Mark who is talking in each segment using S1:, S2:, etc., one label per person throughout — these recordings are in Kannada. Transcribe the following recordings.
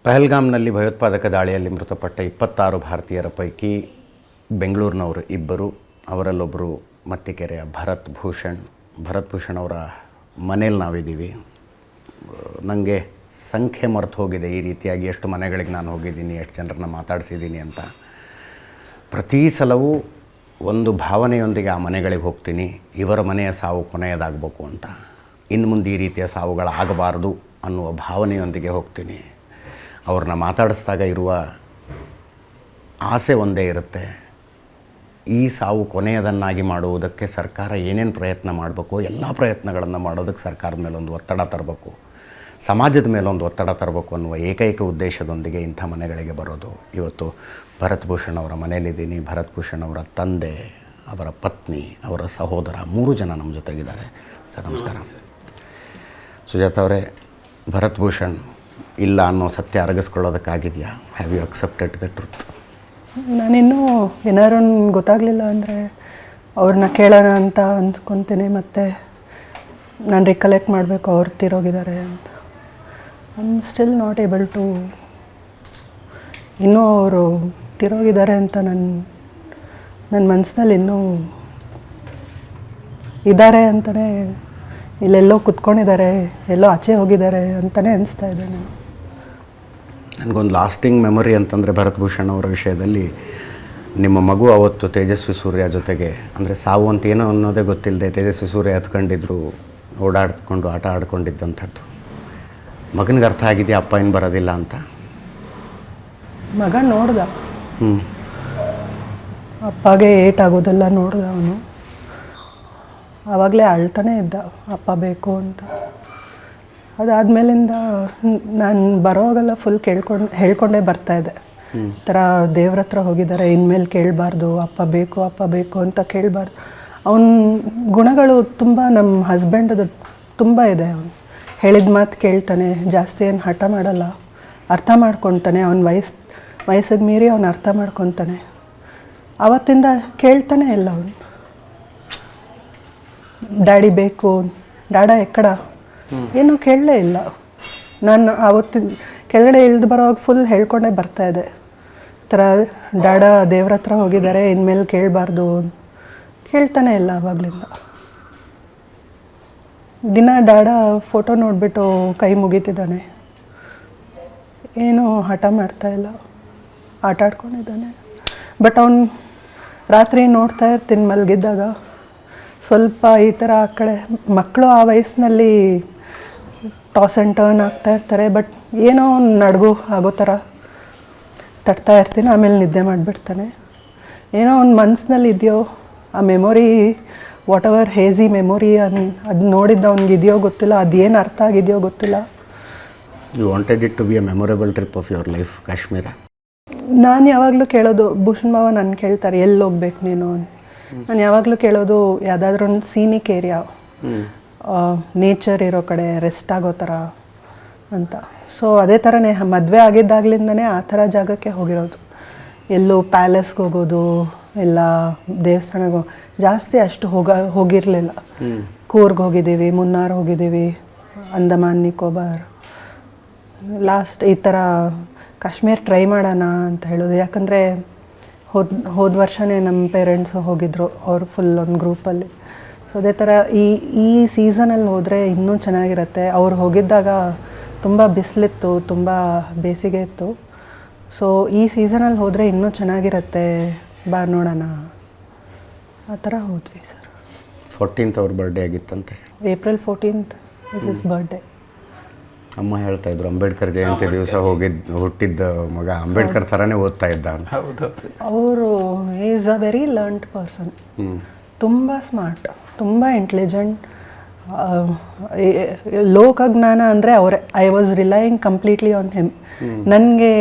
S1: ಪಹಲ್ಗಾಮ್ನಲ್ಲಿ ಭಯೋತ್ಪಾದಕ ದಾಳಿಯಲ್ಲಿ ಮೃತಪಟ್ಟ 26 ಭಾರತೀಯರ ಪೈಕಿ ಬೆಂಗಳೂರಿನವರು ಇಬ್ಬರು, ಅವರಲ್ಲೊಬ್ಬರು ಮತ್ತಿಕೆರೆಯ ಭರತ್ ಭೂಷಣ್ ಅವರ ಮನೇಲಿ ನಾವಿದ್ದೀವಿ. ನನಗೆ ಸಂಖ್ಯೆ ಮರೆತು ಹೋಗಿದೆ ಈ ರೀತಿಯಾಗಿ ಎಷ್ಟು ಮನೆಗಳಿಗೆ ನಾನು ಹೋಗಿದ್ದೀನಿ, ಎಷ್ಟು ಜನರನ್ನ ಮಾತಾಡಿಸಿದ್ದೀನಿ ಅಂತ. ಪ್ರತಿ ಸಲವೂ ಒಂದು ಭಾವನೆಯೊಂದಿಗೆ ಆ ಮನೆಗಳಿಗೆ ಹೋಗ್ತೀನಿ, ಇವರ ಮನೆಯ ಸಾವು ಕೊನೆಯದಾಗಬೇಕು ಅಂತ, ಇನ್ನು ಮುಂದೆ ಈ ರೀತಿಯ ಸಾವುಗಳಾಗಬಾರ್ದು ಅನ್ನುವ ಭಾವನೆಯೊಂದಿಗೆ ಹೋಗ್ತೀನಿ. ಅವ್ರನ್ನ ಮಾತಾಡಿಸಿದಾಗ ಇರುವ ಆಸೆ ಒಂದೇ ಇರುತ್ತೆ, ಈ ಸಾವು ಕೊನೆಯದನ್ನಾಗಿ ಮಾಡುವುದಕ್ಕೆ ಸರ್ಕಾರ ಏನೇನು ಪ್ರಯತ್ನ ಮಾಡಬೇಕು, ಎಲ್ಲ ಪ್ರಯತ್ನಗಳನ್ನು ಮಾಡೋದಕ್ಕೆ ಸರ್ಕಾರದ ಮೇಲೊಂದು ಒತ್ತಡ ತರಬೇಕು, ಸಮಾಜದ ಮೇಲೊಂದು ಒತ್ತಡ ತರಬೇಕು ಅನ್ನುವ ಏಕೈಕ ಉದ್ದೇಶದೊಂದಿಗೆ ಇಂಥ ಮನೆಗಳಿಗೆ ಬರೋದು. ಇವತ್ತು ಭರತ್ ಭೂಷಣ್ ಅವರ ಮನೆಯಲ್ಲಿದ್ದೀನಿ. ಭರತ್ ಭೂಷಣ್ ಅವರ ತಂದೆ, ಅವರ ಪತ್ನಿ, ಅವರ ಸಹೋದರ 3 ಜನ ನಮ್ಮ ಜೊತೆಗಿದ್ದಾರೆ. ಸರ್ ನಮಸ್ಕಾರ. ಸುಜಾತ ಅವರೇ, ಭರತ್ ಭೂಷಣ್ ಇಲ್ಲ ಅನ್ನೋ ಸತ್ಯ ಅರಗಿಸ್ಕೊಳ್ಳೋದಕ್ಕಾಗಿದೆಯಾ? Have you accepted the truth?
S2: ನಾನಿನ್ನೂ ಏನಾರು ಗೊತ್ತಾಗಲಿಲ್ಲ ಅಂದರೆ ಅವ್ರನ್ನ ಕೇಳೋಣ ಅಂತ ಅಂದ್ಕೊತೀನಿ. ಮತ್ತು ನಾನು ರಿಕಲೆಕ್ಟ್ ಮಾಡಬೇಕು ಅವ್ರು ತೀರೋಗಿದ್ದಾರೆ ಅಂತ. I am still not able to, ಇನ್ನೂ ಅವರು ತೀರೋಗಿದ್ದಾರೆ ಅಂತ ನನ್ನ ಮನಸ್ಸಿನಲ್ಲಿ ಇನ್ನೂ ಇದ್ದಾರೆ ಅಂತಲೇ, ಇಲ್ಲೆಲ್ಲೋ ಕುತ್ಕೊಂಡಿದ್ದಾರೆ, ಎಲ್ಲೋ ಆಚೆ ಹೋಗಿದ್ದಾರೆ ಅಂತಲೇ ಅನಿಸ್ತಾ ಇದೆ.
S1: ನನಗೊಂದು ಲಾಸ್ಟಿಂಗ್ ಮೆಮೊರಿ ಅಂತಂದರೆ ಭರತ್ ಭೂಷಣ್ ಅವರ ವಿಷಯದಲ್ಲಿ, ನಿಮ್ಮ ಮಗು ಅವತ್ತು ತೇಜಸ್ವಿ ಸೂರ್ಯ ಜೊತೆಗೆ, ಅಂದರೆ ಸಾವು ಅಂತ ಏನೋ ಅನ್ನೋದೇ ಗೊತ್ತಿಲ್ಲದೆ ತೇಜಸ್ವಿ ಸೂರ್ಯ ಹತ್ಕೊಂಡಿದ್ರು, ಓಡಾಡ್ಕೊಂಡು ಆಟ ಆಡ್ಕೊಂಡಿದ್ದಂಥದ್ದು. ಮಗನಿಗೆ ಅರ್ಥ ಆಗಿದೆಯಾ ಅಪ್ಪ ಏನು ಬರೋದಿಲ್ಲ ಅಂತ?
S2: ಮಗ ನೋಡ್ದ, ಅಪ್ಪಗೆ ಏಟಾಗೋದೆಲ್ಲ ನೋಡ್ದ. ಅವನು ಆವಾಗಲೇ ಅಳ್ತಾನೆ ಇದ್ದ, ಅಪ್ಪ ಬೇಕು ಅಂತ. ಅದಾದಮೇಲಿಂದ ನಾನು ಬರೋವಾಗೆಲ್ಲ ಫುಲ್ ಹೇಳ್ಕೊಂಡೇ ಬರ್ತಾಯಿದ್ದೆ. ಈ ಥರ ದೇವ್ರ ಹತ್ರ ಹೋಗಿದ್ದಾರೆ, ಇನ್ಮೇಲೆ ಕೇಳಬಾರ್ದು, ಅಪ್ಪ ಬೇಕು ಅಂತ ಕೇಳಬಾರ್ದು. ಅವನ ಗುಣಗಳು ತುಂಬ ನಮ್ಮ ಹಸ್ಬೆಂಡದು ತುಂಬ ಇದೆ. ಅವನು ಹೇಳಿದ ಮಾತು ಕೇಳ್ತಾನೆ, ಜಾಸ್ತಿ ಏನು ಹಠ ಮಾಡಲ್ಲ, ಅರ್ಥ ಮಾಡ್ಕೊತಾನೆ. ಅವನ ವಯಸ್ಸಿಗೆ ಮೀರಿ ಅವನು ಅರ್ಥ ಮಾಡ್ಕೊತಾನೆ. ಆವತ್ತಿಂದ ಕೇಳ್ತಾನೆ ಇಲ್ಲ ಅವನು. ಡ್ಯಾಡಿ ಬೇಕು, ಡ್ಯಾಡ ಎಕ್ಕಡ, ಏನೂ ಕೇಳಲೇ ಇಲ್ಲ. ನಾನು ಆವತ್ತಿನ ಕೆಳಗಡೆ ಇಳಿದು ಬರೋವಾಗ ಫುಲ್ ಹೇಳ್ಕೊಂಡೇ ಬರ್ತಾಯಿದ್ದೆ. ಈ ಥರ ಡ್ಯಾಡ ದೇವ್ರ ಹತ್ರ ಹೋಗಿದ್ದಾರೆ, ಇನ್ಮೇಲೆ ಕೇಳಬಾರ್ದು. ಕೇಳ್ತಾನೆ ಇಲ್ಲ ಆವಾಗಲಿಂದ. ದಿನ ಡ್ಯಾಡ ಫೋಟೋ ನೋಡಿಬಿಟ್ಟು ಕೈ ಮುಗಿತಿದ್ದಾನೆ, ಏನೂ ಹಠ ಮಾಡ್ತಾಯಿಲ್ಲ, ಆಟ ಆಡ್ಕೊಂಡಿದ್ದಾನೆ. ಬಟ್ ಅವನು ರಾತ್ರಿ ನೋಡ್ತಾ ಇರ್ತೀನಿ ಮಲಗಿದ್ದಾಗ, ಸ್ವಲ್ಪ ಈ ಥರ ಆ ಕಡೆ ಮಕ್ಕಳು ಆ ವಯಸ್ಸಿನಲ್ಲಿ ಟಾಸ್ ಆ್ಯಂಡ್ ಟರ್ನ್ ಆಗ್ತಾ ಇರ್ತಾರೆ. ಬಟ್ ಏನೋ ಒಂದು ನಡ್ಗು ಆಗೋ ಥರ ತಟ್ತಾ ಇರ್ತೀನಿ, ಆಮೇಲೆ ನಿದ್ದೆ ಮಾಡಿಬಿಡ್ತಾನೆ. ಏನೋ ಒಂದು ಮನಸ್ಸಿನಲ್ಲಿ ಇದೆಯೋ ಆ memory, whatever hazy memory ಅದು ನೋಡಿದ್ದು ಅವ್ನಿಗೆ ಇದೆಯೋ ಗೊತ್ತಿಲ್ಲ, ಅದೇನು ಅರ್ಥ ಆಗಿದೆಯೋ ಗೊತ್ತಿಲ್ಲ.
S1: You wanted it to be a memorable trip of your life, Kashmir.
S2: ನಾನು ಯಾವಾಗಲೂ ಕೇಳೋದು, ಭೂಷಣ್ ಬಾವ ನನ್ನ ಕೇಳ್ತಾರೆ ಎಲ್ಲಿ ಹೋಗ್ಬೇಕು ನೀನು ಅಂತ. ನಾನು ಯಾವಾಗಲೂ ಕೇಳೋದು ಯಾವುದಾದ್ರೂ ಒಂದು ಸೀನಿಕ್ ಏರಿಯಾ, ನೇಚರ್ ಇರೋ ಕಡೆ, ರೆಸ್ಟ್ ಆಗೋ ಥರ ಅಂತ. ಸೊ ಅದೇ ಥರನೇ ಮದುವೆ ಆಗಿದ್ದಾಗಲಿಂದನೇ ಆ ಥರ ಜಾಗಕ್ಕೆ ಹೋಗಿರೋದು. ಎಲ್ಲೋ ಪ್ಯಾಲೇಸ್ಗೆ ಹೋಗೋದು, ಎಲ್ಲ ದೇವಸ್ಥಾನಕ್ಕೆ ಜಾಸ್ತಿ ಅಷ್ಟು ಹೋಗಿರಲಿಲ್ಲ. ಕೂರ್ಗ್ ಹೋಗಿದ್ದೀವಿ, ಮುನ್ನಾರ್ ಹೋಗಿದ್ದೀವಿ, ಅಂಡಮಾನ್ ನಿಕೋಬಾರ್. ಲಾಸ್ಟ್ ಈ ಥರ ಕಾಶ್ಮೀರ ಟ್ರೈ ಮಾಡೋಣ ಅಂತ ಹೇಳೋದು. ಯಾಕಂದರೆ ಹೋದ ವರ್ಷವೇ ನಮ್ಮ ಪೇರೆಂಟ್ಸು ಹೋಗಿದ್ದರು, ಅವರು ಫುಲ್ ಒಂದು ಗ್ರೂಪಲ್ಲಿ. ಸೊ ಅದೇ ಥರ ಈ ಸೀಸನಲ್ಲಿ ಹೋದರೆ ಇನ್ನೂ ಚೆನ್ನಾಗಿರುತ್ತೆ. ಅವ್ರು ಹೋಗಿದ್ದಾಗ ತುಂಬ ಬಿಸಿಲಿತ್ತು, ತುಂಬ ಬೇಸಿಗೆ ಇತ್ತು. ಸೊ ಈ ಸೀಸನಲ್ಲಿ ಹೋದರೆ ಇನ್ನೂ ಚೆನ್ನಾಗಿರುತ್ತೆ, ಬಾ ನೋಡೋಣ ಆ ಥರ ಹೋದ್ವಿ ಸರ್.
S1: 14th ಅವ್ರ ಬರ್ಡೇ ಆಗಿತ್ತಂತೆ,
S2: April 14th is is birthday.
S1: ಅಮ್ಮ ಹೇಳ್ತಾ ಇದ್ರು, ಅಂಬೇಡ್ಕರ್ ಜಯಂತಿ ದಿವಸ ಹುಟ್ಟಿದ್ದ ಮಗ ಅಂಬೇಡ್ಕರ್ ಥರನೇ ಓದ್ತಾ ಇದ್ದ ಅಂತ.
S2: ಅವರು is a very learned person, ತುಂಬ ಸ್ಮಾರ್ಟ್, ತುಂಬ ಇಂಟೆಲಿಜೆಂಟ್. ಲೋಕಜ್ಞಾನ ಅಂದರೆ ಅವರೇ. I was relying completely on him. ನನಗೆ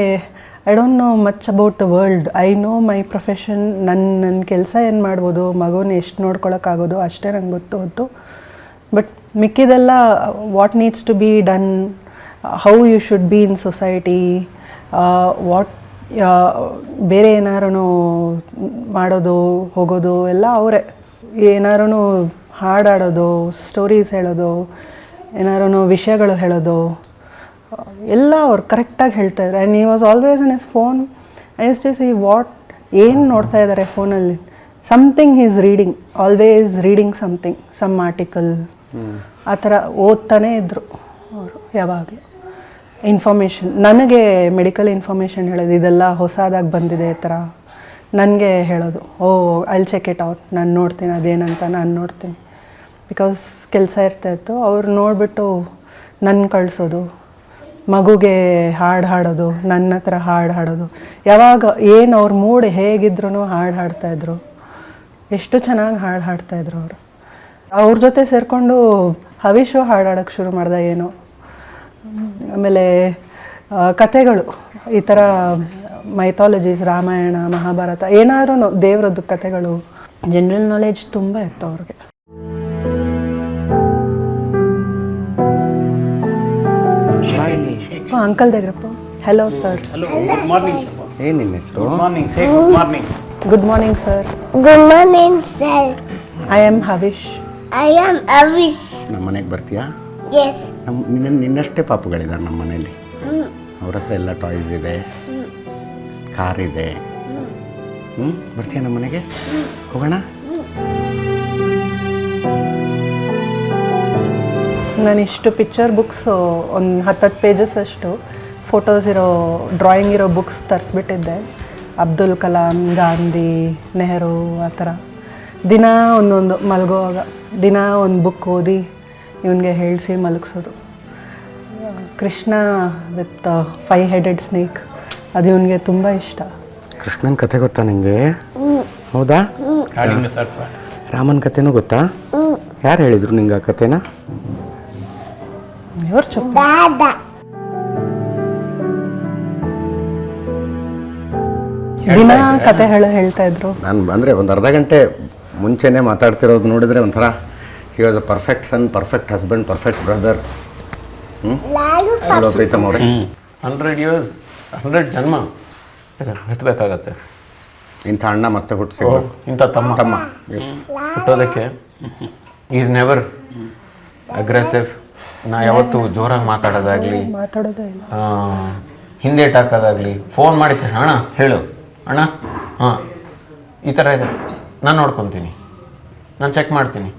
S2: I don't know much about the world. I know my profession. ನನ್ನ ಕೆಲಸ ಏನು ಮಾಡ್ಬೋದು, ಮಗುನ ಎಷ್ಟು ನೋಡ್ಕೊಳಕ್ಕಾಗೋದು ಅಷ್ಟೇ ನಂಗೆ ಗೊತ್ತು. ಬಟ್ ಮಿಕ್ಕಿದೆಲ್ಲ what needs to be done, how you should be in society, what ಬೇರೆ ಏನಾರು ಮಾಡೋದು ಹೋಗೋದು ಎಲ್ಲ ಅವರೇ. ಏನಾರು ಹಾಡಾಡೋದು, ಸ್ಟೋರೀಸ್ ಹೇಳೋದು, ಏನಾರು ವಿಷಯಗಳು ಹೇಳೋದು, ಎಲ್ಲ ಅವ್ರು ಕರೆಕ್ಟಾಗಿ ಹೇಳ್ತಾಯಿದ್ರು. And he was always in his phone. I use to see what ಏನು ನೋಡ್ತಾ ಇದ್ದಾರೆ ಫೋನಲ್ಲಿ. Something is reading, always reading something, some article ಆ ಥರ ಓದ್ತಾನೇ ಇದ್ದರು ಅವರು ಯಾವಾಗಲೂ. ಇನ್ಫಾರ್ಮೇಷನ್, ನನಗೆ ಮೆಡಿಕಲ್ ಇನ್ಫಾರ್ಮೇಷನ್ ಹೇಳೋದು, ಇದೆಲ್ಲ ಹೊಸದಾಗಿ ಬಂದಿದೆ ಈ ಥರ ನನಗೆ ಹೇಳೋದು. ಓ ಐ ಚೆಕ್ ಇಟ್ ಔಟ್, ನಾನು ನೋಡ್ತೀನಿ ಅದೇನಂತ ನಾನು ನೋಡ್ತೀನಿ. ಬಿಕಾಸ್ ಕೆಲಸ ಇರ್ತಾಯಿತ್ತು. ಅವ್ರು ನೋಡಿಬಿಟ್ಟು ನನ್ನ ಕಳಿಸೋದು, ಮಗುಗೆ ಹಾಡು ಹಾಡೋದು, ನನ್ನ ಹತ್ರ ಹಾಡು ಹಾಡೋದು. ಯಾವಾಗ ಏನು ಅವ್ರ ಮೂಡ್ ಹೇಗಿದ್ರು ಹಾಡು ಹಾಡ್ತಾಯಿದ್ರು. ಎಷ್ಟು ಚೆನ್ನಾಗಿ ಹಾಡು ಹಾಡ್ತಾಯಿದ್ರು ಅವರು. ಅವ್ರ ಜೊತೆ ಸೇರಿಕೊಂಡು ಹವಿಷು ಹಾಡಾಡೋಕ್ಕೆ ಶುರು ಮಾಡ್ದೆ ಏನೋ. ಆಮೇಲೆ ಕಥೆಗಳು, ಈ ಥರ ಮೈಥಾಲಜೀಸ್, ರಾಮಾಯಣ, ಮಹಾಭಾರತ, ಏನಾದ್ರೂ ದೇವರದ್ದು ಕಥೆಗಳು, ಜನರಲ್ ನಾಲೆಡ್ಜ್ ತುಂಬ ಇತ್ತು ಅವ್ರಿಗೆ. ಅಂಕಲ್ ದೇಗ್ರಪ್ಪ. Hello sir.
S1: ಏನು ನಿಮ್ಮ ಹೆಸರು?
S2: Good morning sir.
S3: Good morning, sir.
S2: I am Havish.
S3: I am Avis.
S1: ನಮ್ಮ ಮನೆಗೆ ಬರ್ತೀಯಾ?
S3: Yes.
S1: ನಿನ್ನಷ್ಟೇ ಪಾಪುಗಳಿದ್ದಾರೆ ನಮ್ಮ ಮನೇಲಿ. ಅವ್ರ ಹತ್ರ ಎಲ್ಲ ಟಾಯ್ಸ್ ಇದೆ, ಕಾರ್ ಇದೆ. ಬರ್ತೀಯಾ ನಮ್ಮ ಮನೆಗೆ? ಹೋಗೋಣ.
S2: ನಾನು ಇಷ್ಟು ಪಿಕ್ಚರ್ ಬುಕ್ಸು ಒಂದು 10 ಪೇಜಸ್ ಅಷ್ಟು ಫೋಟೋಸ್ ಇರೋ, ಡ್ರಾಯಿಂಗ್ ಇರೋ ಬುಕ್ಸ್ ತರಿಸ್ಬಿಟ್ಟಿದ್ದೆ. ಅಬ್ದುಲ್ ಕಲಾಂ, ಗಾಂಧಿ, ನೆಹರು, ಆ ಥರ. ದಿನ ಒಂದೊಂದು ಮಲಗುವಾಗ ದಿನ ಒಂದು ಬುಕ್ ಓದಿ ಇವನಿಗೆ ಹೇಳಿಸಿ ಮಲಗಿಸೋದು. ಕೃಷ್ಣ ವಿತ್ 5 headed ಸ್ನೇಕ್, ಅದು ಇವನಿಗೆ ತುಂಬ ಇಷ್ಟ.
S1: ಕೃಷ್ಣನ ಕತೆ ಗೊತ್ತಾ ನಿಂಗೆ? ಹೌದಾ? ರಾಮನ ಕತೆನೂ ಗೊತ್ತಾ? ಯಾರು ಹೇಳಿದ್ರು ನಿಂಗೆ ಆ ಕತೆನ?
S2: ಇವ್ರು ಚುಪ್ಪ.
S3: Dada.
S2: ದಿನ ಕತೆ ಹೇಳ್ತಾ ಇದ್ರು.
S1: ನಾನು ಅಂದರೆ ಒಂದು ಅರ್ಧ ಗಂಟೆ ಮುಂಚೆನೇ ಮಾತಾಡ್ತಿರೋದು ನೋಡಿದರೆ ಒಂಥರ he was a perfect son, perfect husband, perfect brother.
S3: Lalu
S1: hello Pritam ಅವರೇ.
S4: 100 years, 100 ಜನ್ಮ ಎತ್ತಬೇಕಾಗತ್ತೆ.
S1: ಇಂಥ ಅಣ್ಣ ಮತ್ತೆ ಹುಟ್ಟು ಸಿಗ್ಬೇಕು.
S4: ಇಂಥ ತಮ್ಮ
S1: ಎಸ್.
S4: ಹುಟ್ಟೋದಕ್ಕೆ ಈಸ್ ನೆವರ್ ಅಗ್ರೆಸಿವ್. ನಾ ಯಾವತ್ತೂ ಜೋರಾಗಿ ಮಾತಾಡೋದಾಗಲಿ,
S2: ಮಾತಾಡೋದೇ ಇಲ್ಲ.
S4: ಹಿಂದೇಟ್ ಹಾಕೋದಾಗಲಿ, ಫೋನ್ ಮಾಡಿದ್ರೆ ಅಣ್ಣ ಹೇಳು, ಅಣ್ಣ ಹಾಂ ಈ ಥರ ಇದೆ, ನಾನು ನೋಡ್ಕೊತೀನಿ, ನಾನು ಚೆಕ್ ಮಾಡ್ತೀನಿ.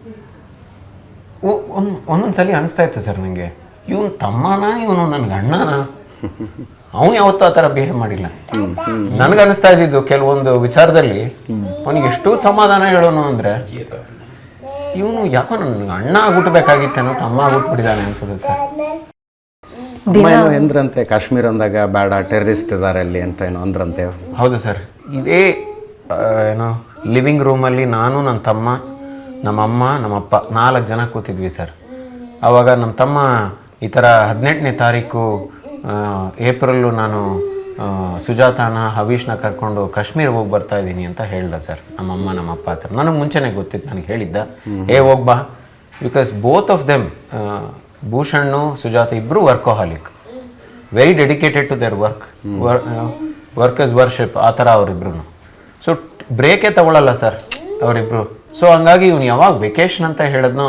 S4: ಒಂದೊಂದು ಸಲ ಅನಿಸ್ತಾ ಇತ್ತು ಸರ್ ನನಗೆ, ಇವನು ತಮ್ಮನ, ಇವನು ನನಗೆ ಅಣ್ಣನ. ಅವನು ಯಾವತ್ತೂ ಆ ಥರ ಬಿಹೇವ್ ಮಾಡಿಲ್ಲ. ನನಗನ್ನಿಸ್ತಾ ಇದ್ದಿದ್ದು ಕೆಲವೊಂದು ವಿಚಾರದಲ್ಲಿ ಅವನಿಗೆ ಎಷ್ಟು ಸಮಾಧಾನ ಹೇಳೋನು ಅಂದರೆ, ಇವನು ಯಾಕೋ ನನಗೆ ಅಣ್ಣ ಆಗ್ಬಿಟ್ಬೇಕಾಗಿತ್ತೇನೋ, ತಮ್ಮ ಆಗ್ಬಿಟ್ಬಿಟ್ಟಿದ್ದಾನೆ ಅನ್ಸೋದು ಸರ್.
S1: ಅಮ್ಮ ಏನೋ ಎಂದ್ರಂತೆ, ಕಾಶ್ಮೀರ ಅಂದಾಗ ಬೇಡ ಟೆರರಿಸ್ಟ್ ಇದ್ದಾರೆ ಅಲ್ಲಿ ಅಂತ ಏನೋ ಅಂದ್ರಂತೆ.
S4: ಹೌದು ಸರ್. ಇದೇ ಏನೋ ಲಿವಿಂಗ್ ರೂಮಲ್ಲಿ ನಾನು, ನನ್ನ ತಮ್ಮ, ನಮ್ಮಮ್ಮ, ನಮ್ಮಪ್ಪ 4 ಜನ ಕೂತಿದ್ವಿ ಸರ್. ಆವಾಗ ನಮ್ಮ ತಮ್ಮ ಈ ಥರ 18ನೇ ತಾರೀಕು ಏಪ್ರಿಲ್ಲು ನಾನು ಸುಜಾತಾನ, ಹವೀಶ್ನ ಕರ್ಕೊಂಡು ಕಾಶ್ಮೀರ ಹೋಗಿ ಬರ್ತಾ ಇದ್ದೀನಿ ಅಂತ ಹೇಳ್ದ ಸರ್ ನಮ್ಮಮ್ಮ ನಮ್ಮಪ್ಪ ಹತ್ರ. ನನಗೆ ಮುಂಚೆನೇ ಗೊತ್ತಿತ್ತು, ನನಗೆ ಹೇಳಿದ್ದ, ಹೋಗ್ಬಾ. Because both of them, Bhushan, Sujata ಇಬ್ಬರು workaholic, very dedicated to their work is worship, ಆ ಥರ ಅವರಿಬ್ರು. ಸೊ ಬ್ರೇಕೇ ತಗೊಳ್ಳಲ್ಲ ಸರ್ ಅವರಿಬ್ರು. ಸೊ ಹಂಗಾಗಿ ಇವನು ಯಾವಾಗ ವೆಕೇಶನ್ ಅಂತ ಹೇಳಿದ್ನೋ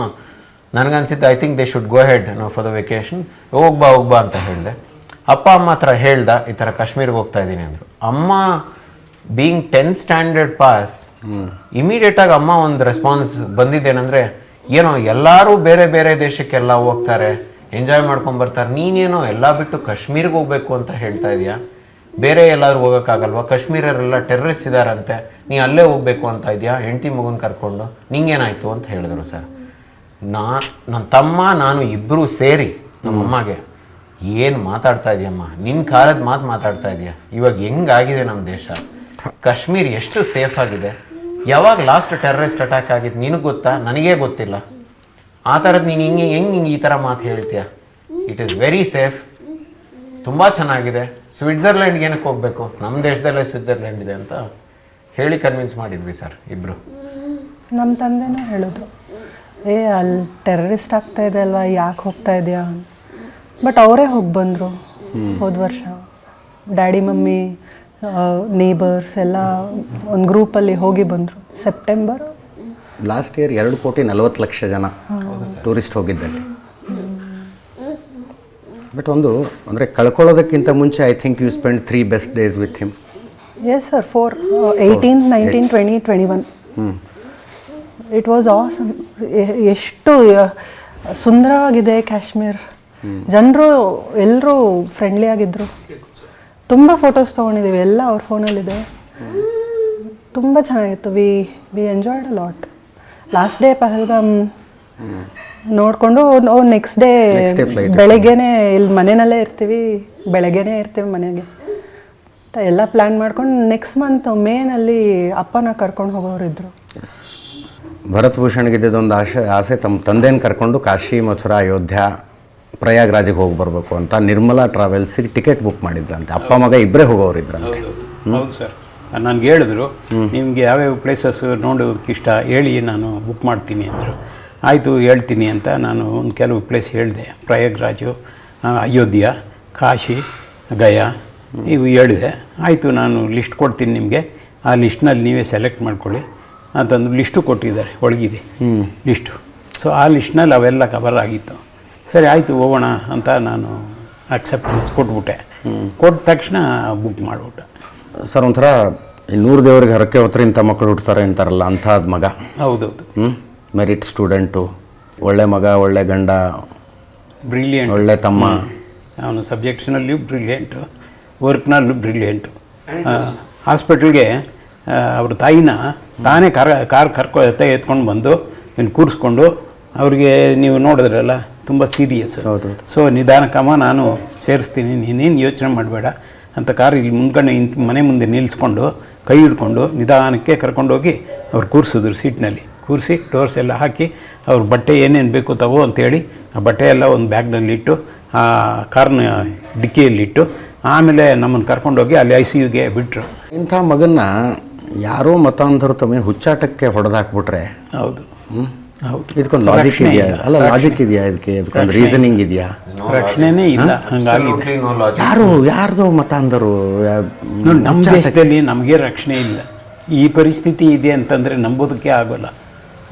S4: ನನಗನ್ಸಿದ್ದು, I think they should go head for the vacation, ಹೋಗ್ಬಾ ಅಂತ ಹೇಳಿದೆ. ಅಪ್ಪ ಅಮ್ಮ ಹತ್ರ ಹೇಳ್ದ, ಈ ಥರ ಕಾಶ್ಮೀರ್ಗೆ ಹೋಗ್ತಾ ಇದ್ದೀನಿ ಅಂದರು. ಅಮ್ಮ ಬೀಯಿಂಗ್ 10th ಸ್ಟ್ಯಾಂಡರ್ಡ್ ಪಾಸ್, ಇಮಿಡಿಯೇಟಾಗಿ ಅಮ್ಮ ಒಂದು ರೆಸ್ಪಾನ್ಸ್ ಬಂದಿದ್ದೇನೆಂದರೆ, ಏನೋ ಎಲ್ಲರೂ ಬೇರೆ ಬೇರೆ ದೇಶಕ್ಕೆಲ್ಲ ಹೋಗ್ತಾರೆ, ಎಂಜಾಯ್ ಮಾಡ್ಕೊಂಬರ್ತಾರೆ, ನೀನೇನೋ ಎಲ್ಲ ಬಿಟ್ಟು ಕಾಶ್ಮೀರ್ಗೆ ಹೋಗ್ಬೇಕು ಅಂತ ಹೇಳ್ತಾ ಇದೆಯಾ? ಬೇರೆ ಎಲ್ಲಾದ್ರೂ ಹೋಗೋಕ್ಕಾಗಲ್ವಾ? ಕಾಶ್ಮೀರರೆಲ್ಲ ಟೆರ್ರರಿಸ್ಟ್ ಇದ್ದಾರಂತೆ, ನೀ ಅಲ್ಲೇ ಹೋಗ್ಬೇಕು ಅಂತ ಇದೆಯಾ ಹೆಂಡತಿ ಮಗನ ಕರ್ಕೊಂಡು? ನಿಂಗೇನಾಯಿತು ಅಂತ ಹೇಳಿದ್ರು ಸರ್. ನನ್ನ ತಮ್ಮ ನಾನು ಇಬ್ಬರು ಸೇರಿ ನಮ್ಮಮ್ಮಗೆ, ಏನು ಮಾತಾಡ್ತಾ ಇದೆಯಮ್ಮ, ನಿನ್ನ ಕಾಲದ ಮಾತಾಡ್ತಾ ಇದೆಯಾ? ಇವಾಗ ಹೆಂಗಾಗಿದೆ ನಮ್ಮ ದೇಶ, ಕಾಶ್ಮೀರ್ ಎಷ್ಟು ಸೇಫ್ ಆಗಿದೆ, ಯಾವಾಗ ಲಾಸ್ಟ್ ಟೆರ್ರರಿಸ್ಟ್ ಅಟ್ಯಾಕ್ ಆಗಿದ್ದು ನಿನಗೆ ಗೊತ್ತಾ? ನನಗೇ ಗೊತ್ತಿಲ್ಲ. ಆ ಥರದ್ದು ನೀನು ಹೆಂಗೆ ಈ ಥರ ಮಾತು ಹೇಳ್ತೀಯ? ಇಟ್ ಈಸ್ ವೆರಿ ಸೇಫ್, ತುಂಬ ಚೆನ್ನಾಗಿದೆ. ಸ್ವಿಟ್ಜರ್ಲ್ಯಾಂಡ್ಗೆ ಏನಕ್ಕೆ ಹೋಗಬೇಕು, ನಮ್ಮ ದೇಶದಲ್ಲೇ ಸ್ವಿಟ್ಜರ್ಲ್ಯಾಂಡ್ ಇದೆ ಅಂತ ಹೇಳಿ ಕನ್ವಿನ್ಸ್ ಮಾಡಿದ್ವಿ ಸರ್ ಇಬ್ಬರು.
S2: ನಮ್ಮ ತಂದೆನೂ ಹೇಳಿದ್ರು, ಅಲ್ಲಿ ಟೆರರಿಸ್ಟ್ ಆಗ್ತಾ ಇದೆ ಅಲ್ವಾ, ಯಾಕೆ ಹೋಗ್ತಾ ಇದೆಯಾ? ಬಟ್ ಅವರೇ ಹೋಗಿ ಬಂದರು ಹೋದ ವರ್ಷ. ಡ್ಯಾಡಿ ಮಮ್ಮಿ ನೇಬರ್ಸ್ ಎಲ್ಲ ಒಂದು ಗ್ರೂಪಲ್ಲಿ ಹೋಗಿ ಬಂದರು. ಸೆಪ್ಟೆಂಬರ್
S1: ಲಾಸ್ಟ್ ಇಯರ್ 2,40,00,000 ಜನ ಟೂರಿಸ್ಟ್ ಹೋಗಿದ್ದಲ್ಲಿ. ಬಟ್ ಒಂದು ಅಂದರೆ ಕಳ್ಕೊಳ್ಳೋದಕ್ಕಿಂತ ಮುಂಚೆ I think you spend 3 best days with him.
S2: Yes sir 4 18 19 20 21 it was awesome. ಎಷ್ಟು ಸುಂದರವಾಗಿದೆ ಕಾಶ್ಮೀರ್. ಜನರು ಎಲ್ಲರೂ ಫ್ರೆಂಡ್ಲಿ ಆಗಿದ್ದರು. ತುಂಬ ಫೋಟೋಸ್ ತೊಗೊಂಡಿದ್ದೀವಿ, ಎಲ್ಲ ಅವ್ರ ಫೋನಲ್ಲಿದೆ. ತುಂಬ ಚೆನ್ನಾಗಿತ್ತು. We enjoyed a lot. Last day Pahalgam ನೋಡಿಕೊಂಡು ನೆಕ್ಸ್ಟ್ ಡೇ ಬೆಳಗ್ಗೆನೇ ಇಲ್ಲಿ ಮನೆಯಲ್ಲೇ ಇರ್ತೀವಿ, ಬೆಳಗ್ಗೆನೇ ಇರ್ತೀವಿ ಮನೆಗೆ ಎಲ್ಲ ಪ್ಲ್ಯಾನ್ ಮಾಡ್ಕೊಂಡು ನೆಕ್ಸ್ಟ್ ಮಂತ್ ಮೇನಲ್ಲಿ ಅಪ್ಪನ ಕರ್ಕೊಂಡು ಹೋಗೋರಿದ್ರು.
S1: ಎಸ್, ಭರತ್ ಭೂಷಣ್ಗಿದ್ದೊಂದು ಆಸೆ ತಮ್ಮ ತಂದೆನ ಕರ್ಕೊಂಡು ಕಾಶಿ, ಮಥುರಾ, ಅಯೋಧ್ಯ, ಪ್ರಯಾಗ್ರಾಜಿಗೆ ಹೋಗಿ ಬರಬೇಕು ಅಂತ ನಿರ್ಮಲಾ ಟ್ರಾವೆಲ್ಸಿಗೆ ಟಿಕೆಟ್ ಬುಕ್ ಮಾಡಿದ್ರಂತೆ. ಅಪ್ಪ ಮಗ ಇಬ್ಬರೇ ಹೋಗೋರಿದ್ರಂತೆ.
S5: ಹೌದು ಸರ್, ನನಗೆ ಹೇಳಿದ್ರು ನಿಮಗೆ ಯಾವ್ಯಾವ ಪ್ಲೇಸಸ್ ನೋಡೋದಕ್ಕೆ ಇಷ್ಟ ಹೇಳಿ, ನಾನು ಬುಕ್ ಮಾಡ್ತೀನಿ ಅಂದರು. ಆಯಿತು ಹೇಳ್ತೀನಿ ಅಂತ ನಾನು ಒಂದು ಕೆಲವು ಪ್ಲೇಸ್ ಹೇಳಿದೆ. ಪ್ರಯಾಗ್ರಾಜು, ಅಯೋಧ್ಯ, ಕಾಶಿ, ಗಯಾ ಇವು ಹೇಳಿದೆ. ಆಯಿತು ನಾನು ಲಿಸ್ಟ್ ಕೊಡ್ತೀನಿ ನಿಮಗೆ, ಆ ಲಿಸ್ಟ್ನಲ್ಲಿ ನೀವೇ ಸೆಲೆಕ್ಟ್ ಮಾಡ್ಕೊಳ್ಳಿ ಅಂತಂದು ಲಿಸ್ಟು ಕೊಟ್ಟಿದ್ದಾರೆ, ಒಳಗಿದೆ ಲಿಸ್ಟು. ಸೊ ಆ ಲಿಸ್ಟ್ನಲ್ಲಿ ಅವೆಲ್ಲ ಕವರ್ ಆಗಿತ್ತು. ಸರಿ ಆಯಿತು ಹೋಗೋಣ ಅಂತ ನಾನು ಅಕ್ಸೆಪ್ಟೆನ್ಸ್ ಕೊಟ್ಬಿಟ್ಟೆ. ಕೊಟ್ಟ ತಕ್ಷಣ ಬುಕ್ ಮಾಡಿಬಿಟ್ಟೆ.
S1: ಸರ್, ಒಂಥರ 100 ದೇವ್ರಿಗೆ ಹರಕೆ ಹೊತ್ತರ ಇಂಥ ಮಕ್ಕಳು ಹುಡ್ತಾರೆ ಅಂತಾರಲ್ಲ, ಅಂಥದ್ದು ಮಗ.
S5: ಹೌದೌದು.
S1: ಮೆರಿಟ್ ಸ್ಟೂಡೆಂಟು, ಒಳ್ಳೆ ಮಗ, ಒಳ್ಳೆ ಗಂಡ,
S5: ಬ್ರಿಲಿಯಂಟ್,
S1: ಒಳ್ಳೆ ತಮ್ಮ.
S5: ಅವನು ಸಬ್ಜೆಕ್ಟ್ಸ್ನಲ್ಲಿಯೂ ಬ್ರಿಲಿಯಂಟು, ವರ್ಕ್ನಲ್ಲೂ ಬ್ರಿಲಿಯಂಟು. ಹಾಸ್ಪಿಟ್ಲ್ಗೆ ಅವ್ರ ತಾಯಿನ ತಾನೇ ಕಾರ್ ಎತ್ಕೊಂಡು ಬಂದು ಇಲ್ಲಿ ಕೂರಿಸ್ಕೊಂಡು, ಅವ್ರಿಗೆ ನೀವು ನೋಡಿದ್ರಲ್ಲ ತುಂಬ ಸೀರಿಯಸ್. ಸೊ ನಿಧಾನಕ್ಕಮ್ಮ ನಾನು ಸೇರಿಸ್ತೀನಿ, ನೀನೇನು ಯೋಚನೆ ಮಾಡಬೇಡ ಅಂತ ಕಾರ್ ಇಲ್ಲಿ ಮುಂದ್ಗಡೆ ಮನೆ ಮುಂದೆ ನಿಲ್ಲಿಸ್ಕೊಂಡು ಕೈ ಹಿಡ್ಕೊಂಡು ನಿಧಾನಕ್ಕೆ ಕರ್ಕೊಂಡೋಗಿ ಅವ್ರು ಕೂರಿಸಿದ್ರು. ಸೀಟ್ನಲ್ಲಿ ಕೂರಿಸಿ ಡೋರ್ಸ್ ಎಲ್ಲ ಹಾಕಿ ಅವ್ರ ಬಟ್ಟೆ ಏನೇನು ಬೇಕು ತಗೋ ಅಂತೇಳಿ ಆ ಬಟ್ಟೆ ಎಲ್ಲ ಒಂದು ಬ್ಯಾಗ್ನಲ್ಲಿಟ್ಟು ಆ ಕಾರ್ನ ಡಿಕ್ಕಿಯಲ್ಲಿಟ್ಟು ಆಮೇಲೆ ನಮ್ಮನ್ನು ಕರ್ಕೊಂಡೋಗಿ ಅಲ್ಲಿ ICUಗೆ ಬಿಟ್ಟರು.
S1: ಇಂಥ ಮಗನ್ನ ಯಾರೋ ಮತಾಂಧರು ತಮ್ಮ ಹುಚ್ಚಾಟಕ್ಕೆ ಹೊಡೆದಾಕ್ಬಿಟ್ರೆ,
S5: ಹೌದು ಹೌದು,
S1: ಇದಕ್ಕೊಂದು ಲಾಜಿಕ್ ಇದೆಯಾ? ಅಲ್ಲ, ಲಾಜಿಕ್ ಇದೆಯಾ ಇದಕ್ಕೆ? ಇದಕ್ಕೊಂದು ರೀಸನಿಂಗ್ ಇದೆಯಾ?
S5: ರಕ್ಷಣೆನೇ ಇಲ್ಲ. ಹಂಗಾಗಿ
S1: ಯಾರ್ದು ಮತಾಂಧರು?
S5: ನಮ್ಮ ದೇಶದಲ್ಲಿ ನಮಗೆ ರಕ್ಷಣೆ ಇಲ್ಲ. ಈ ಪರಿಸ್ಥಿತಿ ಇದೆ ಅಂತಂದರೆ ನಂಬೋದಕ್ಕೆ ಆಗೋಲ್ಲ.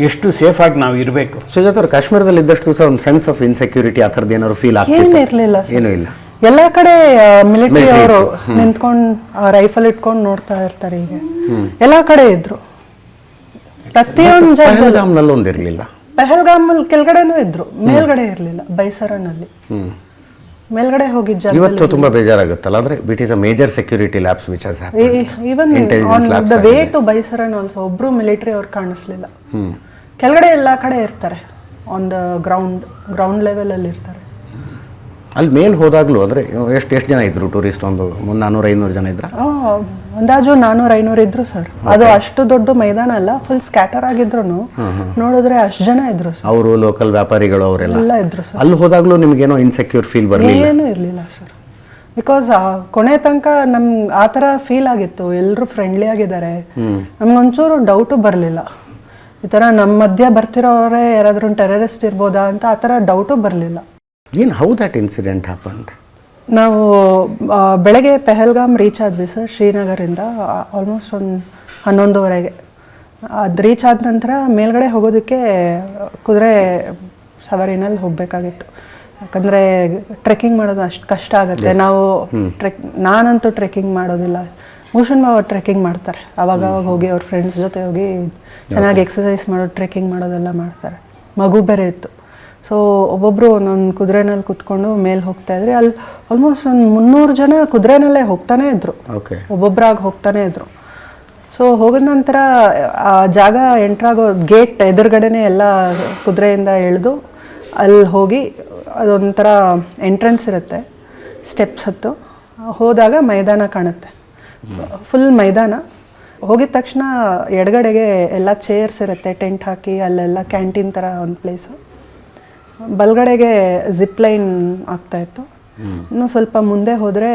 S5: ಎಷ್ಟು ಸೇಫಾಗಿ ನಾವು ಇರಬೇಕು.
S1: ಸುಜಾತ ಅವ್ರು ಕಾಶ್ಮೀರದಲ್ಲಿ ಇದ್ದಷ್ಟು ಸಹ ಒಂದು ಸೆನ್ಸ್ ಆಫ್ ಇನ್ಸೆಕ್ಯೂರಿಟಿ ಆ ಥರದ್ದು ಏನಾದ್ರು ಫೀಲ್
S2: ಏನೂ
S1: ಆಗ್ತಿತ್ತು?
S2: ಇರಲಿಲ್ಲ.
S1: ಏನೂ ಇಲ್ಲ.
S2: ಎಲ್ಲ ಕಡೆ ಮಿಲಿಟರಿ ಅವರು ನಿಂತ್ಕೊಂಡು ರೈಫಲ್ ಇಟ್ಕೊಂಡು ನೋಡ್ತಾ ಇರ್ತಾರೆ. ಈಗ ಎಲ್ಲ ಕಡೆ ಇದ್ರು. ಪ್ರತಿಯೊಂದು
S1: ಪಹಲ್ಗಾಮ್ನಲ್ಲಿ ಒಂದು ಇರಲಿಲ್ಲ.
S2: ಪಹಲ್ಗಾಮಲ್ಲಿ ಕೆಳಗಡೆನೂ ಇದ್ರು, ಮೇಲ್ಗಡೆ ಇರಲಿಲ್ಲ. ಬೈಸರನಲ್ಲಿ ಮೇಲ್ಗಡೆ ಹೋಗಿದ್ದ
S1: ಇವತ್ತು ತುಂಬಾ ಬೇಜಾರಾಗುತ್ತಲ್ಲ. ಅಂದ್ರೆ it is a major security lapse which has happen.
S2: Even on the way to Baisaran also ಒಬ್ರು ಮಿಲಿಟರಿ ಅವ್ರು ಕಾಣಿಸ್ಲಿಲ್ಲ. ಕೆಳಗಡೆ ಎಲ್ಲ ಕಡೆ ಇರ್ತಾರೆ, ಆನ್ ದ ಗ್ರೌಂಡ್ ಲೆವೆಲ್ ಅಲ್ಲಿ ಇರ್ತಾರೆ.
S1: ಅಲ್ಲಿ ಮೇಲ್ ಹೋದಾಗ್ಲೂ ಅಂದ್ರೆ ಎಷ್ಟು ಜನ ಇದ್ರು ಟೂರಿಸ್ಟ್? ಒಂದು 400-500 ಜನ ಇದ್ರ?
S2: ಅಂದಾಜು 400-500 ಇದ್ರು ಸರ್. ಅದು ಅಷ್ಟು ದೊಡ್ಡ ಮೈದಾನ ಅಲ್ಲ, ಫುಲ್ ಸ್ಕ್ಯಾಟರ್ ಆಗಿದ್ರು ನೋಡಿದ್ರೆ ಅಷ್ಟು ಜನ ಇದ್ರು ಸರ್.
S1: ಅವರು ಲೋಕಲ್ ವ್ಯಾಪಾರಿಗಳು ಅವರೆಲ್ಲ
S2: ಇದ್ರು ಸರ್.
S1: ಅಲ್ಲಿ ಹೋದಾಗ್ಲೂ ನಿಮ್ಗೇನೋ ಇನ್ಸೆಕ್ಯೂರ್ ಫೀಲ್ ಬರಲಿಲ್ಲ?
S2: ಏನೂ ಇರಲಿಲ್ಲ ಸರ್. ಬಿಕಾಸ್ ಕೊನೆ ತನಕ ನಮ್ಗೆ ಆ ಥರ ಫೀಲ್ ಆಗಿತ್ತು, ಎಲ್ಲರೂ ಫ್ರೆಂಡ್ಲಿ ಆಗಿದ್ದಾರೆ. ನಮ್ಗೊಂಚೂರು ಡೌಟು ಬರಲಿಲ್ಲ. ಈ ಥರ ನಮ್ಮ ಮಧ್ಯ ಬರ್ತಿರೋರೇ ಯಾರಾದ್ರೂ ಟೆರರಿಸ್ಟ್ ಇರ್ಬೋದಾ ಅಂತ ಆ ಥರ ಡೌಟು ಬರಲಿಲ್ಲ.
S1: ಏನು ಹೌ ದ್ಯಾಟ್ ಇನ್ಸಿಡೆಂಟ್ ಹ್ಯಾಪನ್ಡ್?
S2: ನಾವು ಬೆಳಗ್ಗೆ ಪಹಲ್ಗಾಮ್ ರೀಚ್ ಆದ್ವಿ ಸರ್, ಶ್ರೀನಗರಿಂದ ಆಲ್ಮೋಸ್ಟ್ ಒಂದು 11:30ಗೆ. ಅದು ರೀಚ್ ಆದ ನಂತರ ಮೇಲ್ಗಡೆ ಹೋಗೋದಕ್ಕೆ ಕುದುರೆ ಸವಾರಿನಲ್ಲಿ ಹೋಗಬೇಕಾಗಿತ್ತು. ಯಾಕಂದರೆ ಟ್ರೆಕ್ಕಿಂಗ್ ಮಾಡೋದು ಅಷ್ಟು ಕಷ್ಟ ಆಗುತ್ತೆ. ನಾವು ನಾನಂತೂ ಟ್ರೆಕ್ಕಿಂಗ್ ಮಾಡೋದಿಲ್ಲ. ಭೂಷಣ್ ಬಾಬಾ ಟ್ರೆಕ್ಕಿಂಗ್ ಮಾಡ್ತಾರೆ. ಅವಾಗ ಹೋಗಿ ಅವ್ರ ಫ್ರೆಂಡ್ಸ್ ಜೊತೆ ಹೋಗಿ ಚೆನ್ನಾಗಿ ಎಕ್ಸಸೈಸ್ ಮಾಡೋದು, ಟ್ರೆಕ್ಕಿಂಗ್ ಮಾಡೋದೆಲ್ಲ ಮಾಡ್ತಾರೆ. ಮಗು ಬೇರೆ ಇತ್ತು. ಸೊ ಒಬ್ಬೊಬ್ಬರು ಒಂದೊಂದು ಕುದುರೆನಲ್ಲಿ ಕುತ್ಕೊಂಡು ಮೇಲೆ ಹೋಗ್ತಾ ಇದ್ರಿ. ಅಲ್ಲಿ ಆಲ್ಮೋಸ್ಟ್ ಒಂದು 300 ಜನ ಕುದುರೆನಲ್ಲೇ ಹೋಗ್ತಾನೆ ಇದ್ರು, ಒಬ್ಬೊಬ್ಬರಾಗಿ ಹೋಗ್ತಾನೆ ಇದ್ರು. ಸೊ ಹೋಗಿದ ನಂತರ ಆ ಜಾಗ ಎಂಟ್ರಾಗೋ ಗೇಟ್ ಎದುರುಗಡೆನೇ ಎಲ್ಲ ಕುದುರೆಯಿಂದ ಎಳೆದು ಅಲ್ಲಿ ಹೋಗಿ ಅದೊಂಥರ ಎಂಟ್ರೆನ್ಸ್ ಇರುತ್ತೆ, ಸ್ಟೆಪ್ಸ್ ಹತ್ತು ಹೋದಾಗ ಮೈದಾನ ಕಾಣುತ್ತೆ, ಫುಲ್ ಮೈದಾನ. ಹೋಗಿದ ತಕ್ಷಣ ಎಡಗಡೆಗೆ ಎಲ್ಲ ಚೇರ್ಸ್ ಇರುತ್ತೆ, ಟೆಂಟ್ ಹಾಕಿ ಅಲ್ಲೆಲ್ಲ ಕ್ಯಾಂಟೀನ್ ಥರ ಒಂದು ಪ್ಲೇಸು. ಬಲಗಡೆಗೆ ಜಿಪ್ ಲೈನ್ ಆಗ್ತಾಯಿತ್ತು. ಇನ್ನು ಸ್ವಲ್ಪ ಮುಂದೆ ಹೋದರೆ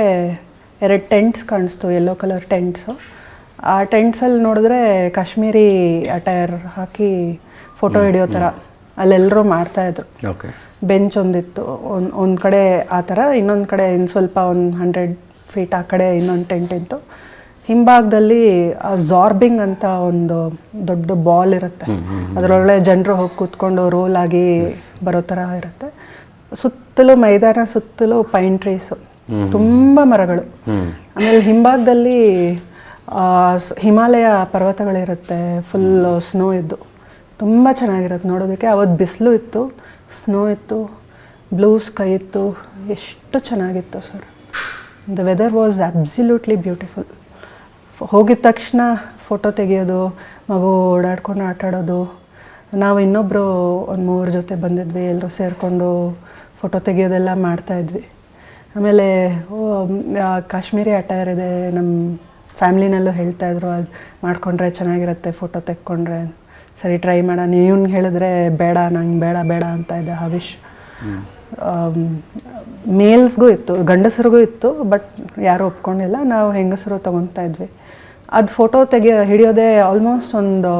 S2: 2 ಟೆಂಟ್ಸ್ ಕಾಣಿಸ್ತು, ಯೆಲ್ಲೋ ಕಲರ್ ಟೆಂಟ್ಸು. ಆ ಟೆಂಟ್ಸಲ್ಲಿ ನೋಡಿದ್ರೆ ಕಾಶ್ಮೀರಿ ಅಟೈರ್ ಹಾಕಿ ಫೋಟೋ ಹಿಡಿಯೋ ಥರ ಅಲ್ಲೆಲ್ಲರೂ ಮಾಡ್ತಾಯಿದ್ರು. ಬೆಂಚ್ ಒಂದಿತ್ತು ಒಂದು ಕಡೆ ಆ ಥರ, ಇನ್ನೊಂದು ಕಡೆ ಇನ್ನು ಸ್ವಲ್ಪ ಒಂದು 100 ಫೀಟ್ ಆ ಕಡೆ ಇನ್ನೊಂದು ಟೆಂಟ್ ಇತ್ತು. ಹಿಂಭಾಗದಲ್ಲಿ ಜಾರ್ಬಿಂಗ್ ಅಂತ ಒಂದು ದೊಡ್ಡ ಬಾಲ್ ಇರುತ್ತೆ, ಅದರೊಳಗೆ ಜನರು ಹೋಗಿ ಕೂತ್ಕೊಂಡು ರೋಲ್ ಆಗಿ ಬರೋ ಥರ ಇರುತ್ತೆ. ಸುತ್ತ ಸುತ್ತಲೂ ಮೈದಾನ ಸುತ್ತಲೂ ಪೈನ್ ಟ್ರೀಸು, ತುಂಬ ಮರಗಳು. ಆಮೇಲೆ ಹಿಂಭಾಗದಲ್ಲಿ ಹಿಮಾಲಯ ಪರ್ವತಗಳಿರುತ್ತೆ, ಫುಲ್ ಸ್ನೋ ಇದ್ದು ತುಂಬ ಚೆನ್ನಾಗಿರುತ್ತೆ ನೋಡೋದಕ್ಕೆ. ಅವತ್ತು ಬಿಸಿಲು ಇತ್ತು, ಸ್ನೋ ಇತ್ತು, ಬ್ಲೂ ಸ್ಕೈ ಇತ್ತು, ಎಷ್ಟು ಚೆನ್ನಾಗಿತ್ತು sir. The weather was absolutely beautiful. ಹೋಗಿದ ತಕ್ಷಣ ಫೋಟೋ ತೆಗೆಯೋದು, ಮಗು ಓಡಾಡ್ಕೊಂಡು ಆಟಾಡೋದು. ನಾವು ಇನ್ನೊಬ್ಬರು ಒಂದು 3 ಜೊತೆ ಬಂದಿದ್ವಿ, ಎಲ್ಲರೂ ಸೇರಿಕೊಂಡು ಫೋಟೋ ತೆಗೆಯೋದೆಲ್ಲ ಮಾಡ್ತಾಯಿದ್ವಿ. ಆಮೇಲೆ ಕಾಶ್ಮೀರಿ ಅಟೈರ್ ಇದೆ, ನಮ್ಮ ಫ್ಯಾಮ್ಲಿನಲ್ಲೂ ಹೇಳ್ತಾಯಿದ್ರು ಅದು ಮಾಡಿಕೊಂಡ್ರೆ ಚೆನ್ನಾಗಿರುತ್ತೆ ಫೋಟೋ ತೆಕ್ಕೊಂಡ್ರೆ. ಸರಿ ಟ್ರೈ ಮಾಡೋಣ. ಇವ್ನಿಗೆ ಹೇಳಿದ್ರೆ ಬೇಡ, ನಂಗೆ ಬೇಡ ಅಂತ ಇದೆ ಹವಿಶ್. ಮೇಲ್ಸ್ಗೂ ಇತ್ತು, ಗಂಡಸರಿಗೂ ಇತ್ತು, ಬಟ್ ಯಾರೂ ಒಪ್ಕೊಂಡಿಲ್ಲ. ನಾವು ಹೆಂಗಸರು ತೊಗೊತಾ ಇದ್ವಿ. ಅದು ಫೋಟೋ ಹಿಡಿಯೋದೇ ಆಲ್ಮೋಸ್ಟ್ ಒಂದು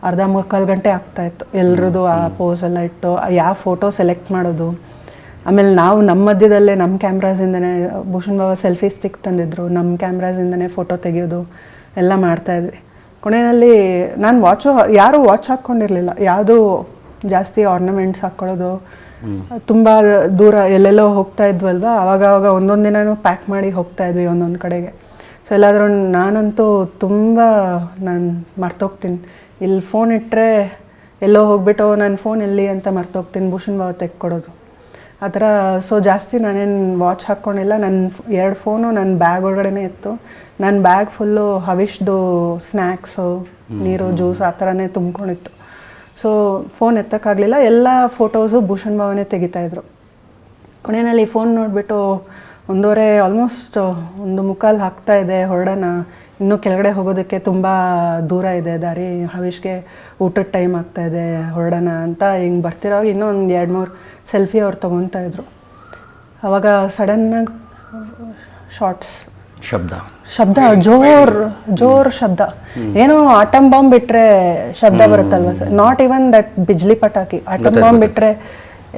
S2: ಅರ್ಧ 3-4 ಗಂಟೆ ಆಗ್ತಾಯಿತ್ತು. ಎಲ್ರದ್ದು ಆ ಪೋಸೆಲ್ಲ ಇಟ್ಟು ಯಾವ ಫೋಟೋ ಸೆಲೆಕ್ಟ್ ಮಾಡೋದು. ಆಮೇಲೆ ನಾವು ನಮ್ಮ ಮಧ್ಯದಲ್ಲೇ ನಮ್ಮ ಕ್ಯಾಮ್ರಾಸಿಂದನೇ, ಭೂಷಣ್ ಬಾಬಾ ಸೆಲ್ಫಿ ಸ್ಟಿಕ್ ತಂದಿದ್ರು, ನಮ್ಮ ಕ್ಯಾಮ್ರಾಸಿಂದನೇ ಫೋಟೋ ತೆಗೆಯೋದು ಎಲ್ಲ ಮಾಡ್ತಾಯಿದ್ವಿ. ಕೊನೆಯಲ್ಲಿ ನಾನು ಯಾರೂ ವಾಚ್ ಹಾಕ್ಕೊಂಡಿರಲಿಲ್ಲ, ಯಾವುದೂ ಜಾಸ್ತಿ ಆರ್ನಮೆಂಟ್ಸ್ ಹಾಕ್ಕೊಳ್ಳೋದು. ತುಂಬ ದೂರ ಎಲ್ಲೆಲ್ಲೋ ಹೋಗ್ತಾ ಇದ್ವಲ್ವ, ಆವಾಗ ಒಂದೊಂದು ದಿನವೂ ಪ್ಯಾಕ್ ಮಾಡಿ ಹೋಗ್ತಾ ಇದ್ವಿ ಒಂದೊಂದು ಕಡೆಗೆ. ಸೊ ಎಲ್ಲಾದರೂ ನಾನಂತೂ ತುಂಬ ನಾನು ಮರ್ತೋಗ್ತೀನಿ. ಇಲ್ಲಿ ಫೋನ್ ಇಟ್ಟರೆ ಎಲ್ಲೋ ಹೋಗ್ಬಿಟ್ಟು ನನ್ನ ಫೋನ್ ಎಲ್ಲಿ ಅಂತ ಮರ್ತೋಗ್ತೀನಿ, ಭೂಷಣ್ ಬಾಬಾ ತೆಕ್ಕೊಡೋದು ಆ ಥರ. ಸೊ ಜಾಸ್ತಿ ನಾನೇನು ವಾಚ್ ಹಾಕ್ಕೊಂಡಿಲ್ಲ. ನನ್ನ 2 ಫೋನು ನನ್ನ ಬ್ಯಾಗ್ ಒಳಗಡೆ ಇತ್ತು. ನನ್ನ ಬ್ಯಾಗ್ ಫುಲ್ಲು ಹವಿಷ್ದು ಸ್ನ್ಯಾಕ್ಸು, ನೀರು, ಜ್ಯೂಸ್ ಆ ಥರನೇ ತುಂಬ್ಕೊಂಡಿತ್ತು. So phone ಎತ್ತಕ್ಕಾಗಲಿಲ್ಲ. ಎಲ್ಲ ಫೋಟೋಸು ಭೂಷಣ್ ಬಾಬಾನೇ ತೆಗಿತಾಯಿದ್ರು. ಕೊನೆಯಲ್ಲಿ ಫೋನ್ ನೋಡಿಬಿಟ್ಟು 1:30 ಆಲ್ಮೋಸ್ಟ್ 1:45 ಆಗ್ತಾಯಿದೆ, ಹೊರಡೋಣ, ಇನ್ನೂ ಕೆಳಗಡೆ ಹೋಗೋದಕ್ಕೆ ತುಂಬ ದೂರ ಇದೆ ದಾರಿ, ಹವಿಷ್ಗೆ ಊಟದ ಟೈಮ್ ಆಗ್ತಾಯಿದೆ, ಹೊರಡೋಣ ಅಂತ ಹಿಂಗೆ ಬರ್ತಿರೋವಾಗ ಇನ್ನೂ ಒಂದು 2-3 ಸೆಲ್ಫಿ ಅವ್ರು ತೊಗೊತಾಯಿದ್ರು. ಆವಾಗ ಸಡನ್ನಾಗಿ ಶಾರ್ಟ್ಸ್ ಶಬ್ದ ಜೋರ್ ಶಬ್ದ, ಏನೋ ಆಟಮ್ ಬಾಂಬ್ ಬಿಟ್ಟರೆ ಶಬ್ದ ಬರುತ್ತಲ್ವ sir. Not even that Bijli ಪಟಾಕಿ, ಆಟಮ್ ಬಾಂಬ್ ಬಿಟ್ಟರೆ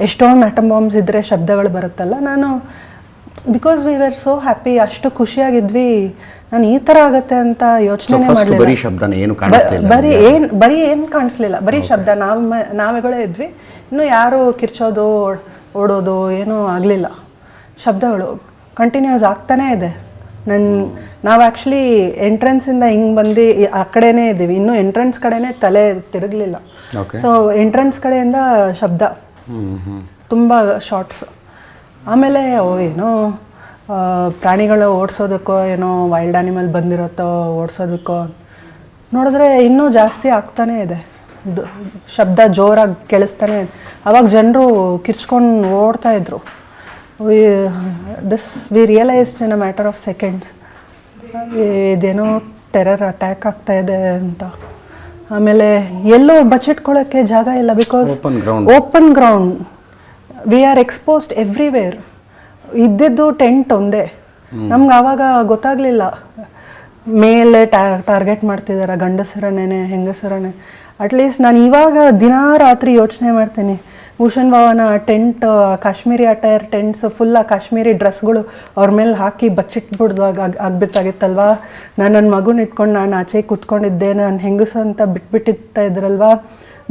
S2: ಎಷ್ಟೊಂದು ಆಟಮ್ ಬಾಂಬ್ಸ್ ಇದ್ದರೆ ಶಬ್ದಗಳು ಬರುತ್ತಲ್ಲ. ನಾನು because we were so happy, ಅಷ್ಟು ಖುಷಿಯಾಗಿದ್ವಿ. ನಾನು ಈ ಥರ ಆಗುತ್ತೆ ಅಂತ ಯೋಚನೆ ಮಾಡಲಿಲ್ಲ. ಬರೀ ಏನು ಕಾಣಿಸ್ಲಿಲ್ಲ, ಬರೀ ಶಬ್ದ. ನಾವುಗಳೇ ಇದ್ವಿ, ಇನ್ನೂ ಯಾರು ಕಿರ್ಚೋದು ಓಡೋದು ಏನೂ ಆಗಲಿಲ್ಲ. ಶಬ್ದಗಳು ಕಂಟಿನ್ಯೂಸ್ ಆಗ್ತಾನೇ ಇದೆ. ನಾವು ಆ್ಯಕ್ಚುಲಿ ಎಂಟ್ರೆನ್ಸಿಂದ ಹಿಂಗೆ ಬಂದು ಆ ಕಡೆನೇ ಇದ್ದೀವಿ, ಇನ್ನೂ ಎಂಟ್ರೆನ್ಸ್ ಕಡೆನೇ ತಲೆ ತಿರುಗಲಿಲ್ಲ. ಸೊ ಎಂಟ್ರೆನ್ಸ್ ಕಡೆಯಿಂದ ಶಬ್ದ ತುಂಬ ಶಾರ್ಟ್ಸ್. ಆಮೇಲೆ ಏನೋ ಪ್ರಾಣಿಗಳು ಓಡಿಸೋದಕ್ಕೋ, ಏನೋ ವೈಲ್ಡ್ ಆ್ಯನಿಮಲ್ ಬಂದಿರುತ್ತೋ ಓಡಿಸೋದಕ್ಕೋ ನೋಡಿದ್ರೆ ಇನ್ನೂ ಜಾಸ್ತಿ ಆಗ್ತಾನೇ ಇದೆ, ಶಬ್ದ ಜೋರಾಗಿ ಕೇಳಿಸ್ತಾನೆ ಇದೆ. ಆವಾಗ ಜನರು ಕಿರ್ಚ್ಕೊಂಡು ಓಡ್ತಾಯಿದ್ರು. We realised in a matter of seconds ಇದೇನೋ ಟೆರರ್ ಅಟ್ಯಾಕ್ ಆಗ್ತಾಯಿದೆ ಅಂತ. ಆಮೇಲೆ ಎಲ್ಲೂ ಬಚ್ಚಿಟ್ಕೊಳ್ಳೋಕ್ಕೆ ಜಾಗ ಇಲ್ಲ, because open ground, we are exposed everywhere. ಇದ್ದಿದ್ದು ಟೆಂಟ್ ಒಂದೇ. ನಮ್ಗೆ ಆವಾಗ ಗೊತ್ತಾಗಲಿಲ್ಲ ಮೇಲೆ ಟಾರ್ಗೆಟ್ ಮಾಡ್ತಿದ್ದಾರೆ, ಗಂಡಸರನ್ನೇ ಹೆಂಗಸರನ್ನೇ. ಅಟ್ಲೀಸ್ಟ್ ನಾನು ಇವಾಗ ದಿನಾ ರಾತ್ರಿ ಯೋಚನೆ ಮಾಡ್ತೀನಿ, ಭೂಷಣ್ ಬಾಬಾನ tent, Kashmiri attire tents full ಆ ಕಾಶ್ಮೀರಿ ಡ್ರೆಸ್ಗಳು ಅವ್ರ ಮೇಲೆ ಹಾಕಿ ಬಚ್ಚಿಟ್ಬಿಡ್ದಾಗ ಆಗ್ಬಿಟ್ಟಾಗಿತ್ತಲ್ವ. ನನ್ನ ಮಗುನ ಇಟ್ಕೊಂಡು ನಾನು ಆಚೆ ಕೂತ್ಕೊಂಡಿದ್ದೆ, ನಾನು ಹೆಂಗಸು ಅಂತ ಬಿಟ್ಬಿಟ್ಟಿರ್ತಾ ಇದ್ರಲ್ವ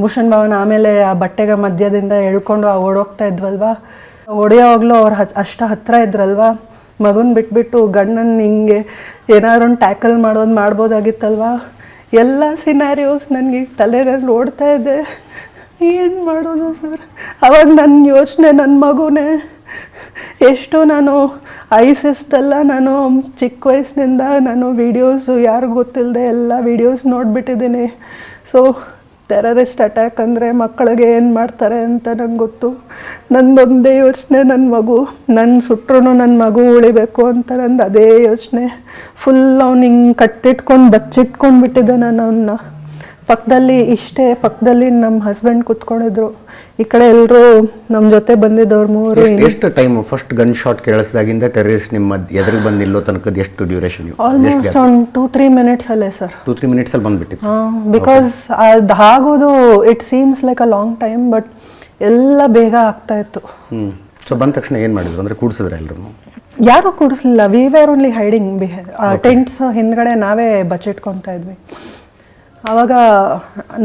S2: ಭೂಷಣ್ ಬಾಬಾನ. ಆಮೇಲೆ ಆ ಬಟ್ಟೆಗ ಮಧ್ಯದಿಂದ ಎಳ್ಕೊಂಡು ಓಡೋಗ್ತಾ ಇದ್ವಲ್ವ, ಹೊಡೆಯೋವಾಗಲೂ ಅವ್ರು ಅಷ್ಟು ಹತ್ತಿರ ಇದ್ರಲ್ವ. ಮಗುನ ಬಿಟ್ಬಿಟ್ಟು ಗಂಡನ ಹಿಂಗೆ ಏನಾದ್ರು ಒಂದು ಟ್ಯಾಕಲ್ ಮಾಡ್ಬೋದಾಗಿತ್ತಲ್ವ. ಎಲ್ಲ ಸಿನಾರಿಯೋಸ್ ನನಗೆ ತಲೆಯಲ್ಲಿ ಓಡ್ತಾ ಇದೆ, ಏನು ಮಾಡೋದು ಸರ್. ಅವಾಗ ನನ್ನ ಯೋಚನೆ, ನನ್ನ ಮಗುನೇ ಎಷ್ಟು ನಾನು ಐಸಿಸ್ದೆಲ್ಲ ನಾನು ಚಿಕ್ಕ ವಯಸ್ಸಿನಿಂದ ನಾನು ವೀಡಿಯೋಸು ಯಾರಿಗೂ ಗೊತ್ತಿಲ್ಲದೆ ಎಲ್ಲ ವೀಡಿಯೋಸ್ ನೋಡಿಬಿಟ್ಟಿದ್ದೀನಿ. ಸೊ ಟೆರರಿಸ್ಟ್ ಅಟ್ಯಾಕ್ ಅಂದರೆ ಮಕ್ಕಳಿಗೆ ಏನು ಮಾಡ್ತಾರೆ ಅಂತ ನಂಗೆ ಗೊತ್ತು. ನಂದೊಂದೇ ಯೋಚನೆ, ನನ್ನ ಮಗು, ನನ್ನ ಸುಟ್ಟರು ನನ್ನ ಮಗು ಉಳಿಬೇಕು ಅಂತ ನಂದು ಅದೇ ಯೋಚನೆ. ಫುಲ್ ಅವ್ನು ಹಿಂಗೆ ಕಟ್ಟಿಟ್ಕೊಂಡು ಬಚ್ಚಿಟ್ಕೊಂಡು ಬಿಟ್ಟಿದ್ದೆ ನಾನು ಅವನ್ನ. ಪಕ್ಕದಲ್ಲಿ ನಮ್ಮ ಹಸ್ಬೆಂಡ್ ಕೂತ್ಕೊಂಡಿದ್ರು, ಈ ಕಡೆ ಎಲ್ಲರೂ ನಮ್ಮ ಜೊತೆ ಬಂದಿದ್ದವ್ರು 3.
S1: ಎಷ್ಟು ಟೈಮ್ ಫಸ್ಟ್ ಗನ್ ಶಾಟ್ ಕೇಳಿಸಿದಾಗಿಂದ ಟೆರರಿಸ್ಟ್ ನಿಮ್ಮ ಎದುರಿಗೆ ಬಂದು ನಿಲ್ಲೋ ತನಕ ಎಷ್ಟು ಡ್ಯೂರೇಷನ್?
S2: ಆಲ್ಮೋಸ್ಟ್ ಒಂದು 2-3 ಮಿನಿಟ್ಸ್ ಅಲ್ಲೇ ಸರ್.
S1: 2-3 ಮಿನಿಟ್ಸಲ್ಲಿ ಬಂದುಬಿಟ್ಟಿತ್ತು.
S2: ಬಿಕಾಸ್ ಅದು ಆಗೋದು it seems like a long time, but ಎಲ್ಲ ಬೇಗ ಆಗ್ತಾ ಇತ್ತು.
S1: ಸೊ ಬಂದ ತಕ್ಷಣ ಏನು ಮಾಡಿದ್ರು ಅಂದರೆ ಕೂಡಿಸಿದ್ರೆ ಎಲ್ಲರೂ?
S2: ಯಾರೂ ಕೂಡಿಸ್ಲಿಲ್ಲ, we were only hiding. Tents ಹಿಂದ್ಗಡೆ ನಾವೇ ಬಚ್ಚಿಟ್ಕೊತಾ ಇದ್ವಿ. ಆವಾಗ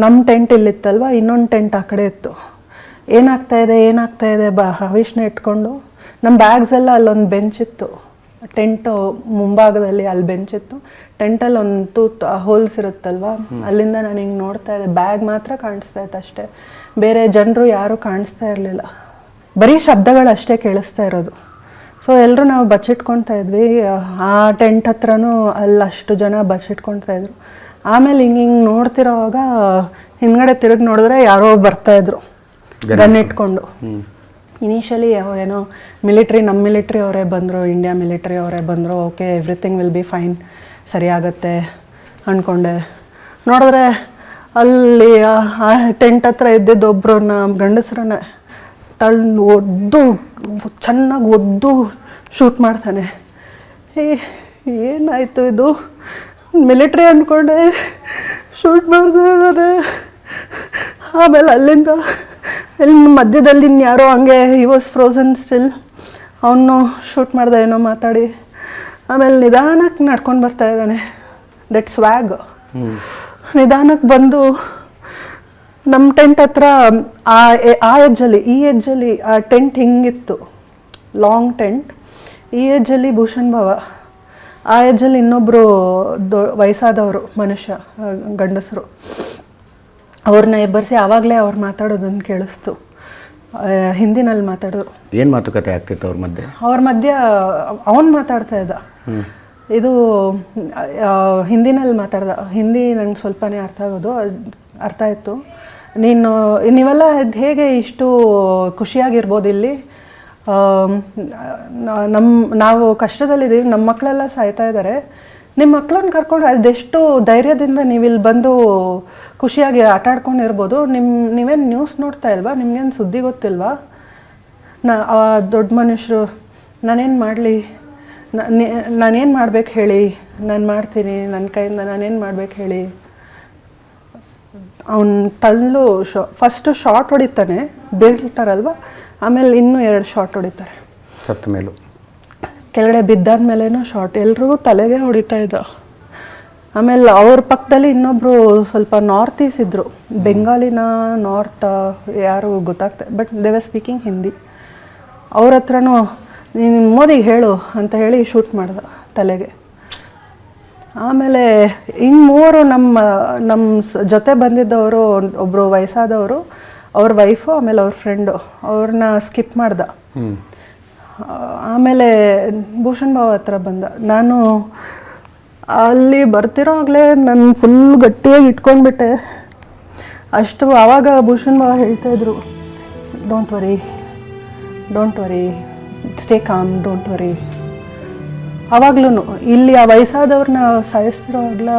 S2: ನಮ್ಮ ಟೆಂಟ್ ಇಲ್ಲಿತ್ತಲ್ವ, ಇನ್ನೊಂದು ಟೆಂಟ್ ಆ ಕಡೆ ಇತ್ತು. ಏನಾಗ್ತಾ ಇದೆ ಹವಿಷ್ನ ಇಟ್ಕೊಂಡು ನಮ್ಮ ಬ್ಯಾಗ್ಸ್ ಎಲ್ಲ ಅಲ್ಲೊಂದು ಬೆಂಚ್ ಇತ್ತು, ಟೆಂಟು ಮುಂಭಾಗದಲ್ಲಿ ಅಲ್ಲಿ ಬೆಂಚ್ ಇತ್ತು, ಟೆಂಟಲ್ಲಿ ಒಂದು ಹೋಲ್ಸ್ ಇರುತ್ತಲ್ವ, ಅಲ್ಲಿಂದ ನಾನು ಹಿಂಗೆ ನೋಡ್ತಾ ಇದ್ದೆ. ಬ್ಯಾಗ್ ಮಾತ್ರ ಕಾಣಿಸ್ತಾ ಇತ್ತು ಅಷ್ಟೇ, ಬೇರೆ ಜನರು ಯಾರೂ ಕಾಣಿಸ್ತಾ ಇರಲಿಲ್ಲ, ಬರೀ ಶಬ್ದಗಳು ಅಷ್ಟೇ ಕೇಳಿಸ್ತಾ ಇರೋದು. ಸೊ ಎಲ್ಲರೂ ನಾವು ಬಚ್ಚಿಟ್ಕೊತಾ ಇದ್ವಿ. ಆ ಟೆಂಟ್ ಹತ್ರನೂ ಅಲ್ಲಷ್ಟು ಜನ ಬಚ್ಚಿಟ್ಕೊತಾ ಇದ್ರು. ಆಮೇಲೆ ಹಿಂಗೆ ನೋಡ್ತಿರೋವಾಗ ಹಿಂದ್ಗಡೆ ತಿರುಗಿ ನೋಡಿದ್ರೆ ಯಾರೋ ಬರ್ತಾಯಿದ್ರು ಗನ್ ಇಟ್ಕೊಂಡು. ಇನಿಷಿಯಲಿ ಏನೋ ನಮ್ಮ ಮಿಲಿಟ್ರಿ ಅವರೇ ಬಂದರು, ಇಂಡಿಯಾ ಮಿಲಿಟ್ರಿ ಅವರೇ ಬಂದರು, okay everything will be fine, ಸರಿ ಆಗುತ್ತೆ ಅಂದ್ಕೊಂಡೆ. ನೋಡಿದ್ರೆ ಅಲ್ಲಿ ಆ ಟೆಂಟ್ ಹತ್ರ ಇದ್ದಿದ್ದೊಬ್ಬರನ್ನ ಗಂಡಸ್ರನ್ನ ಚೆನ್ನಾಗಿ ಒದ್ದು ಶೂಟ್ ಮಾಡ್ತಾನೆ. ಏನಾಯಿತು ಇದು, ಮಿಲಿಟ್ರಿ ಅಂದ್ಕೊಂಡೆ ಶೂಟ್ ಮಾಡ್ತಾ ಇದ್ದಾರೆ. ಆಮೇಲೆ ಅಲ್ಲಿಂದ ಇಲ್ಲಿ ಮಧ್ಯದಲ್ಲಿ ಇನ್ಯಾರೋ ಹಂಗೆ ಹಿ ವಾಸ್ ಫ್ರೋಸನ್ ಸ್ಟಿಲ್, ಅವನು ಶೂಟ್ ಮಾಡ್ದೆ ಏನೋ ಮಾತಾಡಿ. ಆಮೇಲೆ ನಿಧಾನಕ್ಕೆ ನಡ್ಕೊಂಡು ಬರ್ತಾ ಇದ್ದಾನೆ, ದಟ್ ಸ್ವ್ಯಾಗ್. ನಿಧಾನಕ್ಕೆ ಬಂದು ನಮ್ಮ ಟೆಂಟ್ ಹತ್ರ ಆ ಎಜ್ಜಲ್ಲಿ ಈ ಎಜ್ಜಲ್ಲಿ ಆ ಟೆಂಟ್ ಹಿಂಗಿತ್ತು, ಲಾಂಗ್ ಟೆಂಟ್. ಈ ಎಜ್ಜಲ್ಲಿ ಭೂಷಣ್ ಭಾವ, ಆ ಎಜ್ಜಲ್ಲಿ ಇನ್ನೊಬ್ಬರು ವಯಸ್ಸಾದವರು ಮನುಷ್ಯ ಗಂಡಸರು. ಅವ್ರನ್ನ ಎಬ್ಬರಿಸಿ ಆವಾಗಲೇ ಅವ್ರು ಮಾತಾಡೋದನ್ನು ಕೇಳಿಸ್ತು, ಹಿಂದಿನಲ್ಲಿ ಮಾತಾಡೋರು.
S1: ಏನು ಮಾತುಕತೆ ಆಗ್ತಿತ್ತು ಅವ್ರ ಮಧ್ಯೆ?
S2: ಅವನು ಮಾತಾಡ್ತಾ ಇದ್ದ, ಇದು ಹಿಂದಿನಲ್ಲಿ ಮಾತಾಡ್ದ. ಹಿಂದಿ ನಂಗೆ ಸ್ವಲ್ಪನೇ ಅರ್ಥ ಆಯಿತು. ನೀವೆಲ್ಲ ಹೇಗೆ ಇಷ್ಟು ಖುಷಿಯಾಗಿರ್ಬೋದು ಇಲ್ಲಿ, ನಾವು ಕಷ್ಟದಲ್ಲಿದ್ದೀವಿ, ನಮ್ಮ ಮಕ್ಕಳೆಲ್ಲ ಸಾಯ್ತಾ ಇದ್ದಾರೆ, ನಿಮ್ಮ ಮಕ್ಕಳನ್ನ ಕರ್ಕೊಂಡು ಅದೆಷ್ಟು ಧೈರ್ಯದಿಂದ ನೀವಿಲ್ಲಿ ಬಂದು ಖುಷಿಯಾಗಿ ಆಟ ಆಡ್ಕೊಂಡಿರ್ಬೋದು. ನೀವೇನು ನ್ಯೂಸ್ ನೋಡ್ತಾ ಇಲ್ವಾ, ನಿಮ್ಗೇನು ಸುದ್ದಿ ಗೊತ್ತಿಲ್ವಾ? ದೊಡ್ಡ ಮನುಷ್ಯರು, ನಾನೇನು ಮಾಡಲಿ, ನಾನೇನು ಮಾಡ್ಬೇಕು ಹೇಳಿ, ನಾನು ಮಾಡ್ತೀನಿ, ನನ್ನ ಕೈಯಿಂದ ನಾನೇನು ಮಾಡ್ಬೇಕು ಹೇಳಿ. ಅವನ ತಳ್ಳು ಫಸ್ಟು ಶಾರ್ಟ್ ಹೊಡಿತಾನೆ, ಬೀಳ್ತಾರಲ್ವ, ಆಮೇಲೆ ಇನ್ನೂ 2 ಶಾರ್ಟ್ ಹೊಡಿತಾರೆ.
S1: ಸತ್ತ ಮೇಲೂ
S2: ಕೆಳಗಡೆ ಬಿದ್ದಾದ್ಮೇಲೇನೂ ಶಾರ್ಟ್, ಎಲ್ರಿಗೂ ತಲೆಗೆ ಹೊಡಿತಾ ಇದ್ದ. ಆಮೇಲೆ ಅವ್ರ ಪಕ್ಕದಲ್ಲಿ ಇನ್ನೊಬ್ಬರು ಸ್ವಲ್ಪ ನಾರ್ತ್ ಈಸ್ಟ್ ಇದ್ದರು, ಬೆಂಗಾಲಿನ ನಾರ್ತ್ ಯಾರು ಗೊತ್ತಾಗ್ತಾ, but they were speaking Hindi. ಅವ್ರ ಹತ್ರನೂ ನೀನು ಮೋದಿಗೆ ಹೇಳು ಅಂತ ಹೇಳಿ ಶೂಟ್ ಮಾಡ್ದ ತಲೆಗೆ. ಆಮೇಲೆ ಇನ್ನು ನಮ್ಮ ಜೊತೆ ಬಂದಿದ್ದವರು ಒಬ್ಬರು ವಯಸ್ಸಾದವರು, ಅವ್ರ ವೈಫು, ಆಮೇಲೆ ಅವ್ರ ಫ್ರೆಂಡು, ಅವ್ರನ್ನ ಸ್ಕಿಪ್ ಮಾಡ್ದ. ಆಮೇಲೆ ಭೂಷಣ್ ಭಾವ ಹತ್ರ ಬಂದ. ನಾನು ಅಲ್ಲಿ ಬರ್ತಿರೋವಾಗಲೇ ನಾನು ಫುಲ್ ಗಟ್ಟಿಯಾಗಿ ಇಟ್ಕೊಂಡ್ಬಿಟ್ಟೆ. ಆವಾಗ ಭೂಷಣ್ ಭಾವ ಹೇಳ್ತಾಯಿದ್ರು, don't worry, stay calm, don't worry. ಆವಾಗ್ಲೂ ಇಲ್ಲಿ ಆ ವಯಸ್ಸಾದವ್ರನ್ನ ಸಾಯಿಸ್ತಿರೋವಾಗಲ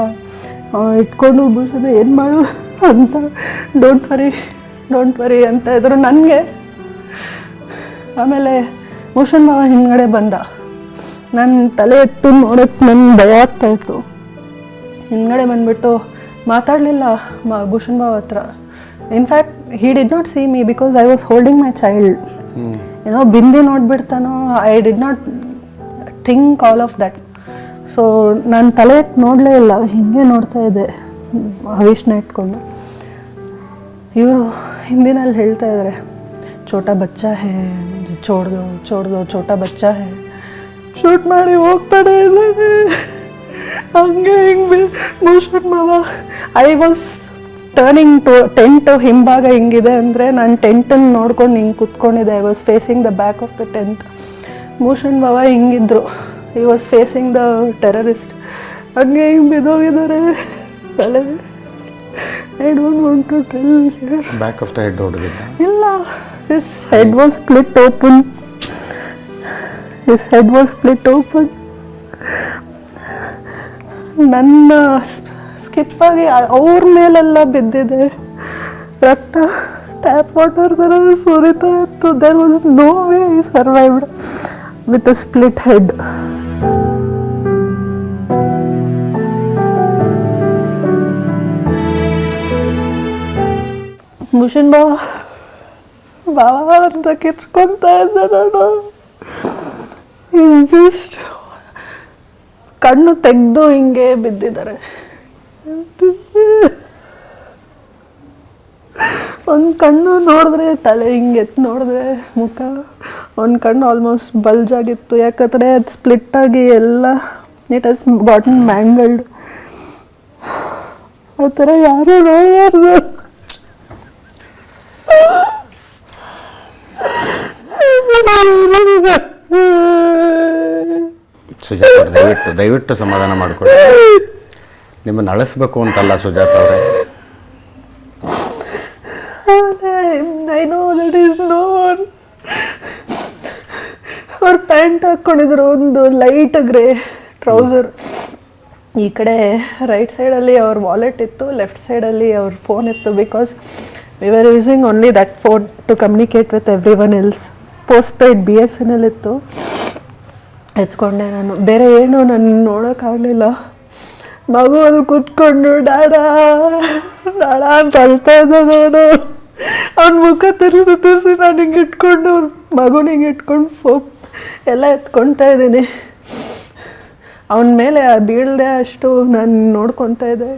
S2: ಇಟ್ಕೊಂಡು ಭೂಷಣ್ ಏನು ಮಾಡು ಅಂತ ಡೋಂಟ್ ವರಿ ಅಂತ ಇದ್ರು ನನಗೆ. ಆಮೇಲೆ ಭೂಷಣ್ ಭಾವ ಹಿಂದ್ಗಡೆ ಬಂದ. ನನ್ನ ತಲೆ ಎತ್ತು ನೋಡೋಕ್ಕೆ ನನಗೆ ಭಯ ಆಗ್ತಾಯಿತ್ತು. ಹಿಂದ್ಗಡೆ ಬಂದುಬಿಟ್ಟು ಮಾತಾಡಲಿಲ್ಲ ಭೂಷಣ್ ಭಾವ ಹತ್ರ. In fact he did not see me because I was holding my child. ಏನೋ ಬಿಂದಿ ನೋಡಿಬಿಡ್ತಾನೋ, I did not think all of that. So ನಾನು ತಲೆ ಎತ್ತು ನೋಡಲೇ ಇಲ್ಲ, ಹೀಗೆ ನೋಡ್ತಾ ಇದ್ದೆ ಹವಿಷ್ನ ಇಟ್ಕೊಂಡು. ಇವರು ಹಿಂದಿನಲ್ಲಿ ಹೇಳ್ತಾ ಇದ್ದಾರೆ, ಛೋಟಾ ಬಚ್ಚಾ ಹೇ, ಚೋಡ್ದೋ ಛೋಟಾ ಬಚ್ಚಾ ಹೇ. ಶೂಟ್ ಮಾಡಿ ಹೋಗ್ತಾನೆ ಇದ್ದಾನೆ ಹಂಗೆ ಹಿಂಗೆ. ಭೂಷಣ್ ಭಾವ, I was turning to tent ಹಿಂಭಾಗ ಹಿಂಗಿದೆ ಅಂದರೆ ನಾನು ಟೆಂಟನ್ನು ನೋಡ್ಕೊಂಡು ಹಿಂಗೆ ಕುತ್ಕೊಂಡಿದ್ದೆ. I was facing the back of the tent. Bhushan ಭಾವ ಹಿಂಗಿದ್ರು, I was facing the terrorist. ಹಂಗೆ ಹಿಂಗೆ ಬಿದ್ದೋಗಿದ್ದಾರೆ ತಲೆ. I don't want to tell.
S1: Back of the head ಹೊಡೆದಿದ್ದ?
S2: ಇಲ್ಲ, his head was split open. ನನ್ನ ಸ್ಕಿಪ್ಪಾಗಿ ಅವ್ರ ಮೇಲೆಲ್ಲ ಬಿದ್ದಿದೆ ರಕ್ತ, ಟ್ಯಾಪ್ ವಾಟರ್ ಥರ ಸುರಿತಾ ಇತ್ತು. There was no way I survived with a split head. Bhushan ಬಾವ ಅಂತ ಕಿರ್ಚ್ಕೊತಾ ಇದ್ದ. ನಾನು ಜಸ್ಟ್ ಕಣ್ಣು ತೆಗೆದು ಹಿಂಗೆ ಬಿದ್ದಿದ್ದಾರೆ. ಒಂದು ಕಣ್ಣು ನೋಡಿದ್ರೆ ತಲೆ ಹಿಂಗೆ ಎತ್ತು ನೋಡಿದ್ರೆ ಮುಖ, ಒಂದು ಕಣ್ಣು ಆಲ್ಮೋಸ್ಟ್ ಬಲ್ಜ್ ಆಗಿತ್ತು, ಯಾಕಂದರೆ ಅದು ಸ್ಪ್ಲಿಟ್ಟಾಗಿ ಎಲ್ಲ ಇಟ್ ಹಸ್ ಗಾಟನ್ ಮ್ಯಾಂಗಲ್ಡ್. ಆ ಥರ ಯಾರು ನೋಡಬಾರ್ದು.
S1: ಸುಜಾತ ಅವ್ರೆ, ದಯವಿಟ್ಟು ಸಮಾಧಾನ ಮಾಡಿಕೊಳ್ಳಿ. ನಿಮ್ಮನ್ನು ಅಳಿಸ್ಬೇಕು ಅಂತಲ್ಲ ಸುಜಾತ ಅವರೇ.
S2: I know that is known. ಅವ್ರು ಪ್ಯಾಂಟ್ ಹಾಕ್ಕೊಂಡಿದ್ರು, ಒಂದು ಲೈಟ್ ಗ್ರೇ ಟ್ರೌಸರ್. ಈ ಕಡೆ ರೈಟ್ ಸೈಡಲ್ಲಿ ಅವ್ರ ವಾಲೆಟ್ ಇತ್ತು, ಲೆಫ್ಟ್ ಸೈಡಲ್ಲಿ ಅವ್ರ ಫೋನ್ ಇತ್ತು. Because we are using only that phone to communicate with everyone else. Postpaid BSNL ಇತ್ತು. ಎತ್ಕೊಂಡೆ ನಾನು. ಬೇರೆ ಏನು ನಾನು ನೋಡೋಕ್ಕಾಗಲಿಲ್ಲ. ಮಗು ಅಲ್ಲಿ ಕೂತ್ಕೊಂಡು ಡಾಡಾ ಡಾಡಾ ಅಂತ ಅಳ್ತಾ ಇದ್ದ ನೋಡು. ಅವ್ನ ಮುಖ ತರಿಸಿ ನಾನು ಹಿಂಗೆ ಇಟ್ಕೊಂಡು ಮಗುನ ಹಿಂಗೆ ಇಟ್ಕೊಂಡು ಎಲ್ಲ ಎತ್ಕೊತಾ ಇದ್ದೀನಿ. ಅವನ ಮೇಲೆ ಬೀಳದೆ ಅಷ್ಟು ನಾನು ನೋಡ್ಕೊತಾ ಇದ್ದೆ.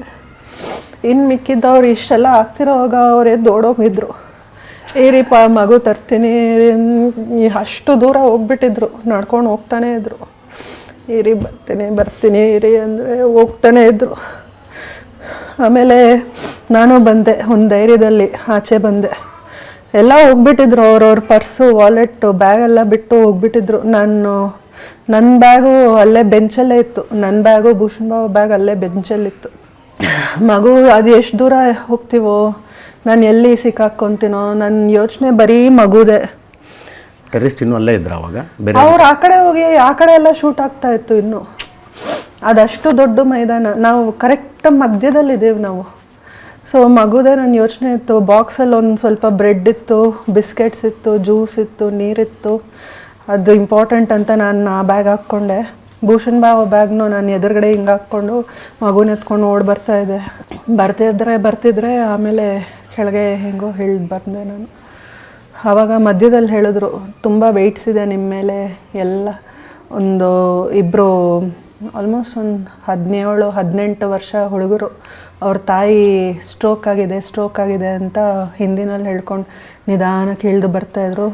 S2: ಇನ್ನು ಮಿಕ್ಕಿದ್ದವ್ರು ಇಷ್ಟೆಲ್ಲ ಆಗ್ತಿರೋವಾಗ ಅವ್ರು ಎದ್ದು ಓಡೋಗಿದ್ರು. ಏರಿಪ್ಪ ಮಗು ತರ್ತೀನಿ, ಅಷ್ಟು ದೂರ ಹೋಗ್ಬಿಟ್ಟಿದ್ರು, ನಡ್ಕೊಂಡು ಹೋಗ್ತಾನೇ ಇದ್ರು. ಇರಿ ಬರ್ತೀನಿ ಇರಿ ಅಂದರೆ ಹೋಗ್ತಾನೆ ಇದ್ರು. ಆಮೇಲೆ ನಾನು ಬಂದೆ, ಒಂದು ಧೈರ್ಯದಲ್ಲಿ ಆಚೆ ಬಂದೆ. ಎಲ್ಲ ಹೋಗ್ಬಿಟ್ಟಿದ್ರು, ಅವ್ರವ್ರ ಪರ್ಸು, ವಾಲೆಟ್ಟು, ಬ್ಯಾಗೆಲ್ಲ ಬಿಟ್ಟು ಹೋಗ್ಬಿಟ್ಟಿದ್ರು. ನನ್ನ ಬ್ಯಾಗು ಅಲ್ಲೇ ಬೆಂಚಲ್ಲೇ ಇತ್ತು. ನನ್ನ ಬ್ಯಾಗು, ಭೂಷಣ್ ಬಾಬು ಬ್ಯಾಗ್ ಅಲ್ಲೇ ಬೆಂಚಲ್ಲಿತ್ತು. ಮಗು ಅದು ಎಷ್ಟು ದೂರ ಹೋಗ್ತೀವೋ, ನಾನು ಎಲ್ಲಿ ಸಿಕ್ಕಾಕ್ಕೊಂತೀನೋ, ನನ್ನ ಯೋಚನೆ ಬರೀ ಮಗುದೇ.
S1: ಟೆರರಿಸ್ಟ್ ಇನ್ನೂ ಅಲ್ಲೇ ಇದ್ರು ಅವಾಗ?
S2: ಅವ್ರು ಆ ಕಡೆ ಹೋಗಿ ಆ ಕಡೆ ಎಲ್ಲ ಶೂಟ್ ಆಗ್ತಾ ಇತ್ತು. ಇನ್ನು ಅದಷ್ಟು ದೊಡ್ಡ ಮೈದಾನ, ನಾವು ಕರೆಕ್ಟ್ ಮಧ್ಯದಲ್ಲಿದ್ದೀವಿ ನಾವು. ಸೊ ಮಗುದೇ ನನ್ನ ಯೋಚನೆ ಇತ್ತು. ಬಾಕ್ಸಲ್ಲಿ ಒಂದು ಸ್ವಲ್ಪ ಬ್ರೆಡ್ ಇತ್ತು, ಬಿಸ್ಕೆಟ್ಸ್ ಇತ್ತು, ಜ್ಯೂಸ್ ಇತ್ತು, ನೀರಿತ್ತು. ಅದು ಇಂಪಾರ್ಟೆಂಟ್ ಅಂತ ನಾನು ಆ ಬ್ಯಾಗ್ ಹಾಕ್ಕೊಂಡೆ. ಭೂಷಣ್ ಬಾಬು ಬ್ಯಾಗ್ನು ನಾನು ಎದುರುಗಡೆ ಹಿಂಗೆ ಹಾಕ್ಕೊಂಡು ಮಗುನ ಎತ್ಕೊಂಡು ಓಡಿ ಬರ್ತಾಯಿದ್ದೆ. ಬರ್ತಿದ್ರೆ ಆಮೇಲೆ ಕೆಳಗೆ ಹೆಂಗೋ ಹೇಳಿ ಬಂದೆ ನಾನು. ಆವಾಗ ಮಧ್ಯದಲ್ಲಿ ಹೇಳಿದ್ರು, ತುಂಬ ವೆಯ್ಟ್ಸ್ ಇದೆ ನಿಮ್ಮ ಮೇಲೆ ಎಲ್ಲ. ಇಬ್ಬರು ಆಲ್ಮೋಸ್ಟ್ ಒಂದು 17-18 ವರ್ಷ ಹುಡುಗರು, ಅವ್ರ ತಾಯಿ ಸ್ಟ್ರೋಕ್ ಆಗಿದೆ ಅಂತ ಹಿಂದಿನಲ್ಲಿ ಹೇಳ್ಕೊಂಡು ನಿಧಾನಕ್ಕೆ ಇಳಿದು ಬರ್ತಾಯಿದ್ರು.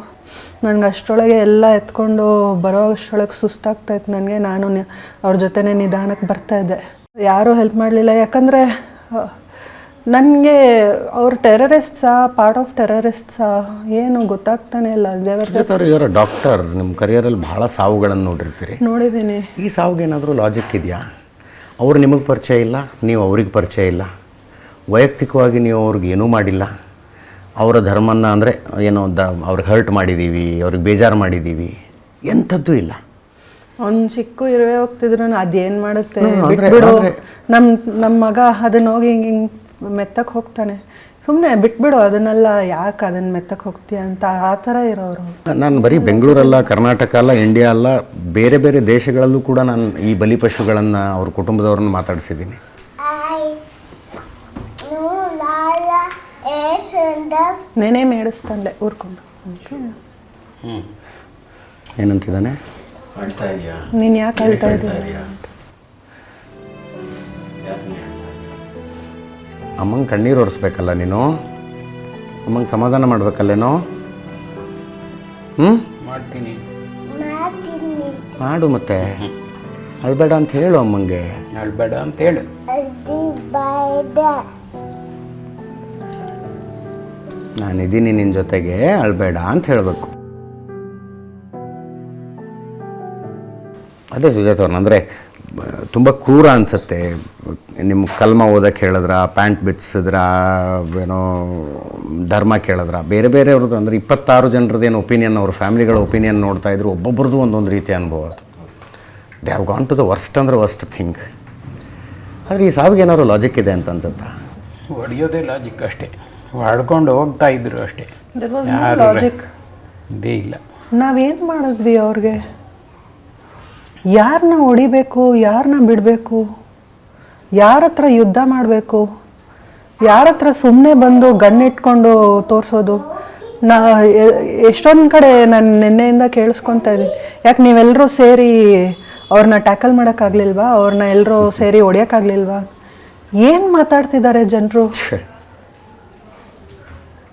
S2: ನನಗೆ ಅಷ್ಟರೊಳಗೆ ಎಲ್ಲ ಎತ್ಕೊಂಡು ಬರೋ ಅಷ್ಟರೊಳಗೆ ಸುಸ್ತಾಗ್ತಾಯಿತ್ತು ನನಗೆ. ನಾನು ಅವ್ರ ಜೊತೆನೇ ನಿಧಾನಕ್ಕೆ ಬರ್ತಾಯಿದ್ದೆ. ಯಾರೂ ಹೆಲ್ಪ್ ಮಾಡಲಿಲ್ಲ. ಯಾಕಂದರೆ ನನಗೆ ಅವ್ರು ಟೆರರಿಸ್ಟಾ, ಪಾರ್ಟ್ ಆಫ್ ಟೆರರಿಸ್ಟಾ ಏನು ಗೊತ್ತಾಗ್ತಾನೆ ಇಲ್ಲ.
S1: ಇವರ ಡಾಕ್ಟರ್, ನಿಮ್ಮ ಕರಿಯರಲ್ಲಿ ಭಾಳ ಸಾವುಗಳನ್ನು ನೋಡಿರ್ತೀರಿ.
S2: ನೋಡಿದ್ದೀನಿ.
S1: ಈ ಸಾವಿಗೆ ಏನಾದರೂ ಲಾಜಿಕ್ ಇದೆಯಾ? ಅವ್ರು ನಿಮಗೆ ಪರಿಚಯ ಇಲ್ಲ, ನೀವು ಅವ್ರಿಗೆ ಪರಿಚಯ ಇಲ್ಲ, ವೈಯಕ್ತಿಕವಾಗಿ ನೀವು ಅವ್ರಿಗೆ ಏನೂ ಮಾಡಿಲ್ಲ. ಅವರ ಧರ್ಮನ ಅಂದರೆ ಏನೋ ಅವ್ರಿಗೆ ಹರ್ಟ್ ಮಾಡಿದ್ದೀವಿ, ಅವ್ರಿಗೆ ಬೇಜಾರು ಮಾಡಿದ್ದೀವಿ, ಎಂಥದ್ದು ಇಲ್ಲ.
S2: ಒಂದು ಚಿಕ್ಕ ಇರುವೆ ಹೋಗ್ತಿದ್ರು, ಅದೇನು ಮಾಡುತ್ತೆ ಬಿಟ್ಬಿಡು. ನಮ್ಮ ಮಗ ಅದನ್ನ ಹೋಗಿ ಹಿಂಗೆ ಮೆತ್ತಕ್ಕೆ ಹೋಗ್ತಾನೆ, ಸುಮ್ಮನೆ ಬಿಟ್ಬಿಡು ಅದನ್ನೆಲ್ಲ, ಯಾಕೆ ಅದನ್ನು ಮೆತ್ತಕ್ಕೆ ಹೋಗ್ತೀಯ ಅಂತ ಆ ಥರ ಇರೋರು.
S1: ನಾನು ಬರೀ ಬೆಂಗಳೂರಲ್ಲ, ಕರ್ನಾಟಕ ಅಲ್ಲ, ಇಂಡಿಯಾ ಅಲ್ಲ, ಬೇರೆ ಬೇರೆ ದೇಶಗಳಲ್ಲೂ ಕೂಡ ನಾನು ಈ ಬಲಿಪಶುಗಳನ್ನು ಅವ್ರ ಕುಟುಂಬದವ್ರನ್ನ ಮಾತಾಡಿಸಿದ್ದೀನಿ.
S2: ನೆನೆ ಮೇಡಿಸ್ತಾನೆ ಊರ್ಕೊಂಡು.
S1: ಏನಂತಿದ್ದಾನೆ?
S2: ನೀನು ಯಾಕೆ ಹೇಳ್ತಾ ಇದ್ದೀಯ?
S1: ಅಮ್ಮಂಗೆ ಕಣ್ಣೀರು ಒರೆಸ್ಬೇಕಲ್ಲ ನೀನು, ಅಮ್ಮಂಗೆ ಸಮಾಧಾನ ಮಾಡ್ಬೇಕಲ್ಲೇನೋ.
S5: ಮಾಡ್ತೀನಿ.
S1: ಮಾಡು, ಮತ್ತೆ ಅಳ್ಬೇಡ ಅಂತ ಹೇಳು ಅಮ್ಮಂಗೆ.
S5: ಅಳ್ಬೇಡ ಅಂತ ಹೇಳು.
S1: ನಾನಿದ್ದೀನಿ ನಿನ್ನ ಜೊತೆಗೆ, ಅಳ್ಬೇಡ ಅಂತ ಹೇಳಬೇಕು. ಅದೇ ಸುಜಾತ ಅವ್ರನ್ನ, ಅಂದರೆ ತುಂಬ ಕ್ರೂರ ಅನಿಸುತ್ತೆ. ನಿಮ್ಮ ಕಲ್ಮ ಓದಕ್ಕೆ ಹೇಳಿದ್ರ, ಪ್ಯಾಂಟ್ ಬಿಚ್ಚಿಸಿದ್ರ, ಏನೋ ಧರ್ಮ ಕೇಳಿದ್ರ, ಬೇರೆ ಬೇರೆಯವ್ರದ್ದು. ಅಂದರೆ 26 ಜನರದ್ದೇನು ಒಪಿನಿಯನ್, ಅವ್ರ ಫ್ಯಾಮಿಲಿಗಳ ಒಪಿನಿಯನ್ ನೋಡ್ತಾ ಇದ್ರು. ಒಬ್ಬೊಬ್ರದ್ದು ಒಂದೊಂದು ರೀತಿ ಅನುಭವ. ಅದು they have gone to the worst ಅಂದರೆ ವರ್ಸ್ಟ್ ಥಿಂಗ್. ಆದರೆ ಈ ಸಾವಿಗೆ ಏನಾದ್ರು ಲಾಜಿಕ್ ಇದೆ ಅಂತ ಅನ್ಸುತ್ತಾ?
S5: ಹೊಡೆಯೋದೇ ಲಾಜಿಕ್ ಅಷ್ಟೇ, ಹೊಡ್ಕೊಂಡು ಹೋಗ್ತಾ ಇದ್ರು ಅಷ್ಟೇ,
S2: ಲಾಜಿಕ್
S5: ಇದೇ ಇಲ್ಲ.
S2: ನಾವೇನು ಮಾಡಿದ್ವಿ ಅವ್ರಿಗೆ? ಯಾರನ್ನ ಹೊಡಿಬೇಕು, ಯಾರನ್ನ ಬಿಡಬೇಕು, ಯಾರ ಹತ್ರ ಯುದ್ಧ ಮಾಡಬೇಕು, ಯಾರ ಹತ್ರ ಸುಮ್ಮನೆ ಬಂದು ಗನ್ನಿಟ್ಕೊಂಡು ತೋರಿಸೋದು? ಎಷ್ಟೊಂದು ಕಡೆ ನಾನು ನಿನ್ನೆಯಿಂದ ಕೇಳಿಸ್ಕೊತಾ ಇದ್ದೀನಿ, ಯಾಕೆ ನೀವೆಲ್ಲರೂ ಸೇರಿ ಅವ್ರನ್ನ ಟ್ಯಾಕಲ್ ಮಾಡೋಕ್ಕಾಗಲಿಲ್ವಾ, ಅವ್ರನ್ನ ಎಲ್ಲರೂ ಸೇರಿ ಹೊಡಿಯೋಕ್ಕಾಗಲಿಲ್ವಾ? ಏನು ಮಾತಾಡ್ತಿದ್ದಾರೆ ಜನರು?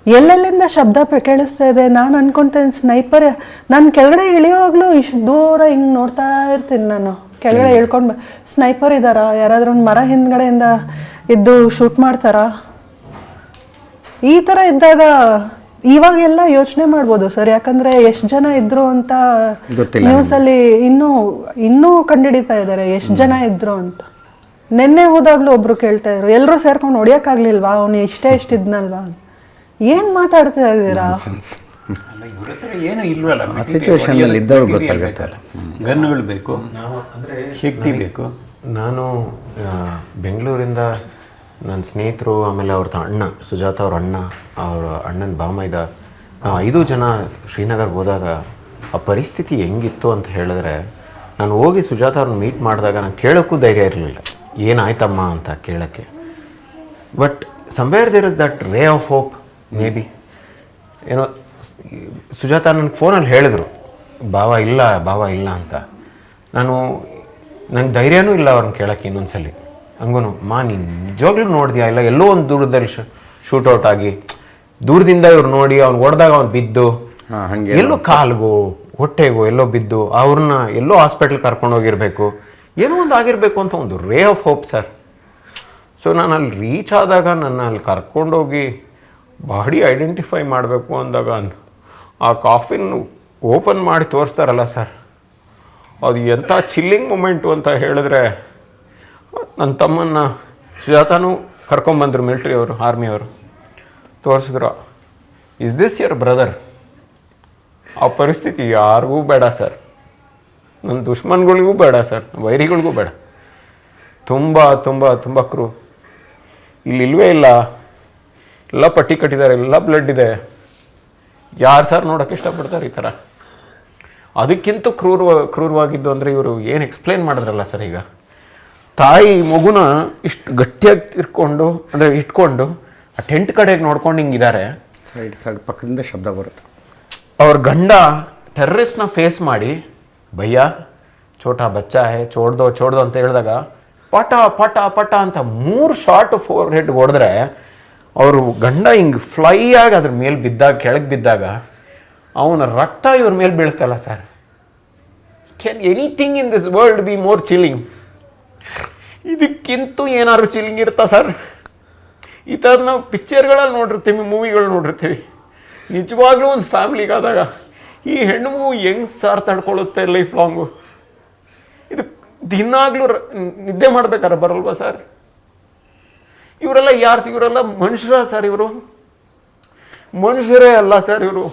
S2: ಎಲ್ಲೆಲ್ಲಿಂದ ಶಬ್ದ ಕೇಳಿಸ್ತಾ ಇದೆ. ನಾನು ಅನ್ಕೊಂತೇನೆ ಸ್ನೈಪರ್. ನಾನು ಕೆಳಗಡೆ ಇಳಿಯೋವಾಗ್ಲೂ ಇಷ್ಟು ದೂರ ಹಿಂಗೆ ನೋಡ್ತಾ ಇರ್ತೀನಿ. ನಾನು ಕೆಳಗಡೆ ಇಳ್ಕೊಂಡು ಸ್ನೈಪರ್ ಇದ್ದಾರಾ, ಯಾರಾದ್ರೂ ಒಂದು ಮರ ಹಿಂದ್ಗಡೆಯಿಂದ ಇದ್ದು ಶೂಟ್ ಮಾಡ್ತಾರಾ, ಈ ಥರ ಇದ್ದಾಗ ಇವಾಗೆಲ್ಲ ಯೋಚನೆ ಮಾಡ್ಬೋದು ಸರ್. ಯಾಕಂದ್ರೆ ಎಷ್ಟು ಜನ ಇದ್ರು ಅಂತ ನ್ಯೂಸಲ್ಲಿ ಇನ್ನೂ ಕಂಡುಹಿಡಿತಾ ಇದ್ದಾರೆ ಎಷ್ಟು ಜನ ಇದ್ರು ಅಂತ. ನಿನ್ನೆ ಹೋದಾಗ್ಲೂ ಒಬ್ರು ಕೇಳ್ತಾ ಇದ್ರು, ಎಲ್ಲರೂ ಸೇರ್ಕೊಂಡು ಹೊಡಿಯೋಕ್ಕಾಗ್ಲಿಲ್ವಾ, ಅವನು ಇಷ್ಟಿದ್ನಲ್ವಾ, ಏನು ಮಾತಾಡ್ತಾ ಇದ್ದೀರಾ?
S5: ಅಲ್ಲ, ಇವ್ರ ಹತ್ರ ಏನು ಇಲ್ವಲ್ಲ,
S1: ಸಿಚುವೇಶನ್ ಇದ್ದವ್ರು ಗೊತ್ತಾಗುತ್ತಲ್ಲ.
S5: ಗನ್ಗಳು ಬೇಕು, ಶಕ್ತಿ ಬೇಕು.
S4: ನಾನು ಬೆಂಗಳೂರಿಂದ ನನ್ನ ಸ್ನೇಹಿತರು, ಆಮೇಲೆ ಅವ್ರ ಅಣ್ಣ ಸುಜಾತ ಅವ್ರ ಅಣ್ಣ, ಅವ್ರ ಅಣ್ಣನ ಬಾಮೈದ, ನಾವು 5 ಜನ ಶ್ರೀನಗರ್ಗೆ ಹೋದಾಗ ಆ ಪರಿಸ್ಥಿತಿ ಹೆಂಗಿತ್ತು ಅಂತ ಹೇಳಿದ್ರೆ, ನಾನು ಹೋಗಿ ಸುಜಾತ ಅವ್ರನ್ನ ಮೀಟ್ ಮಾಡಿದಾಗ ನಾನು ಕೇಳೋಕ್ಕೂ ಧೈರ್ಯ ಇರಲಿಲ್ಲ, ಏನಾಯ್ತಮ್ಮ ಅಂತ ಕೇಳೋಕ್ಕೆ. But somewhere there is that ray of hope. Maybe ಏನೋ ಸುಜಾತ ನನಗೆ ಫೋನಲ್ಲಿ ಹೇಳಿದ್ರು, ಭಾವ ಇಲ್ಲ ಅಂತ. ನಂಗೆ ಧೈರ್ಯನೂ ಇಲ್ಲ ಅವ್ರನ್ನ ಕೇಳೋಕ್ಕೆ ಇನ್ನೊಂದ್ಸಲಿ. ಹಂಗೂ ನೀನು ನಿಜವಾಗ್ಲೂ ನೋಡಿದ್ಯಾ, ಇಲ್ಲ ಎಲ್ಲೋ ಒಂದು ದೂರದಲ್ಲಿ ಶೂಟೌಟ್ ಆಗಿ ದೂರದಿಂದ ಇವ್ರು ನೋಡಿ ಅವ್ನು ಹೊಡೆದಾಗ ಅವ್ನು ಬಿದ್ದು ಎಲ್ಲೋ ಕಾಲ್ಗೋ ಹೊಟ್ಟೆಗೋ ಎಲ್ಲೋ ಬಿದ್ದು ಅವ್ರನ್ನ ಎಲ್ಲೋ ಹಾಸ್ಪಿಟ್ಲ್ ಕರ್ಕೊಂಡು ಹೋಗಿರ್ಬೇಕು, ಏನೋ ಒಂದು ಆಗಿರಬೇಕು ಅಂತ ಒಂದು ರೇ ಆಫ್ ಹೋಪ್ ಸರ್. ಸೊ ನಾನು ಅಲ್ಲಿ ರೀಚ್ ಆದಾಗ ನನ್ನ ಅಲ್ಲಿ ಕರ್ಕೊಂಡೋಗಿ ಬಾಡಿ ಐಡೆಂಟಿಫೈ ಮಾಡಬೇಕು ಅಂದಾಗ ಆ ಕಾಫಿನ್ ಓಪನ್ ಮಾಡಿ ತೋರಿಸ್ತಾರಲ್ಲ ಸರ್, ಅದು ಎಂಥ ಚಿಲ್ಲಿಂಗ್ ಮೂಮೆಂಟು ಅಂತ ಹೇಳಿದ್ರೆ, ನನ್ನ ತಮ್ಮನ್ನ ಸುಜಾತನೂ ಕರ್ಕೊಂಬಂದರು ಮಿಲ್ಟ್ರಿಯವರು, ಆರ್ಮಿಯವರು ತೋರಿಸಿದ್ರು, ಇಸ್ ದಿಸ್ ಯುವರ್ ಬ್ರದರ್? ಆ ಪರಿಸ್ಥಿತಿ ಯಾರಿಗೂ ಬೇಡ ಸರ್, ನನ್ನ ದುಶ್ಮನ್ಗಳಿಗೂ ಬೇಡ ಸರ್, ವೈರಿಗಳಿಗೂ ಬೇಡ. ತುಂಬ ತುಂಬ ತುಂಬ ಕ್ರೂ. ಇಲ್ಲಿಲ್ವೇ ಇಲ್ಲ, ಎಲ್ಲ ಪಟ್ಟಿ ಕಟ್ಟಿದ್ದಾರೆ, ಎಲ್ಲ ಬ್ಲಡ್ ಇದೆ. ಯಾರು ಸರ್ ನೋಡೋಕ್ಕೆ ಇಷ್ಟಪಡ್ತಾರೆ ಈ ಥರ? ಅದಕ್ಕಿಂತ ಕ್ರೂರವಾಗಿದ್ದು ಅಂದರೆ ಇವರು ಏನು ಎಕ್ಸ್ಪ್ಲೇನ್ ಮಾಡಿದ್ರಲ್ಲ ಸರ್. ಈಗ ತಾಯಿ ಮಗುನ ಇಷ್ಟು ಗಟ್ಟಿಯಾಗಿ ಇಟ್ಕೊಂಡು ಆ ಟೆಂಟ್ ಕಡೆಗೆ ನೋಡ್ಕೊಂಡು ಹಿಂಗಿದ್ದಾರೆ,
S1: ಸೈಡ್ ಪಕ್ಕದಿಂದ ಶಬ್ದ ಬರುತ್ತೆ.
S4: ಅವ್ರ ಗಂಡ ಟೆರ್ರಿಸ್ಟ್ನ ಫೇಸ್ ಮಾಡಿ ಭಯ್ಯ ಛೋಟಾ ಬಚ್ಚಾ ಹೇ ಚೋಡ್ದೋ ಅಂತ ಹೇಳಿದಾಗ ಪಟ ಪಟ ಪಟ ಅಂತ 3 ಶಾಟ್ ಫೋರ್ ಹೆಡ್ ಹೊಡೆದ್ರೆ ಅವರು ಗಂಡ ಹಿಂಗೆ ಫ್ಲೈ ಆಗಿ ಅದ್ರ ಮೇಲೆ ಬಿದ್ದಾಗ, ಕೆಳಗೆ ಬಿದ್ದಾಗ ಅವನ ರಕ್ತ ಇವ್ರ ಮೇಲೆ ಬೀಳ್ತಲ್ಲ sir. Can anything in this world be more chilling? ಇದಕ್ಕಿಂತ ಏನಾದ್ರು ಚಿಲ್ಲಿಂಗ್ ಇರ್ತಾ ಸರ್? ಈ ಥರ ನಾವು ಪಿಕ್ಚರ್ಗಳಲ್ಲಿ ನೋಡಿರ್ತೀವಿ, ಮೂವಿಗಳು ನೋಡಿರ್ತೀವಿ. ನಿಜವಾಗ್ಲೂ ಒಂದು ಫ್ಯಾಮ್ಲಿಗಾದಾಗ ಈ ಹೆಣ್ಣು ಮಗು ಹೆಂಗೆ ಸರ್ ತಡ್ಕೊಳ್ಳುತ್ತೆ ಲೈಫ್ ಲಾಂಗು? ಇದು ದಿನಾಗ್ಲೂ ನಿದ್ದೆ ಮಾಡ್ಬೇಕಾರೆ ಬರಲ್ವಾ ಸರ್? ಇವರೆಲ್ಲ ಯಾರು? ಇವರೆಲ್ಲ ಮನುಷ್ಯರ ಸರ್? ಇವರು ಮನುಷ್ಯರೇ ಅಲ್ಲ ಸರ್. ಇವರು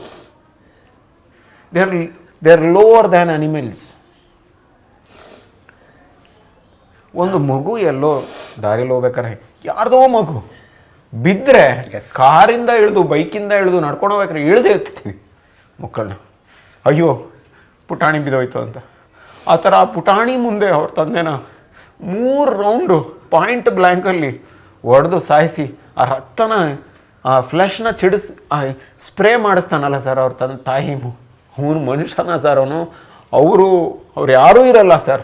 S4: they are lower than animals. ಒಂದು ಮಗು ಎಲ್ಲೋ ದಾರಿಲಿ ಹೋಗ್ಬೇಕಾರೆ, ಯಾರ್ದೋ ಮಗು ಬಿದ್ದರೆ ಕಾರಿಂದ ಇಳಿದು ಬೈಕಿಂದ ಇಳಿದು ನಡ್ಕೊಂಡು ಹೋಗ್ಬೇಕಾರೆ ಇಳಿದೇ ಎತ್ತೀವಿ ಮಕ್ಕಳನ್ನ, ಅಯ್ಯೋ ಪುಟಾಣಿ ಬಿದ್ದೋಯ್ತು ಅಂತ. ಆ ಥರ ಆ ಪುಟಾಣಿ ಮುಂದೆ ಅವ್ರ ತಂದೆನ 3 ರೌಂಡು ಪಾಯಿಂಟ್ ಬ್ಲ್ಯಾಂಕಲ್ಲಿ ಹೊಡೆದು ಸಾಯಿಸಿ ಆ ರಕ್ತನ ಆ ಫ್ಲೆಶ್ನ ಸ್ಪ್ರೇ ಮಾಡಿಸ್ತಾನಲ್ಲ ಸರ್ ಅವ್ರ ತಾಯಿ. ಅವನು ಮನುಷ್ಯನ ಸರ್ ಅವನು. ಅವ್ರು ಯಾರೂ ಇರಲ್ಲ ಸರ್.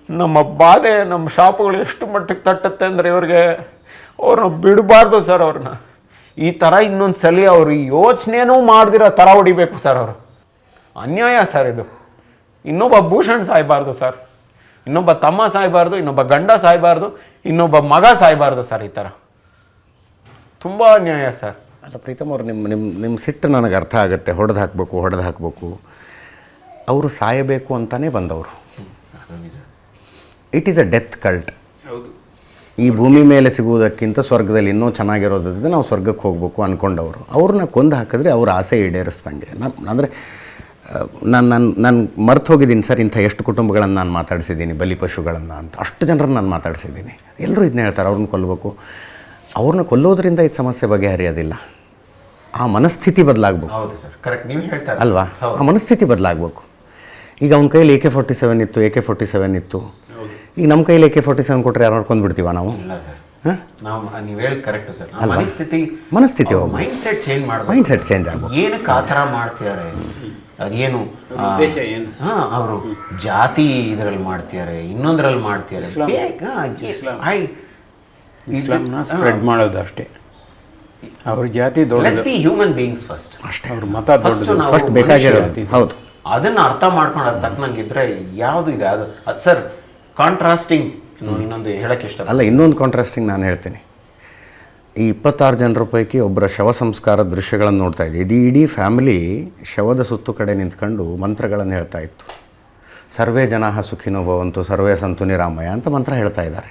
S4: ನಮ್ಮ ಬಾಧೆ, ನಮ್ಮ ಶಾಪಗಳು ಎಷ್ಟು ಮಟ್ಟಿಗೆ ತಟ್ಟುತ್ತೆ ಅಂದರೆ ಅವ್ರನ್ನ ಬಿಡಬಾರ್ದು ಸರ್. ಅವ್ರನ್ನ ಈ ಥರ ಇನ್ನೊಂದು ಸಲ ಅವರು ಯೋಚನೆನೂ ಮಾಡ್ದಿರೋ ಥರ ಹೊಡಿಬೇಕು ಸರ್. ಅವರು ಅನ್ಯಾಯ ಸರ್ ಇದು. ಇನ್ನೊಬ್ಬ ಭೂಷಣ್ ಸಾಯಬಾರ್ದು ಸರ್, ಇನ್ನೊಬ್ಬ ತಮ್ಮ ಸಾಯಬಾರ್ದು, ಇನ್ನೊಬ್ಬ ಗಂಡ ಸಾಯಬಾರ್ದು, ಇನ್ನೊಬ್ಬ ಮಗ ಸಾಯಬಾರ್ದು ಸರ್. ಈ ಥರ ತುಂಬ ಅನ್ಯಾಯ ಸರ್.
S1: ಅಲ್ಲ ಪ್ರೀತಮ್ ಅವ್ರು, ನಿಮ್ಮ ಸಿಟ್ಟು ನನಗೆ ಅರ್ಥ ಆಗುತ್ತೆ. ಹೊಡೆದು ಹಾಕಬೇಕು. ಅವರು ಸಾಯಬೇಕು ಅಂತಲೇ ಬಂದವರು. It is a death cult. ಈ ಭೂಮಿ ಮೇಲೆ ಸಿಗುವುದಕ್ಕಿಂತ ಸ್ವರ್ಗದಲ್ಲಿ ಇನ್ನೂ ಚೆನ್ನಾಗಿರೋದ್ರಿಂದ ನಾವು ಸ್ವರ್ಗಕ್ಕೆ ಹೋಗಬೇಕು ಅಂದ್ಕೊಂಡವರು. ಅವ್ರನ್ನ ಕೊಂದು ಹಾಕಿದ್ರೆ ಅವ್ರ ಆಸೆ ಈಡೇರಿಸ್ದಂಗೆ. ಅಂದರೆ ನಾನು ಮರ್ತು ಹೋಗಿದ್ದೀನಿ ಸರ್, ಇಂಥ ಎಷ್ಟು ಕುಟುಂಬಗಳನ್ನು ನಾನು ಮಾತಾಡಿಸಿದ್ದೀನಿ, ಬಲಿಪಶುಗಳನ್ನು ಅಂತ. ಅಷ್ಟು ಜನರನ್ನು ನಾನು ಮಾತಾಡಿಸಿದ್ದೀನಿ. ಎಲ್ಲರೂ ಇದನ್ನ ಹೇಳ್ತಾರೆ, ಅವ್ರನ್ನ ಕೊಲ್ಲಬೇಕು. ಅವ್ರನ್ನ ಕೊಲ್ಲೋದ್ರಿಂದ ಇದು ಸಮಸ್ಯೆ ಬಗೆಹರಿಯೋದಿಲ್ಲ. ಆ ಮನಸ್ಥಿತಿ ಬದಲಾಗಬೇಕು.
S4: ಹೌದು ಸರ್, ಕರೆಕ್ಟ್, ನೀವು ಹೇಳ್ತಾರೆ
S1: ಅಲ್ವಾ? ಆ ಮನಸ್ಥಿತಿ ಬದಲಾಗಬೇಕು. ಈಗ ಅವನ ಕೈಲಿ AK-47 ಇತ್ತು, AK-47 ಇತ್ತು. ಈಗ ನಮ್ಮ ಕೈಲಿ AK-47 ಕೊಟ್ಟರೆ ಯಾರು ನೋಡ್ಕೊಂಡು ಬಿಡ್ತೀವ ನಾವು?
S4: ಇಲ್ಲ ಸರ್, ನೀವು ಹೇಳಿದ್ ಕರೆಕ್ಟ್ ಸರ್.
S1: ಮನಸ್ಥಿತಿ
S4: ಮೈಂಡ್ಸೆಟ್ ಚೇಂಜ್ ಮಾಡಬೇಕು.
S1: ಮೈಂಡ್ಸೆಟ್ ಚೇಂಜ್ ಆಗಬೇಕು.
S4: ಏನಕ್ಕೆ ಆ ಥರ ಮಾಡ್ತಿದ್ದಾರೆ? ಅದೇನು
S5: ಉದ್ದೇಶ ಏನು?
S4: ಅವರು ಜಾತಿ ಇದರಲ್ಲಿ ಮಾಡ್ತಿದ್ದಾರೆ, ಇನ್ನೊಂದರಲ್ಲಿ ಮಾಡ್ತಿದ್ದಾರೆ.
S5: ಇಸ್ಲಾಂನ ಸ್ಪ್ರೆಡ್ ಮಾಡೋದು ಅಷ್ಟೇ. ಅವ್ರ ಜಾತಿ
S4: ಲೆಟ್ಸ್
S5: ದೊಡ್ಡದು,
S4: ಬಿ ಹ್ಯೂಮನ್ ಬೀಯಿಂಗ್ಸ್ ಫಸ್ಟ್.
S5: ಅವ್ರ ಮತ
S4: ಫಸ್ಟ್
S5: ದೊಡ್ಡದು.
S4: ನಾವು
S1: ಫಸ್ಟ್ ಬೇಕಾಗಿರೋದು ಹೌದು.
S4: ಅದನ್ನ ಅರ್ಥ ಮಾಡ್ಕೊಂಡು ಅದು ತಕ್ಕನಂಗಿದ್ರೆ ಯಾವುದು ಇದೆ ಅದು ಸರ್ ಕಾಂಟ್ರಾಸ್ಟಿಂಗ್. ಇನ್ನೊಂದು ಹೇಳಕ್ಕೆ ಇಷ್ಟ
S1: ಅಲ್ಲ, ಇನ್ನೊಂದು ಕಾಂಟ್ರಾಸ್ಟಿಂಗ್ ನಾನು ಹೇಳ್ತೀನಿ. ಈ 26 ಜನರ ಪೈಕಿ ಒಬ್ಬರ ಶವ ಸಂಸ್ಕಾರದ ದೃಶ್ಯಗಳನ್ನು ನೋಡ್ತಾ ಇದ್ದೆ. ಇಡೀ ಫ್ಯಾಮಿಲಿ ಶವದ ಸುತ್ತು ಕಡೆ ನಿಂತ್ಕೊಂಡು ಮಂತ್ರಗಳನ್ನು ಹೇಳ್ತಾ ಇತ್ತು. ಸರ್ವೇ ಜನಾಃ ಸುಖಿನೋ ಭವಂತು ಸರ್ವೇ ಸಂತು ನಿರಾಮಯ ಅಂತ ಮಂತ್ರ ಹೇಳ್ತಾ ಇದ್ದಾರೆ.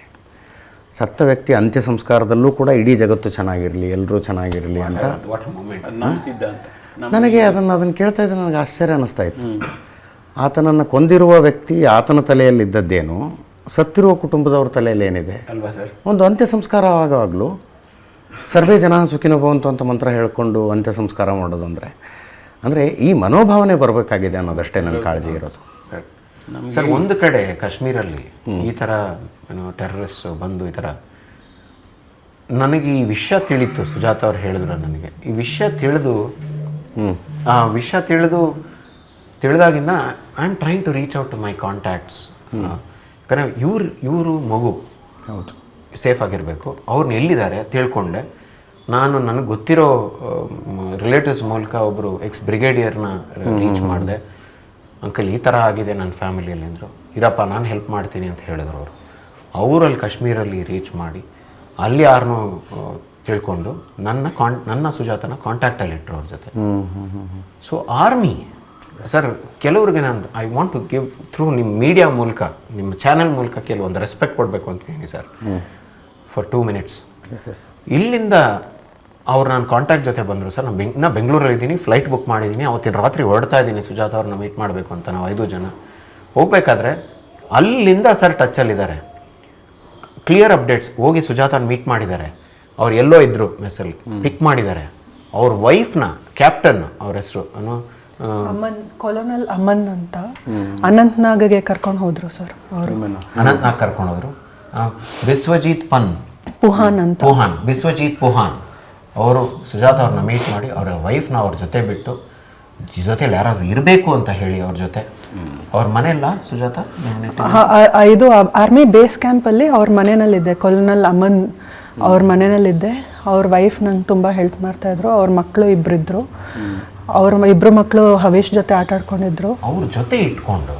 S1: ಸತ್ತ ವ್ಯಕ್ತಿ ಅಂತ್ಯ ಸಂಸ್ಕಾರದಲ್ಲೂ ಕೂಡ ಇಡೀ ಜಗತ್ತು ಚೆನ್ನಾಗಿರಲಿ, ಎಲ್ಲರೂ ಚೆನ್ನಾಗಿರಲಿ ಅಂತ.
S4: What a moment.
S5: ಅದು ನಮ್ಮ ಸಿದ್ಧಾಂತ.
S1: ನನಗೆ ಅದನ್ನು ಕೇಳ್ತಾ ಇದ್ದರೆ ನನಗೆ ಆಶ್ಚರ್ಯ ಅನ್ನಿಸ್ತಾ ಇತ್ತು. ಆತನನ್ನು ಕೊಂದಿರುವ ವ್ಯಕ್ತಿ ಆತನ ತಲೆಯಲ್ಲಿದ್ದದ್ದೇನು, ಸತ್ತಿರುವ ಕುಟುಂಬದವ್ರ ತಲೆಯಲ್ಲಿ ಏನಿದೆ
S4: ಅಲ್ವಾ ಸರ್?
S1: ಒಂದು ಅಂತ್ಯ ಸಂಸ್ಕಾರ ಆಗುವಾಗಲೂ ಸರ್ವೇ ಜನ ಸುಖಿನೋ ಭವಂತು ಅಂತ ಮಂತ್ರ ಹೇಳ್ಕೊಂಡು ಅಂತ್ಯ ಸಂಸ್ಕಾರ ಮಾಡೋದು ಅಂದರೆ ಈ ಮನೋಭಾವನೆ ಬರಬೇಕಾಗಿದೆ ಅನ್ನೋದಷ್ಟೇ ನನ್ನ ಕಾಳಜಿ ಇರೋದು.
S4: ಸರ್ ಒಂದು ಕಡೆ ಕಾಶ್ಮೀರಲ್ಲಿ ಈ ಥರ ಟೆರರಿಸ್ಟ್ ಬಂದು ಈ ಥರ ನನಗೆ ಈ ವಿಷಯ ತಿಳಿತು. ಸುಜಾತ ಅವ್ರು ಹೇಳಿದ್ರು ನನಗೆ ಈ ವಿಷಯ ತಿಳಿದಾಗಿಂದ I am trying to reach out to my contacts. ಯಾಕಂದರೆ ಇವರು ಮಗು
S1: ಹೌದು
S4: ಸೇಫ್ ಆಗಿರಬೇಕು, ಅವ್ರನ್ನ ಎಲ್ಲಿದ್ದಾರೆ ತಿಳ್ಕೊಂಡೆ. ನಾನು ನನಗೆ ಗೊತ್ತಿರೋ ರಿಲೇಟಿವ್ಸ್ ಮೂಲಕ ಒಬ್ಬರು ಎಕ್ಸ್ ಬ್ರಿಗೇಡಿಯರ್ನ ರೀಚ್ ಮಾಡಿದೆ. ಅಂಕಲ್ ಈ ಥರ ಆಗಿದೆ ನನ್ನ ಫ್ಯಾಮಿಲಿಯಲ್ಲಿ ಅಂದರು. ಇರಪ್ಪ ನಾನು ಹೆಲ್ಪ್ ಮಾಡ್ತೀನಿ ಅಂತ ಹೇಳಿದ್ರು ಅವರು. ಅವರಲ್ಲಿ ಕಾಶ್ಮೀರಲ್ಲಿ ರೀಚ್ ಮಾಡಿ ಅಲ್ಲಿ ಯಾರನ್ನೂ ತಿಳ್ಕೊಂಡು ನನ್ನ ಸುಜಾತನ ಕಾಂಟ್ಯಾಕ್ಟಲ್ಲಿ ಇಟ್ಟರು ಅವ್ರ ಜೊತೆ. ಸೊ ಆರ್ಮಿ ಸರ್ ಕೆಲವ್ರಿಗೆ ನಾನು I want to give through ನಿಮ್ಮ ಮೀಡಿಯಾ ಮೂಲಕ, ನಿಮ್ಮ ಚಾನೆಲ್ ಮೂಲಕ ಕೆಲವೊಂದು ರೆಸ್ಪೆಕ್ಟ್ ಕೊಡಬೇಕು ಅಂತೀನಿ ಸರ್. ಫಾರ್ 2 minutes ಇಲ್ಲಿಂದ ಅವ್ರು ನಾನು ಕಾಂಟ್ಯಾಕ್ಟ್ ಜೊತೆ ಬಂದರು ಸರ್. ನಾನು ಬೆಂಗಳೂರಲ್ಲಿದ್ದೀನಿ, ಫ್ಲೈಟ್ ಬುಕ್ ಮಾಡಿದ್ದೀನಿ, ಅವತ್ತಿನ ರಾತ್ರಿ ಹೊರಡ್ತಾ ಇದ್ದೀನಿ ಸುಜಾತ ಅವ್ರನ್ನ ಮೀಟ್ ಮಾಡಬೇಕು ಅಂತ. ನಾವು 5 ಜನ ಹೋಗ್ಬೇಕಾದ್ರೆ ಅಲ್ಲಿಂದ ಸರ್ ಟಚ್ಚಲ್ಲಿದ್ದಾರೆ. ಕ್ಲಿಯರ್ ಅಪ್ಡೇಟ್ಸ್, ಹೋಗಿ ಸುಜಾತನ ಮೀಟ್ ಮಾಡಿದ್ದಾರೆ. ಅವ್ರು ಎಲ್ಲೋ ಇದ್ದರು ಮೆಸ್ಸಲ್ಲಿ ಪಿಕ್ ಮಾಡಿದ್ದಾರೆ. ಅವ್ರ ವೈಫ್ನ ಕ್ಯಾಪ್ಟನ್, ಅವ್ರ ಹೆಸರು
S2: ಅಮನ್, ಕೊಲೋನಲ್ ಅಮನ್ ಅಂತ ಅನಂತ್ನಾಗ್ಗೆ ಕರ್ಕೊಂಡು ಹೋದ್ರು ಸರ್ ಅವರು.
S4: ಅನಂತ್ನಾಗ್ ಕರ್ಕೊಂಡು ಹೋದ್ರು. ಬಿಸ್ವಜಿತ್ ಪುಹಾನ್ ಬಿಸ್ವಜಿತ್ ಪುಹಾನ್ ಅವರು ಸುಜಾತ ಅವ್ರನ್ನ ಮೀಟ್ ಮಾಡಿ ಅವರ ವೈಫ್ನ ಅವ್ರ ಜೊತೆ ಬಿಟ್ಟು ಜೊತೆಲಿ ಯಾರಾದರೂ ಇರಬೇಕು ಅಂತ ಹೇಳಿ ಅವ್ರ ಜೊತೆ ಅವ್ರ ಮನೆಯಲ್ಲ ಸುಜಾತ
S2: ಇದು ಆರ್ಮಿ ಬೇಸ್ ಕ್ಯಾಂಪಲ್ಲಿ ಅವ್ರ ಮನೆಯಲ್ಲಿದ್ದೆ. ಕೊಲೋನಲ್ ಅಮನ್ ಅವ್ರ ಮನೆಯಲ್ಲಿದ್ದೆ. ಅವ್ರ ವೈಫ್ ನಂಗೆ ತುಂಬ ಹೆಲ್ಪ್ ಮಾಡ್ತಾಯಿದ್ರು. ಅವ್ರ ಮಕ್ಕಳು ಇಬ್ಬರಿದ್ರು. ಅವ್ರ ಇಬ್ಬರು ಮಕ್ಕಳು ಹವೇಶ್ ಜೊತೆ ಆಟ ಆಡ್ಕೊಂಡಿದ್ರು.
S4: ಅವ್ರ ಜೊತೆ ಇಟ್ಕೊಂಡು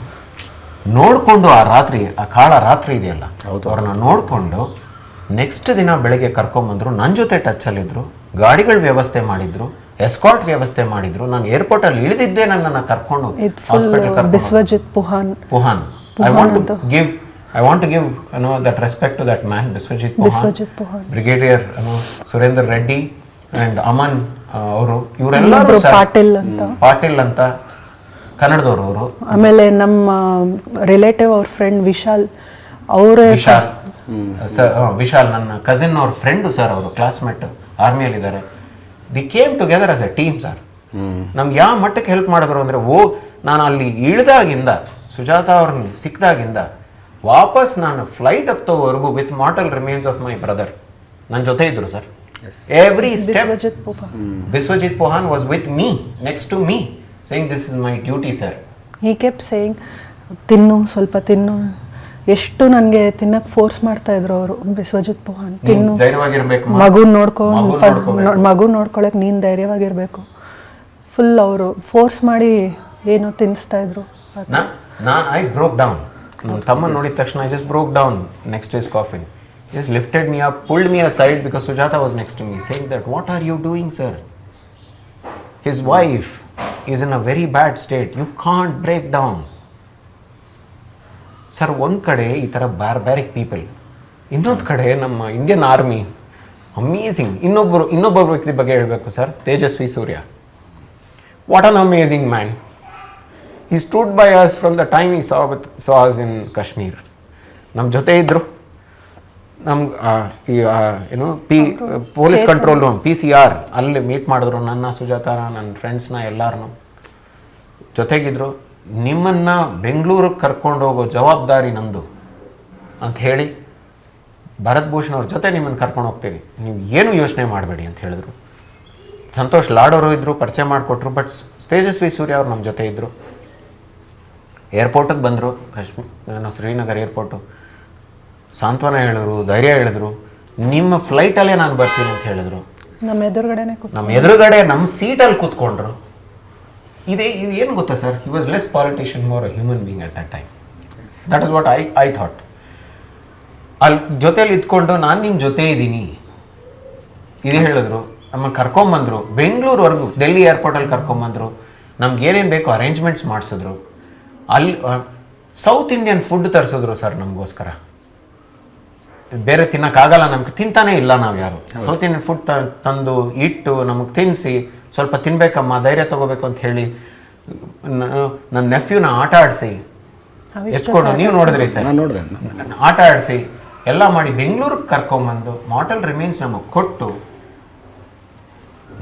S4: ನೋಡಿಕೊಂಡು ಆ ರಾತ್ರಿ, ಆ ಕಾಳ ರಾತ್ರಿ ಇದೆಯಲ್ಲ, ಅವ್ರನ್ನ ನೋಡಿಕೊಂಡು ನೆಕ್ಸ್ಟ್ ದಿನ ಬೆಳಗ್ಗೆ ಕರ್ಕೊಂಬಂದರು. ನನ್ನ ಜೊತೆ ಟಚ್ಚಲ್ಲಿದ್ದರು. ಗಾಡಿಗಳ ವ್ಯವಸ್ಥೆ ಮಾಡಿದ್ರು, ಎಸ್ಕಾರ್ಟ್ ವ್ಯವಸ್ಥೆ ಮಾಡಿದ್ರು. ನಾನು ಏರ್ಪೋರ್ಟಲ್ಲಿ ಇಳಿದಿದ್ದೆ, ನನ್ನನ್ನು ಕರ್ಕೊಂಡು hospital
S2: Biswajit Puhan.
S4: I want to give that respect to that man, Biswajit Puhan, brigadier Surender Reddy and Aman ಅವರು. ಇವರೆಲ್ಲರೂ ಪಾಟೀಲ್ ಅಂತ ಕನ್ನಡದವರು ಅವರು. ಆಮೇಲೆ
S2: ನಮ್ಮ ರಿಲೇಟಿವ್ ಅವ್ರ ಫ್ರೆಂಡ್ ವಿಶಾಲ್, ಅವರೇ
S4: ವಿಶಾಲ್ ನನ್ನ ಕಸಿನ್ ಅವ್ರ ಫ್ರೆಂಡು ಸರ್. ಅವರು ಕ್ಲಾಸ್ಮೇಟ್ ಆರ್ಮಿಯಲ್ಲಿದ್ದಾರೆ. They came together as a team sir. ನಮ್ಗೆ ಯಾವ ಮಟ್ಟಕ್ಕೆ ಹೆಲ್ಪ್ ಮಾಡಿದ್ರು ಅಂದರೆ, ನಾನು ಅಲ್ಲಿ ಇಳಿದಾಗಿಂದ ಸುಜಾತ ಅವ್ರನ್ನ ಸಿಕ್ಕಿದಾಗಿಂದ ವಾಪಸ್ ನಾನು ಫ್ಲೈಟ್ ಹತ್ತೋವರೆಗೂ with mortal remains of my brother ನನ್ನ ಜೊತೆ ಇದ್ರು sir. Every step Biswajit Puhan was with me, next to me, saying this is my duty sir.
S2: He kept saying ತಿನ್ನು, ಸ್ವಲ್ಪ ತಿನ್ನು. ಎಷ್ಟು ನನಗೆ ತಿನ್ನಕ್ಕೆ ಫೋರ್ಸ್ ಮಾಡ್ತಾ ಇದ್ರು ಅವರು, ಬಿಸ್ವಜಿತ್ ಪುಹಾನ್. ತಿನ್ನು,
S4: ಧೈರ್ಯವಾಗಿರ್ಬೇಕು,
S2: ಮಗು ನೋಡ್ಕೊಳಕ್ಕೆ ನೀನು ಧೈರ್ಯವಾಗಿರ್ಬೇಕು. ಫುಲ್ ಅವರು ಫೋರ್ಸ್ ಮಾಡಿ ಏನೋ ತಿನ್ನಿಸ್ತಾ ಇದ್ರು.
S4: I broke down. ನನ್ನ ತಮ್ಮ ನೋಡಿದ ತಕ್ಷಣ I just broke down next days coffin. Just lifted me up, pulled me aside because Sujata was next to me, saying that, what are you doing sir? His wife is in a very bad state. You can't break down. Sir ಒಂದು ಕಡೆ ಈ ಥರ ಬ್ಯಾರ್ಬ್ಯಾರಿಕ್ ಪೀಪಲ್, ಇನ್ನೊಂದು ಕಡೆ ನಮ್ಮ ಇಂಡಿಯನ್ ಆರ್ಮಿ ಅಮೇಝಿಂಗ್. ಇನ್ನೊಬ್ಬ ವ್ಯಕ್ತಿ ಬಗ್ಗೆ ಹೇಳಬೇಕು sir, Tejasvi Surya. What an amazing man. He stood by us from the time he saw us in Kashmir. ನಮ್ಮ ಜೊತೆ ಇದ್ದರು. ನಮ್ಗೆ ಏನು ಪೊಲೀಸ್ ಕಂಟ್ರೋಲ್ ರೂಮ್ PCR ಅಲ್ಲಿ ಮೀಟ್ ಮಾಡಿದ್ರು ನನ್ನ, ಸುಜಾತನ, ನನ್ನ ಫ್ರೆಂಡ್ಸ್ನ ಎಲ್ಲರನ್ನೂ ಜೊತೆಗಿದ್ರು. ನಿಮ್ಮನ್ನು ಬೆಂಗಳೂರಿಗೆ ಕರ್ಕೊಂಡು ಹೋಗೋ ಜವಾಬ್ದಾರಿ ನಮ್ಮದು ಅಂತ ಹೇಳಿ, ಭರತ್ ಭೂಷಣ್ ಅವ್ರ ಜೊತೆ ನಿಮ್ಮನ್ನು ಕರ್ಕೊಂಡು ಹೋಗ್ತೀವಿ, ನೀವು ಏನೂ ಯೋಚನೆ ಮಾಡಬೇಡಿ ಅಂತ ಹೇಳಿದ್ರು. ಸಂತೋಷ್ ಲಾಡೋರು ಇದ್ದರು, ಪರಿಚಯ ಮಾಡಿಕೊಟ್ರು. ಬಟ್ ತೇಜಸ್ವಿ ಸೂರ್ಯ ಅವ್ರು ನಮ್ಮ ಜೊತೆ ಇದ್ದರು. ಏರ್ಪೋರ್ಟಿಗೆ ಬಂದರು, ಶ್ರೀನಗರ್ ಏರ್ಪೋರ್ಟು. ಸಾಂತ್ವನ ಹೇಳಿದ್ರು, ಧೈರ್ಯ ಹೇಳಿದ್ರು. ನಿಮ್ಮ ಫ್ಲೈಟಲ್ಲೇ ನಾನು ಬರ್ತೀನಿ ಅಂತ ಹೇಳಿದ್ರು.
S2: ನಮ್ಮ ಎದುರುಗಡೆನೆ
S4: ನಮ್ಮ ಎದುರುಗಡೆ ನಮ್ಮ ಸೀಟಲ್ಲಿ ಕೂತ್ಕೊಂಡ್ರು. ಇದು ಏನು ಗೊತ್ತಾ sir, he was less politician, more human being at that time. That is what I thought. ಅಲ್ಲಿ ಜೊತೇಲಿ ಇದ್ಕೊಂಡು ನಾನು ನಿಮ್ಮ ಜೊತೆ ಇದ್ದೀನಿ ಇದು ಹೇಳಿದ್ರು. ನಮ್ಮನ್ನು ಕರ್ಕೊಂಬಂದರು ಬೆಂಗಳೂರುವರೆಗೂ, ಡೆಲ್ಲಿ ಏರ್ಪೋರ್ಟಲ್ಲಿ ಕರ್ಕೊಂಬಂದರು. ನಮ್ಗೆ ಏನೇನು ಬೇಕೋ ಅರೇಂಜ್ಮೆಂಟ್ಸ್ ಮಾಡಿಸಿದ್ರು. ಅಲ್ಲಿ ಸೌತ್ ಇಂಡಿಯನ್ ಫುಡ್ ತರಿಸಿದ್ರು ಸರ್ ನಮಗೋಸ್ಕರ. ಬೇರೆ ತಿನ್ನೋಕ್ಕಾಗಲ್ಲ, ನಮ್ಗೆ ತಿಂತಾನೇ ಇಲ್ಲ ನಾವು ಯಾರು. ಸೌತ್ ಇಂಡಿಯನ್ ಫುಡ್ ತಂದು ಇಟ್ಟು ನಮಗೆ ತಿನ್ನಿಸಿ, ಸ್ವಲ್ಪ ತಿನ್ಬೇಕಮ್ಮ, ಧೈರ್ಯ ತಗೋಬೇಕು ಅಂತ ಹೇಳಿ ನನ್ನ ನೆಫ್ಯೂನ ಆಟ ಆಡಿಸಿ ಎತ್ಕೊಂಡು, ನೀವು ನೋಡಿದ್ರಿ ಸರ್,
S1: ನಾನು ನೋಡಿದೆ,
S4: ಆಟ ಆಡಿಸಿ ಎಲ್ಲ ಮಾಡಿ ಬೆಂಗಳೂರಿಗೆ ಕರ್ಕೊಂಬಂದು ಮಾಟಲ್ ರಿಮೈನ್ಸ್ ನಮಗೆ ಕೊಟ್ಟು,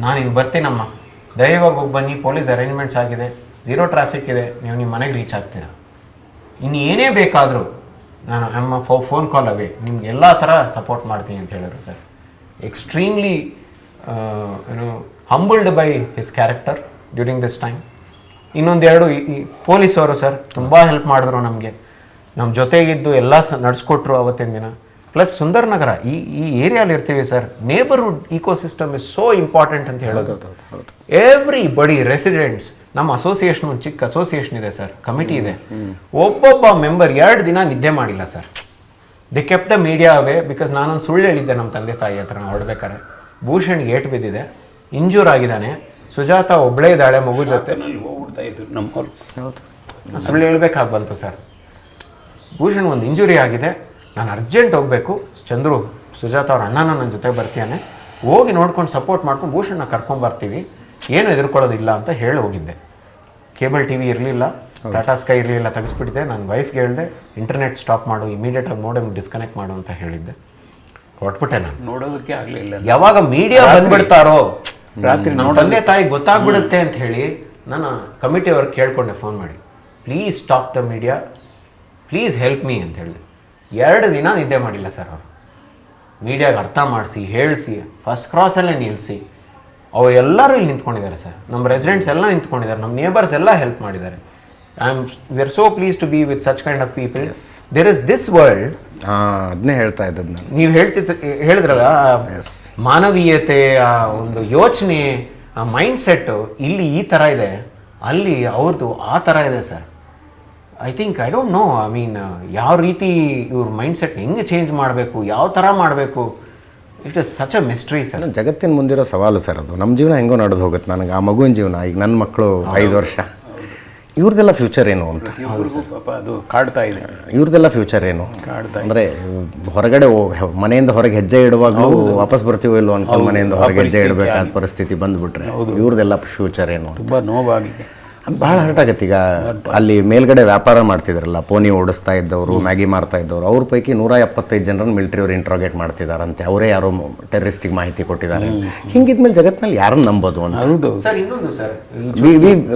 S4: ನಾನು ಇನ್ನು ಬರ್ತೀನಮ್ಮ, ಧೈರ್ಯವಾಗಿ ಹೋಗಿ ಬನ್ನಿ, ಪೊಲೀಸ್ ಅರೇಂಜ್ಮೆಂಟ್ಸ್ ಆಗಿದೆ, 0 ಟ್ರಾಫಿಕ್ ಇದೆ, ನೀವು ನಿಮ್ಮ ಮನೆಗೆ ರೀಚ್ ಆಗ್ತೀರಾ, ಇನ್ನು ಏನೇ ಬೇಕಾದರೂ ನಾನು ನಮ್ಮ ಫೋನ್ ಕಾಲ್ ಅವೇ, ನಿಮ್ಗೆ ಎಲ್ಲ ಥರ ಸಪೋರ್ಟ್ ಮಾಡ್ತೀನಿ ಅಂತ ಹೇಳಿದ್ರು sir. Extremely humbled by his character during this time. ಇನ್ನೊಂದೆರಡು ಈ ಪೊಲೀಸವರು ಸರ್ ತುಂಬ ಹೆಲ್ಪ್ ಮಾಡಿದ್ರು ನಮಗೆ, ನಮ್ಮ ಜೊತೆಗಿದ್ದು ಎಲ್ಲ ನಡೆಸ್ಕೊಟ್ರು ಅವತ್ತಿನ ದಿನ. ಪ್ಲಸ್ ಸುಂದರ್ ನಗರ ಈ ಏರಿಯಾಲಿ ಇರ್ತೀವಿ sir, neighbourhood ecosystem is so important ಅಂತ ಹೇಳೋದು. ಎವ್ರಿ ಬಡಿ ರೆಸಿಡೆಂಟ್ಸ್, ನಮ್ಮ ಅಸೋಸಿಯೇಷನ್ ಒಂದು ಚಿಕ್ಕ ಅಸೋಸಿಯೇಷನ್ ಇದೆ ಸರ್, ಕಮಿಟಿ ಇದೆ, ಒಬ್ಬೊಬ್ಬ ಮೆಂಬರ್ 2 ದಿನ ನಿದ್ದೆ ಮಾಡಿಲ್ಲ sir. They kept the media away. Because ನಾನೊಂದು ಸುಳ್ಳು ಹೇಳಿದ್ದೆ ನಮ್ಮ ತಂದೆ ತಾಯಿ ಹತ್ರ ಹೊರಡ್ಬೇಕಾರೆ, ಭೂಷಣ್ಗೆ ಏಟು ಬಿದ್ದಿದೆ, ಇಂಜೂರ್ ಆಗಿದ್ದಾನೆ, ಸುಜಾತ ಒಬ್ಬಳೇ ಇದ್ದಾಳೆ ಮಗು ಜೊತೆ,
S5: ಹೋಗ್ಬಿಡ್ತಾ ಇದ್ರು ನಮ್ಮವ್ರು.
S4: ಸುಳ್ಳು ಹೇಳ್ಬೇಕಾಗಿ ಬಂತು ಸರ್. ಭೂಷಣ್ ಒಂದು ಇಂಜುರಿ ಆಗಿದೆ, ನಾನು ಅರ್ಜೆಂಟ್ ಹೋಗಬೇಕು, ಚಂದ್ರು ಸುಜಾತ ಅವ್ರ ಅಣ್ಣನ ನನ್ನ ಜೊತೆ ಬರ್ತೀಯಾನೆ, ಹೋಗಿ ನೋಡ್ಕೊಂಡು ಸಪೋರ್ಟ್ ಮಾಡ್ಕೊಂಡು ಭೂಷಣ್ನ ಕರ್ಕೊಂಬರ್ತೀವಿ, ಏನು ಎದುರ್ಕೊಳ್ಳೋದಿಲ್ಲ ಅಂತ ಹೇಳಿ ಹೋಗಿದ್ದೆ. ಕೇಬಲ್ ಟಿ ವಿ ಇರಲಿಲ್ಲ, ಟಾಟಾ ಸ್ಕೈ ಇರಲಿಲ್ಲ, ತೆಗೆಸ್ಬಿಟ್ಟಿದ್ದೆ. ನನ್ನ ವೈಫ್ಗೆ ಹೇಳಿದೆ ಇಂಟರ್ನೆಟ್ ಸ್ಟಾಪ್ ಮಾಡು, ಇಮಿಡಿಯೇಟಾಗಿ ಮೋಡೆಮ್ ಡಿಸ್ಕನೆಕ್ಟ್ ಮಾಡು ಅಂತ ಹೇಳಿದ್ದೆ. ಹೊರಟ್ಬಿಟ್ಟೆ ನಾನು.
S5: ನೋಡೋದಕ್ಕೆ ಆಗಲಿಲ್ಲ.
S4: ಯಾವಾಗ ಮೀಡಿಯಾ ಬಂದ್ಬಿಡ್ತಾರೋ ರಾತ್ರಿ ನಮ್ಮ ತಂದೆ ತಾಯಿ ಗೊತ್ತಾಗ್ಬಿಡುತ್ತೆ ಅಂತ ಹೇಳಿ ನಾನು ಕಮಿಟಿ ಅವ್ರಿಗೆ ಕೇಳ್ಕೊಂಡೆ ಫೋನ್ ಮಾಡಿ, please stop the media, please help me ಅಂತ ಹೇಳಿದೆ. 2 ದಿನ ನಿದ್ದೆ ಮಾಡಿಲ್ಲ ಸರ್ ಅವರು. ಮೀಡಿಯಾಗೆ ಅರ್ಥ ಮಾಡಿಸಿ ಹೇಳಿಸಿ ಫಸ್ಟ್ ಕ್ರಾಸಲ್ಲೇ ನಿಲ್ಲಿಸಿ ಅವರೆಲ್ಲರೂ ಇಲ್ಲಿ ನಿಂತ್ಕೊಂಡಿದ್ದಾರೆ ಸರ್. ನಮ್ಮ ರೆಸಿಡೆಂಟ್ಸ್ ಎಲ್ಲ ನಿಂತ್ಕೊಂಡಿದ್ದಾರೆ, ನಮ್ಮ ನೇಬರ್ಸ್ ಎಲ್ಲ ಹೆಲ್ಪ್ ಮಾಡಿದ್ದಾರೆ. We are so please to be with such kind of people. There is this world.
S1: ಅದನ್ನೇ ಹೇಳ್ತಾ ಇದ್ದದ್ದು ನಾನು.
S4: ನೀವು ಹೇಳಿದ್ರಲ್ಲ, ಮಾನವೀಯತೆ, ಆ ಒಂದು ಯೋಚನೆ, ಆ ಮೈಂಡ್ ಸೆಟ್ಟು ಇಲ್ಲಿ ಈ ಥರ ಇದೆ, ಅಲ್ಲಿ ಅವ್ರದ್ದು ಆ ಥರ ಇದೆ sir. I think I don't no, I mean ಯಾವ ರೀತಿ ಇವ್ರ ಮೈಂಡ್ ಸೆಟ್ ಹೆಂಗೆ ಚೇಂಜ್ ಮಾಡಬೇಕು, ಯಾವ ಥರ ಮಾಡಬೇಕು, it is such a mystery sir.
S1: ಜಗತ್ತಿನ ಮುಂದಿರೋ ಸವಾಲು ಸರ್ ಅದು. ನಮ್ಮ ಜೀವನ ಹೆಂಗೋ ನಡೆದು ಹೋಗುತ್ತೆ, ನನಗೆ ಆ ಮಗುವಿನ ಜೀವನ, ಈಗ ನನ್ನ ಮಕ್ಕಳು 5 ವರ್ಷ, ಇವ್ರದ್ದೆಲ್ಲ ಫ್ಯೂಚರ್ ಏನು ಅಂತ
S5: ಪಾಪ ಅದು ಕಾಡ್ತಾ ಇದೆ.
S1: ಇವ್ರದ್ದೆಲ್ಲ ಫ್ಯೂಚರ್ ಏನು ಅಂದರೆ ಹೊರಗಡೆ ಮನೆಯಿಂದ ಹೊರಗೆ ಹೆಜ್ಜೆ ಇಡುವಾಗಲೂ ವಾಪಸ್ ಬರ್ತೀವೋ ಇಲ್ಲೋ ಅನ್ಕೊಂಡು ಮನೆಯಿಂದ ಹೊರಗೆ ಹೆಜ್ಜೆ ಇಡಬೇಕಾದ ಪರಿಸ್ಥಿತಿ ಬಂದುಬಿಟ್ರೆ ಇವ್ರದ್ದೆಲ್ಲ ಫ್ಯೂಚರ್ ಏನು
S5: ತುಂಬ ನೋವಾಗಿದೆ.
S1: ಭಾಳ ಹರ್ಟ್ ಆಗತ್ತೆ. ಈಗ ಅಲ್ಲಿ ಮೇಲ್ಗಡೆ ವ್ಯಾಪಾರ ಮಾಡ್ತಿದ್ರಲ್ಲ, ಪೋನಿ ಓಡಿಸ್ತಾ ಇದ್ದವರು, ಮ್ಯಾಗಿ ಮಾರ್ತಾ ಇದ್ದವರು, ಅವ್ರ ಪೈಕಿ 175 ಜನರನ್ನು ಮಿಲಿಟರಿಯವರು ಇಂಟ್ರೋಗೇಟ್ ಮಾಡ್ತಿದ್ದಾರಂತೆ. ಅವರೇ ಯಾರೋ ಟೆರರಿಸ್ಟಿಗೆ ಮಾಹಿತಿ ಕೊಟ್ಟಿದ್ದಾರೆ. ಹಿಂಗಿದ್ಮೇಲೆ ಜಗತ್ತಿನಲ್ಲಿ ಯಾರನ್ನು ನಂಬೋದು ಅಂತ.
S5: ಹೌದು
S4: ಸರ್, ಇನ್ನೊಂದು ಸರ್,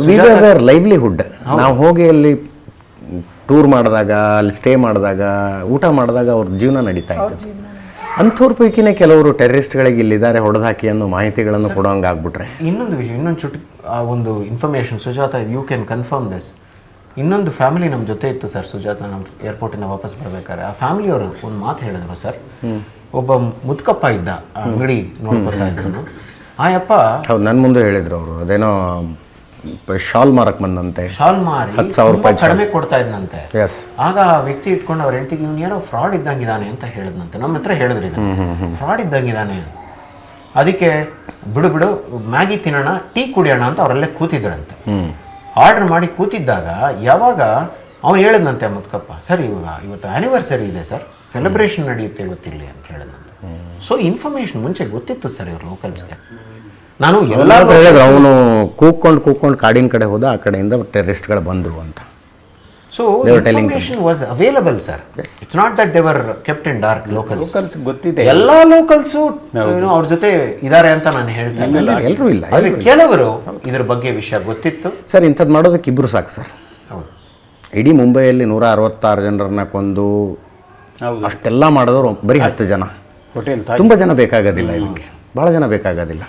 S1: ವಿ ವರ್ ಲೈವ್ಲಿಹುಡ್. ನಾವು ಹೋಗಿ ಅಲ್ಲಿ ಟೂರ್ ಮಾಡಿದಾಗ, ಅಲ್ಲಿ ಸ್ಟೇ ಮಾಡಿದಾಗ, ಊಟ ಮಾಡಿದಾಗ ಅವ್ರ ಜೀವನ ನಡೀತಾ ಇತ್ತು. ಅಂಥವ್ರ ಪೈಕಿನೇ ಕೆಲವರು ಟೆರರಿಸ್ಟ್ಗಳಿಗೆ ಇಲ್ಲಿದ್ದಾರೆ ಹೊಡೆದು ಹಾಕಿ ಅನ್ನೋ ಮಾಹಿತಿಗಳನ್ನು ಕೊಡೋಂಗೆ ಆಗ್ಬಿಟ್ರೆ.
S4: ಇನ್ನೊಂದು ವಿಷಯ, ಇನ್ನೊಂದು ಒಂದು information, Sujata you can confirm this. ಇನ್ನೊಂದು ಫ್ಯಾಮಿಲಿ ನಮ್ಮ ಜೊತೆ ಇತ್ತು ಸರ್, ಸುಜಾತ ನಮ್ಮ ಏರ್ಪೋರ್ಟಿಂದ ವಾಪಸ್ ಬರ್ಬೇಕಾದ್ರೆ. ಆ ಫ್ಯಾಮಿಲಿಯವರು ಒಂದು ಮಾತು ಹೇಳಿದ್ರು ಸರ್. ಒಬ್ಬ ಮುದ್ಕಪ್ಪ ಇದ್ದ, ಅಂಗಡಿ ನೋಡ್ಕೊತಾ ಇದ್ದನು. ಆಯಪ್ಪ
S1: ಹೌದು, ನನ್ನ ಮುಂದೆ ಹೇಳಿದ್ರು ಅವರು. ಅದೇನೋ ಶಾಲ್ ಮಾರಕ್ಕೆ ಬಂದಂತೆ,
S4: ಶಾಲ್ ಮಾರಿ
S1: 10,000 ರೂಪಾಯಿ
S4: ಕಡಿಮೆ ಕೊಡ್ತಾ ಇದ್ನಂತೆ.
S1: ಎಸ್.
S4: ಆಗ ಆ ವ್ಯಕ್ತಿ ಇಟ್ಕೊಂಡು ಅವ್ರ ಹೆಂಡತಿಗೆ, ಇವ್ನು ಯಾರೋ ಫ್ರಾಡ್ ಇದ್ದಂಗಿದ್ದಾನೆ ಅಂತ ಹೇಳಿದ್ನಂತೆ. ನಮ್ಮ ಹತ್ರ ಹೇಳಿದ್ರಿ, ಫ್ರಾಡ್ ಇದ್ದಂಗಿದ್ದಾನೆ. ಅದಕ್ಕೆ ಬಿಡು ಮ್ಯಾಗಿ ತಿನ್ನೋಣ, ಟೀ ಕುಡಿಯೋಣ ಅಂತ ಅವರಲ್ಲೇ ಕೂತಿದ್ರಂತೆ. ಆರ್ಡರ್ ಮಾಡಿ ಕೂತಿದ್ದಾಗ ಯಾವಾಗ ಅವ್ನು ಹೇಳಿದ್ನಂತೆ ಮುದ್ಕಪ್ಪ, ಸರ್ ಇವತ್ತು ಆ್ಯನಿವರ್ಸರಿ ಇದೆ ಸರ್, ಸೆಲೆಬ್ರೇಷನ್ ನಡೆಯುತ್ತೆ ಇವತ್ತಿಲ್ಲಿ ಅಂತ ಹೇಳಿದ್ನಂತೆ. ಸೊ ಇನ್ಫಾರ್ಮೇಶನ್ ಮುಂಚೆ ಗೊತ್ತಿತ್ತು ಸರ್ ಇವ್ರು ಲೋಕಲ್ಸ್ಗೆ. ನಾನು ಎಲ್ಲ
S1: ಹೇಳಿದ್ರು, ಅವನು ಕೂತ್ಕೊಂಡು ಕಾಡಿನ ಕಡೆ ಹೋದ, ಆ ಕಡೆಯಿಂದ ಟೆರರಿಸ್ಟ್ಗಳು ಬಂದರು ಅಂತ.
S4: So information was available sir. It's not that they were kept in dark. Locals
S5: ಗೊತ್ತಿದೆ,
S4: ಎಲ್ಲ ಲೋಕಲ್ಸು ಅವ್ರ ಜೊತೆ ಇದ್ದಾರೆ ಅಂತ ನಾನು ಹೇಳ್ತಾ ಇದ್ದೀನಿ.
S1: ಎಲ್ಲರೂ ಇಲ್ಲ,
S4: ಕೆಲವರು ಇದ್ರ ಬಗ್ಗೆ ವಿಷಯ ಗೊತ್ತಿತ್ತು
S1: ಸರ್. ಇಂಥದ್ದು ಮಾಡೋದಕ್ಕೆ ಇಬ್ಬರು ಸಾಕು ಸರ್.
S4: ಹೌದು,
S1: ಇಡೀ ಮುಂಬೈಯಲ್ಲಿ 166 ಜನರನ್ನ ಕೊಂದು ಅಷ್ಟೆಲ್ಲ ಮಾಡಿದವರು ಬರೀ 10 ಜನ.
S5: ಹೋಟೆಲ್
S1: ತುಂಬ ಜನ ಬೇಕಾಗೋದಿಲ್ಲ ಇದಕ್ಕೆ, ಭಾಳ ಜನ ಬೇಕಾಗೋದಿಲ್ಲ.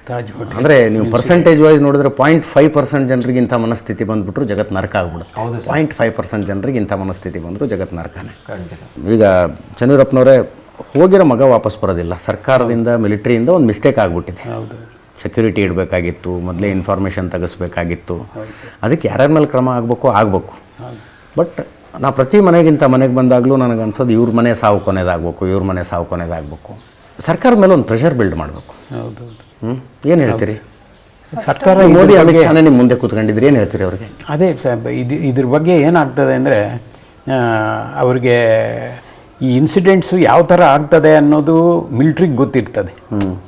S5: ತಾಜ್ ಹೋಟೆಲ್
S1: ಅಂದರೆ ನೀವು ಪರ್ಸೆಂಟೇಜ್ ವೈಸ್ ನೋಡಿದ್ರೆ 0.5% ಜನರಿಗೆ ಇಂಥ ಮನಸ್ಥಿತಿ ಬಂದುಬಿಟ್ರು ಜಗತ್ತು ನರಕ ಆಗ್ಬಿಡುತ್ತೆ. 0.5% ಜನರಿಗೆ ಇಂಥ ಮನಸ್ಥಿತಿ ಬಂದರೂ ಜಗತ್ತು ನರಕನೇ. ಈಗ ಚನ್ನವೀರಪ್ಪನವರೇ ಹೋಗಿರೋ ಮಗ ವಾಪಸ್ ಬರೋದಿಲ್ಲ. ಸರ್ಕಾರದಿಂದ ಮಿಲಿಟ್ರಿಯಿಂದ ಒಂದು ಮಿಸ್ಟೇಕ್ ಆಗಿಬಿಟ್ಟಿದೆ.
S5: ಹೌದು.
S1: ಸೆಕ್ಯೂರಿಟಿ ಇಡಬೇಕಾಗಿತ್ತು, ಮೊದಲೇ ಇನ್ಫಾರ್ಮೇಷನ್ ತೆಗೆಸ್ಬೇಕಾಗಿತ್ತು. ಅದಕ್ಕೆ ಯಾರ್ಯಾರ ಮೇಲೆ ಕ್ರಮ ಆಗಬೇಕು. ಬಟ್ ನಾ ಪ್ರತಿ ಮನೆಗೆ ಬಂದಾಗಲೂ ನನಗೆ ಅನ್ಸೋದು ಇವ್ರ ಮನೆ ಸಾವು ಕೊನೆದಾಗಬೇಕು. ಸರ್ಕಾರದ ಮೇಲೆ ಒಂದು ಪ್ರೆಷರ್ ಬಿಲ್ಡ್ ಮಾಡಬೇಕು.
S5: ಹೌದು.
S1: ಏನು ಹೇಳ್ತೀರಿ?
S5: ಸರ್ಕಾರ
S1: ಮೋದಿ ಅಮಿತ್ ಶಾನೇ ನಿಮ್ಮ ಮುಂದೆ ಕೂತ್ಕೊಂಡಿದ್ರಿ, ಏನು ಹೇಳ್ತೀರಿ ಅವ್ರಿಗೆ?
S5: ಅದೇ ಇದ್ರ ಬಗ್ಗೆ ಏನಾಗ್ತದೆ ಅಂದರೆ ಅವ್ರಿಗೆ ಈ ಇನ್ಸಿಡೆಂಟ್ಸು ಯಾವ ಥರ ಆಗ್ತದೆ ಅನ್ನೋದು ಮಿಲ್ಟ್ರಿಗೆ ಗೊತ್ತಿರ್ತದೆ.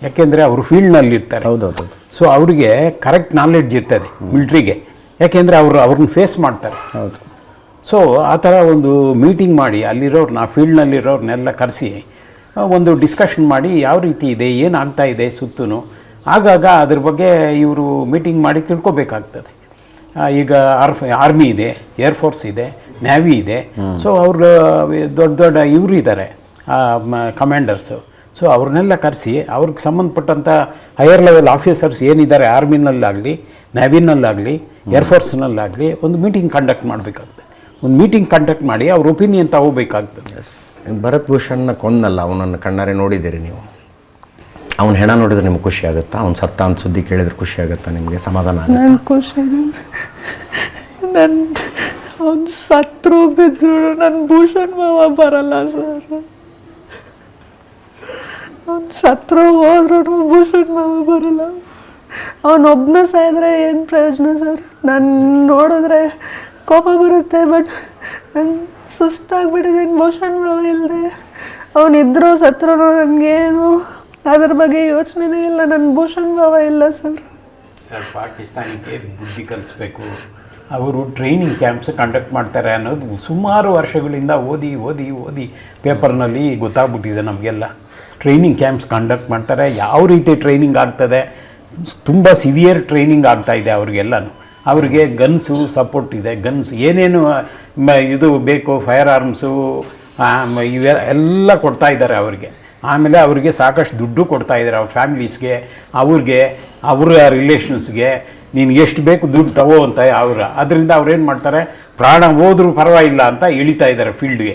S5: ಯಾಕೆಂದರೆ ಅವರು ಫೀಲ್ಡ್ನಲ್ಲಿ ಇರ್ತಾರೆ.
S1: ಹೌದೌದು.
S5: ಸೊ ಅವ್ರಿಗೆ ಕರೆಕ್ಟ್ ನಾಲೆಡ್ಜ್ ಇರ್ತದೆ ಮಿಲ್ಟ್ರಿಗೆ, ಯಾಕೆಂದರೆ ಅವ್ರನ್ನ ಫೇಸ್ ಮಾಡ್ತಾರೆ.
S1: ಹೌದು.
S5: ಸೊ ಆ ಥರ ಒಂದು ಮೀಟಿಂಗ್ ಮಾಡಿ ಅಲ್ಲಿರೋರ್ನ ಫೀಲ್ಡ್ನಲ್ಲಿರೋರ್ನೆಲ್ಲ ಕರೆಸಿ ಒಂದು ಡಿಸ್ಕಷನ್ ಮಾಡಿ ಯಾವ ರೀತಿ ಇದೆ, ಏನಾಗ್ತಾ ಇದೆ ಸುತ್ತೂ, ಆಗಾಗ ಅದ್ರ ಬಗ್ಗೆ ಇವರು ಮೀಟಿಂಗ್ ಮಾಡಿ ತಿಳ್ಕೊಬೇಕಾಗ್ತದೆ. ಈಗ ಆರ್ಮಿ ಇದೆ, ಏರ್ಫೋರ್ಸ್ ಇದೆ, ನ್ಯಾವಿ ಇದೆ. ಸೊ ಅವರು ದೊಡ್ಡ ಇವರು ಇದ್ದಾರೆ ಕಮಾಂಡರ್ಸು. ಸೊ ಅವ್ರನ್ನೆಲ್ಲ ಕರೆಸಿ ಅವ್ರಿಗೆ ಸಂಬಂಧಪಟ್ಟಂಥ ಹೈಯರ್ ಲೆವೆಲ್ ಆಫೀಸರ್ಸ್ ಏನಿದ್ದಾರೆ ಆರ್ಮಿನಲ್ಲಾಗಲಿ, ನ್ಯಾವಿನಲ್ಲಾಗಲಿ, ಏರ್ಫೋರ್ಸ್ನಲ್ಲಾಗಲಿ ಒಂದು ಮೀಟಿಂಗ್ ಕಂಡಕ್ಟ್ ಮಾಡಬೇಕಾಗ್ತದೆ. ಒಂದು ಮೀಟಿಂಗ್ ಕಂಡಕ್ಟ್ ಮಾಡಿ ಅವ್ರ ಒಪಿನಿಯನ್ ತಗೋಬೇಕಾಗ್ತದೆ.
S1: ಭರತ್ ಭೂಷಣ್ನ ಕೊಂದಲ್ಲ, ಅವನನ್ನು ಕಣ್ಣಾರೆ ನೋಡಿದ್ದೀರಿ ನೀವು. ಅವನ ಹೆಣ ನೋಡಿದ್ರೆ ನಿಮ್ಗೆ ಖುಷಿ ಆಗುತ್ತಾ? ಅವ್ನು ಸತ್ತ ಅಂತ ಸುದ್ದಿ ಕೇಳಿದ್ರೆ ಖುಷಿ ಆಗುತ್ತಾ ನಿಮಗೆ? ಸಮಾಧಾನ ಆಗುತ್ತೆ?
S2: ನನ್ನ ಖುಷಿ ಅವ್ನು ಸತ್ರು ಬಿದ್ರು ನನ್ನ ಭೂಷಣ್ ಮಾವ ಬರಲ್ಲ ಸರ್. ಅವ್ನು ಸತ್ರು ಹೋದ್ರು ಭೂಷಣ್ ಮಾವ ಬರಲ್ಲ. ಅವನೊಬ್ಬನ ಸಾಯಿದ್ರೆ ಏನು ಪ್ರಯೋಜನ ಸರ್? ನಾನು ನೋಡಿದ್ರೆ ಕೋಪ ಬರುತ್ತೆ, ಬಟ್ ನಾನು ಸುಸ್ತಾಗ್ಬಿಟ್ಟಿದ್ದೀನಿ ಭೂಷಣ್ ಮಾವ ಇಲ್ಲದೆ. ಅವನಿದ್ರು ಸತ್ರು ನನಗೇನು ಅದ್ರ ಬಗ್ಗೆ ಯೋಚನೆನೇ ಇಲ್ಲ. ನನ್ನ ಭೂಷಣ್ ಮಾವ ಇಲ್ಲ ಸರ್.
S5: ಪಾಕಿಸ್ತಾನಕ್ಕೆ ಬುದ್ಧಿ ಕಲಿಸ್ಬೇಕು. ಅವರು ಟ್ರೈನಿಂಗ್ ಕ್ಯಾಂಪ್ಸ್ ಕಂಡಕ್ಟ್ ಮಾಡ್ತಾರೆ ಅನ್ನೋದು ಸುಮಾರು ವರ್ಷಗಳಿಂದ ಓದಿ ಪೇಪರ್ನಲ್ಲಿ ಗೊತ್ತಾಗ್ಬಿಟ್ಟಿದೆ ನಮಗೆಲ್ಲ. ಟ್ರೈನಿಂಗ್ ಕ್ಯಾಂಪ್ಸ್ ಕಂಡಕ್ಟ್ ಮಾಡ್ತಾರೆ, ಯಾವ ರೀತಿ ಟ್ರೈನಿಂಗ್ ಆಗ್ತದೆ, ತುಂಬ ಸಿವಿಯರ್ ಟ್ರೈನಿಂಗ್ ಆಗ್ತಾಯಿದೆ ಅವ್ರಿಗೆಲ್ಲನೂ. ಅವ್ರಿಗೆ ಗನ್ಸು ಸಪೋರ್ಟ್ ಇದೆ, ಗನ್ಸ್ ಏನೇನು ಇದು ಬೇಕು, ಫೈರ್ ಆರ್ಮ್ಸು ಇವೆಲ್ಲ ಕೊಡ್ತಾ ಇದ್ದಾರೆ ಅವ್ರಿಗೆ. ಆಮೇಲೆ ಅವರಿಗೆ ಸಾಕಷ್ಟು ದುಡ್ಡು ಕೊಡ್ತಾ ಇದ್ದಾರೆ ಅವ್ರ ಫ್ಯಾಮಿಲೀಸ್ಗೆ, ಅವರ ರಿಲೇಷನ್ಸ್ಗೆ. ನಿನ್ಗೆ ಎಷ್ಟು ಬೇಕು ದುಡ್ಡು ತಗೋ ಅಂತ ಅದರಿಂದ ಅವ್ರೇನು ಮಾಡ್ತಾರೆ, ಪ್ರಾಣ ಹೋದ್ರೂ ಪರವಾಗಿಲ್ಲ ಅಂತ ಇಳಿತಾ ಇದ್ದಾರೆ ಫೀಲ್ಡ್ಗೆ.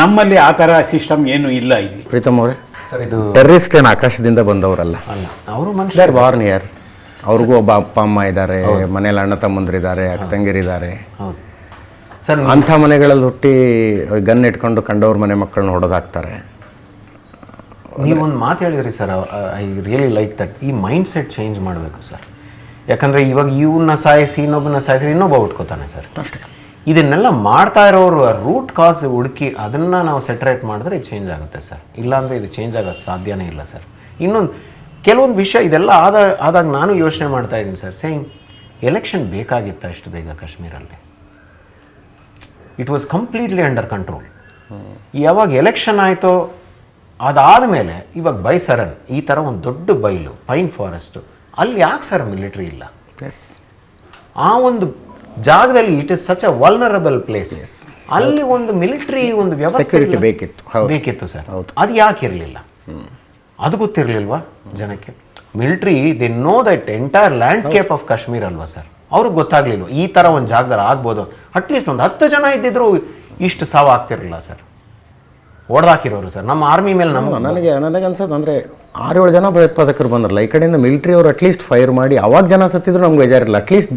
S5: ನಮ್ಮಲ್ಲಿ ಆ ಥರ ಸಿಸ್ಟಮ್ ಏನೂ ಇಲ್ಲ ಇಲ್ಲಿ.
S1: ಪ್ರೀತಮ್ ಅವರೇ,
S4: ಸರ್ ಇದು
S1: ಟೆರರಿಸ್ಟ್ ಏನು ಆಕಾಶದಿಂದ ಬಂದವರಲ್ಲ,
S4: ಅವರು ಮನುಷ್ಯ
S1: ವಾರ್ನಿಯರ್. ಅವ್ರಿಗೂ ಒಬ್ಬ ಅಪ್ಪ ಅಮ್ಮ ಇದ್ದಾರೆ, ಮನೇಲಿ ಅಣ್ಣ ತಮ್ಮಂದಿರಿದ್ದಾರೆ, ಅಕ್ಕ ತಂಗಿರಿದ್ದಾರೆ.
S4: ಹೌದು ಸರ್.
S1: ಅಂಥ ಮನೆಗಳಲ್ಲಿ ಹುಟ್ಟಿ ಗನ್ ಇಟ್ಕೊಂಡು ಕಂಡವ್ರ ಮನೆ ಮಕ್ಕಳನ್ನ ಹೊಡೆದಾಕ್ತಾರೆ.
S4: ನೀವೊಂದು ಮಾತು ಹೇಳಿದ್ರಿ sir, I really like that. ಈ ಮೈಂಡ್ ಸೆಟ್ ಚೇಂಜ್ ಮಾಡಬೇಕು ಸರ್. ಯಾಕಂದರೆ ಇವಾಗ ಇವನ್ನ ಸಾಯಿಸಿ ಇನ್ನೊಬ್ಬನ ಸಾಯಿಸಿ ಇನ್ನೊಬ್ಬ ಉಟ್ಕೋತಾನೆ ಸರ್.
S1: ಅಷ್ಟೇ.
S4: ಇದನ್ನೆಲ್ಲ ಮಾಡ್ತಾ ಇರೋರು ರೂಟ್ ಕಾಸ್ ಹುಡುಕಿ ಅದನ್ನು ನಾವು ಸೆಟ್ರೇಟ್ ಮಾಡಿದ್ರೆ ಇದು ಚೇಂಜ್ ಆಗುತ್ತೆ ಸರ್. ಇಲ್ಲಾಂದರೆ ಇದು ಚೇಂಜ್ ಆಗೋ ಸಾಧ್ಯನೇ ಇಲ್ಲ ಸರ್. ಇನ್ನೊಂದು ಕೆಲವೊಂದು ವಿಷಯ ಇದೆಲ್ಲ ಆದಾಗ ನಾನು ಯೋಚನೆ ಮಾಡ್ತಾ ಇದ್ದೀನಿ ಸರ್, ಸೇಯಿಂಗ್ ಎಲೆಕ್ಷನ್ ಬೇಕಾಗಿತ್ತಾ ಇಷ್ಟು ಬೇಗ ಕಾಶ್ಮೀರಲ್ಲಿ? It was completely under control. ಯಾವಾಗ ಎಲೆಕ್ಷನ್ ಆಯಿತೋ ಅದಾದ ಮೇಲೆ ಇವಾಗ ಬೈಸರನ್ ಈ ಥರ ಒಂದು ದೊಡ್ಡ ಬೈಲು, ಪೈನ್ ಫಾರೆಸ್ಟು, ಅಲ್ಲಿ ಯಾಕೆ ಸರ್ ಮಿಲಿಟ್ರಿ ಇಲ್ಲ? ಆ ಒಂದು ಜಾಗದಲ್ಲಿ it is such a vulnerable place. ಅಲ್ಲಿ ಒಂದು ಮಿಲಿಟ್ರಿ ಒಂದು ವ್ಯವಸ್ಥೆ ಬೇಕಿತ್ತು ಸರ್. ಅದು ಯಾಕೆ ಇರಲಿಲ್ಲ? ಅದು ಗೊತ್ತಿರಲಿಲ್ವಾ ಜನಕ್ಕೆ? Military they know that entire landscape of Kashmir ಅಲ್ವಾ ಸರ್? ಅವ್ರಿಗೆ ಗೊತ್ತಾಗ್ಲಿಲ್ವ ಈ ಥರ ಒಂದು ಜಾಗದಲ್ಲಿ ಆಗ್ಬೋದು? ಅಟ್ಲೀಸ್ಟ್ ಒಂದು 10 ಜನ ಇದ್ದಿದ್ರು ಇಷ್ಟು ಸಾವು ಆಗ್ತಿರಲಿಲ್ಲ ಸರ್. ಹೊಡೆದಾಕಿರೋರು ಸರ್ ನಮ್ಮ ಆರ್ಮಿ ಮೇಲೆ.
S1: ನನಗೆ ಅನ್ಸೋದು ಅಂದರೆ 6-7 ಜನ ಭಯೋತ್ಪಾದಕರು ಬಂದ್ರಲ್ಲ ಈ ಕಡೆಯಿಂದ, ಮಿಲಿಟ್ರಿ ಅವರು ಅಟ್ಲೀಸ್ಟ್ ಫೈರ್ ಮಾಡಿ ಅವಾಗ ಜನ ಸತ್ತಿದ್ರು ನಮ್ಗೆ ಬೇಜಾರಿಲ್ಲ. At least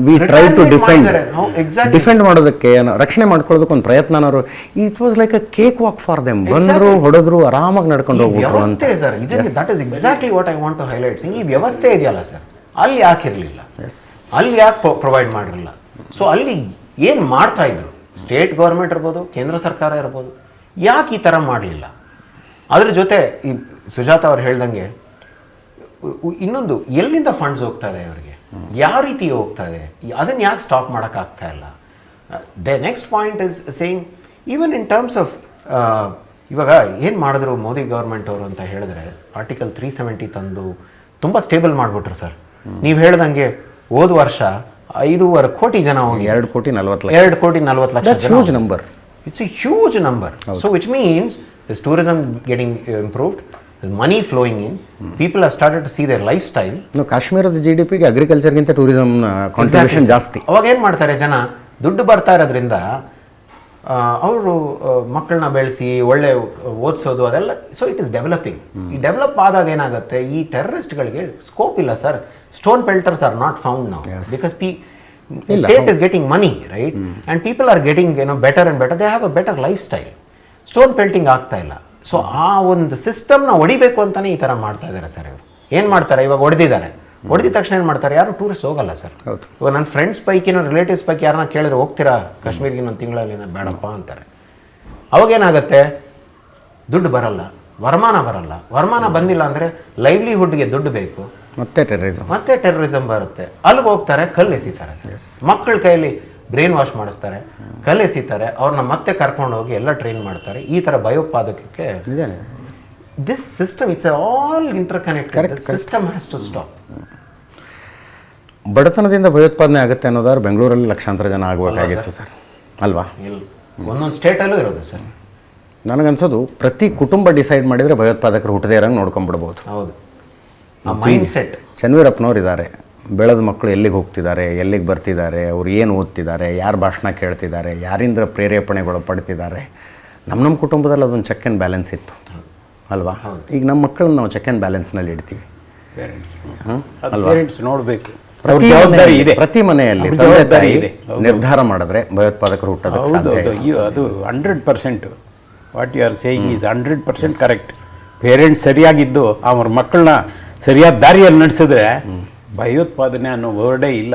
S1: we try to defend ಮಾಡೋದಕ್ಕೆ, ರಕ್ಷಣೆ ಮಾಡ್ಕೊಳ್ಳೋದಕ್ಕೆ ಒಂದು ಪ್ರಯತ್ನನವರು. It was like a cake walk for them. ಬಂದರು, ಹೊಡೆದ್ರು, ಆರಾಮಾಗಿ ನಡ್ಕೊಂಡು ಹೋಗ್ಬಿಟ್ರು ಅಂತ
S4: sir. That is exactly what I want to highlight. ಈ ವ್ಯವಸ್ಥೆ ಇದೆಯಲ್ಲ ಸರ್, ಅಲ್ಲಿ ಯಾಕೆ ಇರಲಿಲ್ಲ? ಅಲ್ಲಿ ಯಾಕೆ ಪ್ರೊವೈಡ್ ಮಾಡಿರಲಿಲ್ಲ? ಸೊ ಅಲ್ಲಿ ಏನು ಮಾಡ್ತಾ ಇದ್ರು? ಸ್ಟೇಟ್ ಗೌರ್ಮೆಂಟ್ ಇರ್ಬೋದು, ಕೇಂದ್ರ ಸರ್ಕಾರ ಇರ್ಬೋದು, ಯಾಕೆ ಈ ಥರ ಮಾಡಲಿಲ್ಲ? ಅದ್ರ ಜೊತೆ ಈ ಸುಜಾತ ಅವ್ರು ಹೇಳ್ದಂಗೆ ಇನ್ನೊಂದು, ಎಲ್ಲಿಂದ ಫಂಡ್ಸ್ ಹೋಗ್ತಾ ಇದೆ ಅವರಿಗೆ, ಯಾವ ರೀತಿ ಹೋಗ್ತಾ ಇದೆ, ಅದನ್ನು ಯಾಕೆ ಸ್ಟಾಪ್ ಮಾಡೋಕ್ಕಾಗ್ತಾ ಇಲ್ಲ? The next point is saying even in terms of ಇವಾಗ ಏನು ಮಾಡಿದ್ರು ಮೋದಿ ಗೌರ್ಮೆಂಟ್ ಅವರು ಅಂತ ಹೇಳಿದ್ರೆ, ಆರ್ಟಿಕಲ್ 370 ತಂದು ತುಂಬ ಸ್ಟೇಬಲ್ ಮಾಡಿಬಿಟ್ರು ಸರ್. ನೀವು ಹೇಳ್ದಂಗೆ ಹೋದ ವರ್ಷ 5.5 ಕೋಟಿ ಜನ ಹೋಗಿ
S1: 2.40
S4: ಕೋಟಿ
S1: huge number.
S4: It's a huge number. So which means there's tourism getting improved, there's money flowing in, people have started to see their lifestyle.
S1: ಕಾಶ್ಮೀರದ GDPಗೆ ಅಗ್ರಿಕಲ್ಚರ್ಗಿಂತ ಟೂರಿಸಂ ಕಾಂಟ್ರಿಬ್ಯೂಷನ್ ಜಾಸ್ತಿ.
S4: ಅವಾಗ ಏನು ಮಾಡ್ತಾರೆ ಜನ, ದುಡ್ಡು ಬರ್ತಾ ಇರೋದ್ರಿಂದ ಅವರು ಮಕ್ಕಳನ್ನ ಬೆಳೆಸಿ ಒಳ್ಳೆ ಓದಿಸೋದು ಅದೆಲ್ಲ. So it is developing. ಈ ಡೆವಲಪ್ ಆದಾಗ ಏನಾಗುತ್ತೆ, ಈ ಟೆರರಿಸ್ಟ್ಗಳಿಗೆ ಸ್ಕೋಪ್ ಇಲ್ಲ sir. Stone pelters are not found now because state is getting money, right? And people are getting better and better. They have a better lifestyle. Stone pelting ಆಗ್ತಾ ಇಲ್ಲ. ಸೊ ಆ ಒಂದು ಸಿಸ್ಟಮ್ನ ಹೊಡಿಬೇಕು ಅಂತಾನೆ ಈ ಥರ ಮಾಡ್ತಾ ಇದ್ದಾರೆ ಸರ್ ಇವರು. ಏನು ಮಾಡ್ತಾರೆ, ಇವಾಗ ಹೊಡೆದಿದ್ದಾರೆ, ಹೊಡೆದಿದ ತಕ್ಷಣ ಏನು ಮಾಡ್ತಾರೆ, ಯಾರು ಟೂರಿಸ್ಟ್ ಹೋಗಲ್ಲ ಸರ್. ಇವಾಗ ನನ್ನ ಫ್ರೆಂಡ್ಸ್ ಪೈಕಿ ರಿಲೇಟಿವ್ಸ್ ಪೈಕಿ ಯಾರನ್ನ ಕೇಳಿದ್ರೆ ಹೋಗ್ತೀರಾ ಕಾಶ್ಮೀರ್ಗೆ ಇನ್ನೊಂದು ತಿಂಗಳಲ್ಲಿ ಬೇಡಪ್ಪ ಅಂತಾರೆ. ಅವಾಗೇನಾಗುತ್ತೆ, ದುಡ್ಡು ಬರಲ್ಲ, ವರಮಾನ ಬರಲ್ಲ. ವರಮಾನ ಬಂದಿಲ್ಲ ಅಂದರೆ ಲೈವ್ಲಿಹುಡ್ಗೆ ದುಡ್ಡು ಬೇಕು, ಮತ್ತೆ ಟೆರರಿಸಮ್ ಬರುತ್ತೆ. ಅಲ್ಲಿಗೆ ಹೋಗ್ತಾರೆ, ಕಲ್ಲು ಎಸಿತಾರೆ ಸರ್. ಮಕ್ಕಳ ಕೈಯಲ್ಲಿ ಬ್ರೈನ್ ವಾಶ್ ಮಾಡಿಸ್ತಾರೆ, ಕಲ್ಲು ಎಸಿತಾರೆ, ಅವ್ರನ್ನ ಮತ್ತೆ ಕರ್ಕೊಂಡು ಹೋಗಿ ಎಲ್ಲ ಟ್ರೈನ್ ಮಾಡ್ತಾರೆ. ಈ ಥರ ಭಯೋತ್ಪಾದಕಕ್ಕೆ this system it's all interconnected. System has to stop.
S1: ಬಡತನದಿಂದ ಭಯೋತ್ಪಾದನೆ ಆಗುತ್ತೆ ಅನ್ನೋದಾದ್ರೆ ಬೆಂಗಳೂರಲ್ಲಿ ಲಕ್ಷಾಂತರ ಜನ ಆಗಬೇಕಾಗಿತ್ತು ಸರ್, ಅಲ್ವಾ?
S4: ಒಂದೊಂದು ಸ್ಟೇಟಲ್ಲೂ ಇರೋದು ಸರ್.
S1: ನನಗನ್ಸೋದು ಪ್ರತಿ ಕುಟುಂಬ ಡಿಸೈಡ್ ಮಾಡಿದರೆ ಭಯೋತ್ಪಾದಕರು ಹುಟ್ಟದೇ ಇರೋಂಗೆ ನೋಡ್ಕೊಂಡ್ಬಿಡ್ಬೋದು.
S4: ಹೌದು, ಮೈಂಡ್ ಸೆಟ್.
S1: ಚನ್ನವೀರಪ್ಪನವ್ರು ಇದ್ದಾರೆ, ಬೆಳೆದ ಮಕ್ಕಳು ಎಲ್ಲಿಗೆ ಹೋಗ್ತಿದ್ದಾರೆ, ಎಲ್ಲಿಗೆ ಬರ್ತಿದ್ದಾರೆ, ಅವ್ರು ಏನು ಓದ್ತಿದ್ದಾರೆ, ಯಾರು ಭಾಷಣ ಕೇಳ್ತಿದ್ದಾರೆ, ಯಾರಿಂದ ಪ್ರೇರೇಪಣೆಗಳು ಪಡ್ತಿದ್ದಾರೆ. ನಮ್ಮ ಕುಟುಂಬದಲ್ಲಿ ಅದೊಂದು ಚೆಕ್ ಆ್ಯಂಡ್ ಬ್ಯಾಲೆನ್ಸ್ ಇತ್ತು, ಅಲ್ವಾ? ಈಗ ನಮ್ಮ ಮಕ್ಕಳನ್ನ ನಾವು ಚೆಕ್ ಆ್ಯಂಡ್ ಬ್ಯಾಲೆನ್ಸ್ನಲ್ಲಿ ಇಡ್ತೀವಿ.
S5: ಪೇರೆಂಟ್ಸ್ ನೋಡಬೇಕು,
S1: ಪ್ರತಿ ಮನೆಯಲ್ಲಿ ತಂದೆ ತಾಯಿ ನಿರ್ಧಾರ ಮಾಡಿದ್ರೆ ಭಯೋತ್ಪಾದಕರು ಹುಟ್ಟೋದಕ್ಕೆ ಸಾಧ್ಯ.
S5: ಅದು 100%. What you are saying is 100% correct. Parents ಸರಿಯಾಗಿದ್ದು ಅವ್ರ ಮಕ್ಕಳನ್ನ ಸರಿಯಾದ ದಾರಿಯಲ್ಲಿ ನಡೆಸಿದ್ರೆ ಭಯೋತ್ಪಾದನೆ ಅನ್ನೋ ವರ್ಡೇ ಇಲ್ಲ.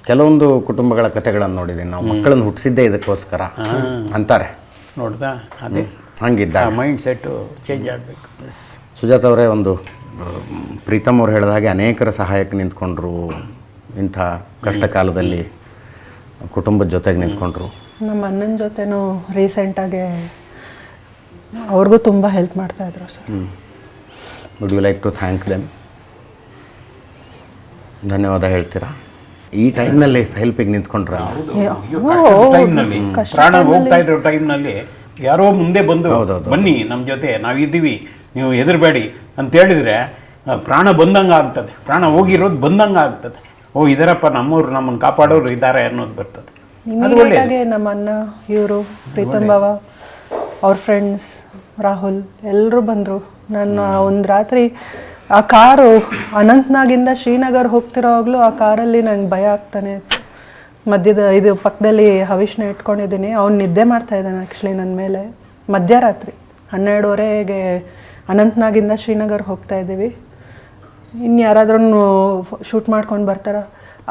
S1: ಕೆಲವೊಂದು ಕುಟುಂಬಗಳ ಕಥೆಗಳನ್ನು ನೋಡಿದ್ದೀನಿ ನಾವು, ಮಕ್ಕಳನ್ನು ಹುಟ್ಟಿಸಿದ್ದೇ ಇದಕ್ಕೋಸ್ಕರ ಅಂತಾರೆ.
S5: ನೋಡ್ದಾ, ಅದೇ
S1: ಹಂಗಿದ್ದ
S5: ಮೈಂಡ್ ಸೆಟ್ಟು ಚೇಂಜ್ ಆಗಬೇಕು.
S1: ಸುಜಾತ ಅವರೇ, ಒಂದು ಪ್ರೀತಮ್ ಅವ್ರು ಹೇಳಿದ ಹಾಗೆ ಅನೇಕರ ಸಹಾಯಕ್ಕೆ ನಿಂತ್ಕೊಂಡ್ರು, ಇಂಥ ಕಷ್ಟ ಕಾಲದಲ್ಲಿ ಕುಟುಂಬದ ಜೊತೆಗೆ ನಿಂತ್ಕೊಂಡ್ರು.
S2: ನಮ್ಮ ಅಣ್ಣನ ಜೊತೆನೂ ರೀಸೆಂಟಾಗಿ ಅವ್ರಿಗೂ ತುಂಬ ಹೆಲ್ಪ್ ಮಾಡ್ತಾಯಿದ್ರು sir.
S1: Would you like to thank them? ಧನ್ಯವಾದ ಹೇಳ್ತೀರಾ? ಈ ಟೈಮ್ನಲ್ಲಿ ಹೆಲ್ಪಿಗೆ ನಿಂತ್ಕೊಂಡ್ರೆ
S5: ಟೈಮ್ನಲ್ಲಿ ಪ್ರಾಣ ಹೋಗ್ತಾ ಇರೋ ಟೈಮ್ನಲ್ಲಿ ಯಾರೋ ಮುಂದೆ ಬಂದು ಬನ್ನಿ ನಮ್ಮ ಜೊತೆ ನಾವಿದ್ದೀವಿ, ನೀವು ಹೆದರಬೇಡಿ ಅಂತ ಹೇಳಿದರೆ ಪ್ರಾಣ ಬಂದಂಗೆ ಆಗ್ತದೆ. ಪ್ರಾಣ ಹೋಗಿರೋದು ಬಂದಂಗೆ ಆಗ್ತದೆ. ಓ ಇದರಪ್ಪ ನಮ್ಮವ್ರು ನಮ್ಮನ್ನು ಕಾಪಾಡೋರು ಇದ್ದಾರೆ ಅನ್ನೋದು ಬರ್ತದೆ. ಅದು ಒಳ್ಳೆಯದು.
S2: ನಮ್ಮ ಅಣ್ಣ, ಇವರು ಪ್ರೀತಮ್ ಬಾವ, ಅವ್ರ ಫ್ರೆಂಡ್ಸ್ ರಾಹುಲ್ ಎಲ್ಲರೂ ಬಂದರು. ನಾನು ಒಂದು ರಾತ್ರಿ ಆ ಕಾರು ಅನಂತ್ನಾಗಿಂದ ಶ್ರೀನಗರ್ ಹೋಗ್ತಿರೋವಾಗಲೂ ಆ ಕಾರಲ್ಲಿ ನಂಗೆ ಭಯ ಆಗ್ತಾನೆ. ಮಧ್ಯದ ಇದು ಪಕ್ಕದಲ್ಲಿ ಹವಿಷ್ನ ಇಟ್ಕೊಂಡಿದ್ದೀನಿ, ಅವ್ನು ನಿದ್ದೆ ಮಾಡ್ತಾಯಿದ್ದಾನೆ ಆ್ಯಕ್ಚುಲಿ ನನ್ನ ಮೇಲೆ. ಮಧ್ಯರಾತ್ರಿ 12:30ಗೆ ಅನಂತ್ನಾಗಿಂದ ಶ್ರೀನಗರ್ ಹೋಗ್ತಾಯಿದ್ದೀವಿ. ಇನ್ನು ಯಾರಾದ್ರೂ ಶೂಟ್ ಮಾಡ್ಕೊಂಡು ಬರ್ತಾರ.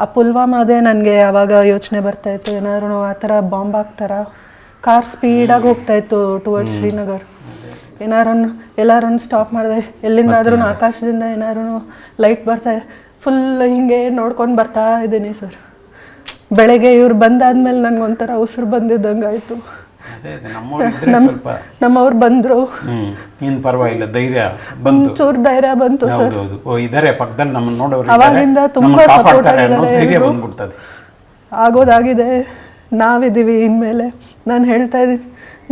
S2: ಆ ಪುಲ್ವಾಮಾ ಅದೇ ನನಗೆ ಆವಾಗ ಯೋಚನೆ ಬರ್ತಾಯಿತ್ತು, ಏನಾದ್ರು ಆ ಥರ ಬಾಂಬ್ ಹಾಕ್ತಾರ. ಕಾರ್ ಸ್ಪೀಡಾಗಿ ಹೋಗ್ತಾಯಿತ್ತು ಟುವರ್ಡ್ಸ್ ಶ್ರೀನಗರ್. ಎಲ್ಲರೂ ಸ್ಟಾಪ್ ಮಾಡಿದೆ, ಎಲ್ಲಿಂದಾದ್ರೂ ಆಕಾಶದಿಂದ ಏನಾದ್ರು ಲೈಟ್ ಬರ್ತಾ ಫುಲ್ ಹಿಂಗೆ ನೋಡ್ಕೊಂಡು ಬರ್ತಾ ಇದ್ದೀನಿ ಸರ್. ಬೆಳಗ್ಗೆ ಇವ್ರು ಬಂದಾದ್ಮೇಲೆ ನನಗೊಂಥರ ಉಸಿರು ಬಂದಿದ್ದಂಗೆ ಆಯಿತು. ನಮ್ಮವ್ರು ಬಂದರು,
S5: ಇನ್ನು ಪರವಾಗಿಲ್ಲ, ಧೈರ್ಯ ಬಂತು,
S2: ಚೂರು ಧೈರ್ಯ ಬಂತು ಸರ್.
S5: ಇದಾರೆ ಪಕ್ಕದಲ್ಲಿ ನಮ್ಮನ್ನು ನೋಡೋರು,
S2: ಅವಾಗಿಂದ ತುಂಬ ಸಪೋರ್ಟ್
S5: ಧೈರ್ಯ ಬಂದ್ಬಿಡ್ತದೆ.
S2: ಆಗೋದಾಗಿದೆ, ನಾವಿದ್ದೀವಿ ಇನ್ಮೇಲೆ. ನಾನು ಹೇಳ್ತಾ ಇದ್ದೀನಿ,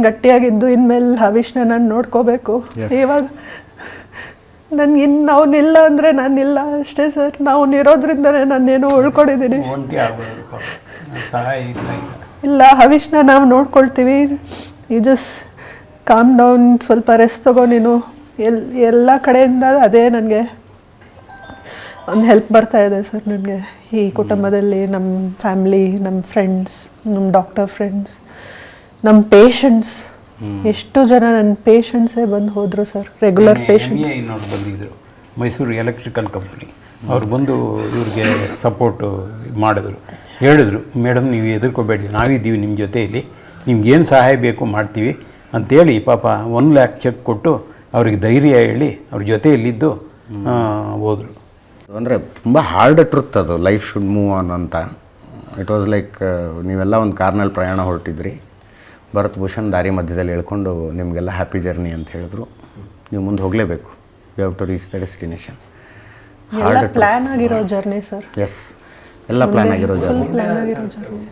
S2: ಗಟ್ಟಿಯಾಗಿದ್ದು ಇನ್ಮೇಲೆ ಹವಿಷ್ನ ನಾನು ನೋಡ್ಕೋಬೇಕು. ಇವಾಗ ನನಗಿನ್ನು ಅವನಿಲ್ಲ ಅಂದರೆ ನಾನಿಲ್ಲ ಅಷ್ಟೇ ಸರ್. ನಾವು ಇರೋದ್ರಿಂದನೇ ನಾನೇನೋ ಉಳ್ಕೊಂಡಿದ್ದೀನಿ.
S5: ಸಹಾಯ
S2: ಇಲ್ಲ, ಹವಿಷ್ನ ನಾವು ನೋಡ್ಕೊಳ್ತೀವಿ. ಯು ಜಸ್ಟ್ ಕಾಮ್ ಡೌನ್, ಸ್ವಲ್ಪ ರೆಸ್ಟ್ ತಗೋ ನೀನು. ಎಲ್ಲ ಕಡೆಯಿಂದ ಅದೇ ನನಗೆ ಒಂದು ಹೆಲ್ಪ್ ಬರ್ತಾ ಇದೆ ಸರ್ ನನಗೆ. ಈ ಕುಟುಂಬದಲ್ಲಿ ನಮ್ಮ ಫ್ಯಾಮ್ಲಿ, ನಮ್ಮ ಫ್ರೆಂಡ್ಸ್, ನಮ್ಮ ಡಾಕ್ಟರ್ ಫ್ರೆಂಡ್ಸ್, ನಮ್ಮ ಪೇಷಂಟ್ಸ್, ಎಷ್ಟು ಜನ ನನ್ನ ಪೇಷಂಟ್ಸೇ ಬಂದು ಹೋದರು ಸರ್. ರೆಗ್ಯುಲರ್ ಪೇಷಂಟ್ಸ್
S5: ಬಂದಿದ್ದರು, ಮೈಸೂರು ಎಲೆಕ್ಟ್ರಿಕಲ್ ಕಂಪ್ನಿ ಅವ್ರು ಬಂದು ಇವ್ರಿಗೆ ಸಪೋರ್ಟು ಮಾಡಿದ್ರು. ಹೇಳಿದ್ರು, ಮೇಡಮ್ ನೀವು ಹೆದರ್ಕೋಬೇಡಿ, ನಾವಿದ್ದೀವಿ ನಿಮ್ಮ ಜೊತೆಯಲ್ಲಿ, ನಿಮ್ಗೇನು ಸಹಾಯ ಬೇಕು ಮಾಡ್ತೀವಿ ಅಂಥೇಳಿ ಪಾಪ 1 lakh ಚೆಕ್ ಕೊಟ್ಟು ಅವ್ರಿಗೆ ಧೈರ್ಯ ಹೇಳಿ ಅವ್ರ ಜೊತೆಯಲ್ಲಿದ್ದು ಹೋದರು.
S1: ಅಂದರೆ ತುಂಬ ಹಾರ್ಡ್ ಟ್ರುತ್ ಅದು, ಲೈಫ್ ಶುಡ್ ಮೂವ್ ಆನ್ ಅಂತ. ಇಟ್ ವಾಸ್ ಲೈಕ್ ನೀವೆಲ್ಲ ಒಂದು ಕಾರ್ನಲ್ಲಿ ಪ್ರಯಾಣ ಹೊರಟಿದ್ರಿ, ಭರತ್ ಭೂಷಣ್ ದಾರಿ ಮಧ್ಯದಲ್ಲಿ ಹೇಳ್ಕೊಂಡು ನಿಮಗೆಲ್ಲ ಹ್ಯಾಪಿ ಜರ್ನಿ ಅಂತ ಹೇಳಿದ್ರು. ನೀವು ಮುಂದೆ ಹೋಗಲೇಬೇಕು, you have to reach the destination.
S2: Plan ಆಗಿರೋ ಜರ್ನಿ ಸರ್.
S1: ಎಸ್, ಎಲ್ಲ ಪ್ಲ್ಯಾನ್ ಆಗಿರೋ ಜರ್ನಿ.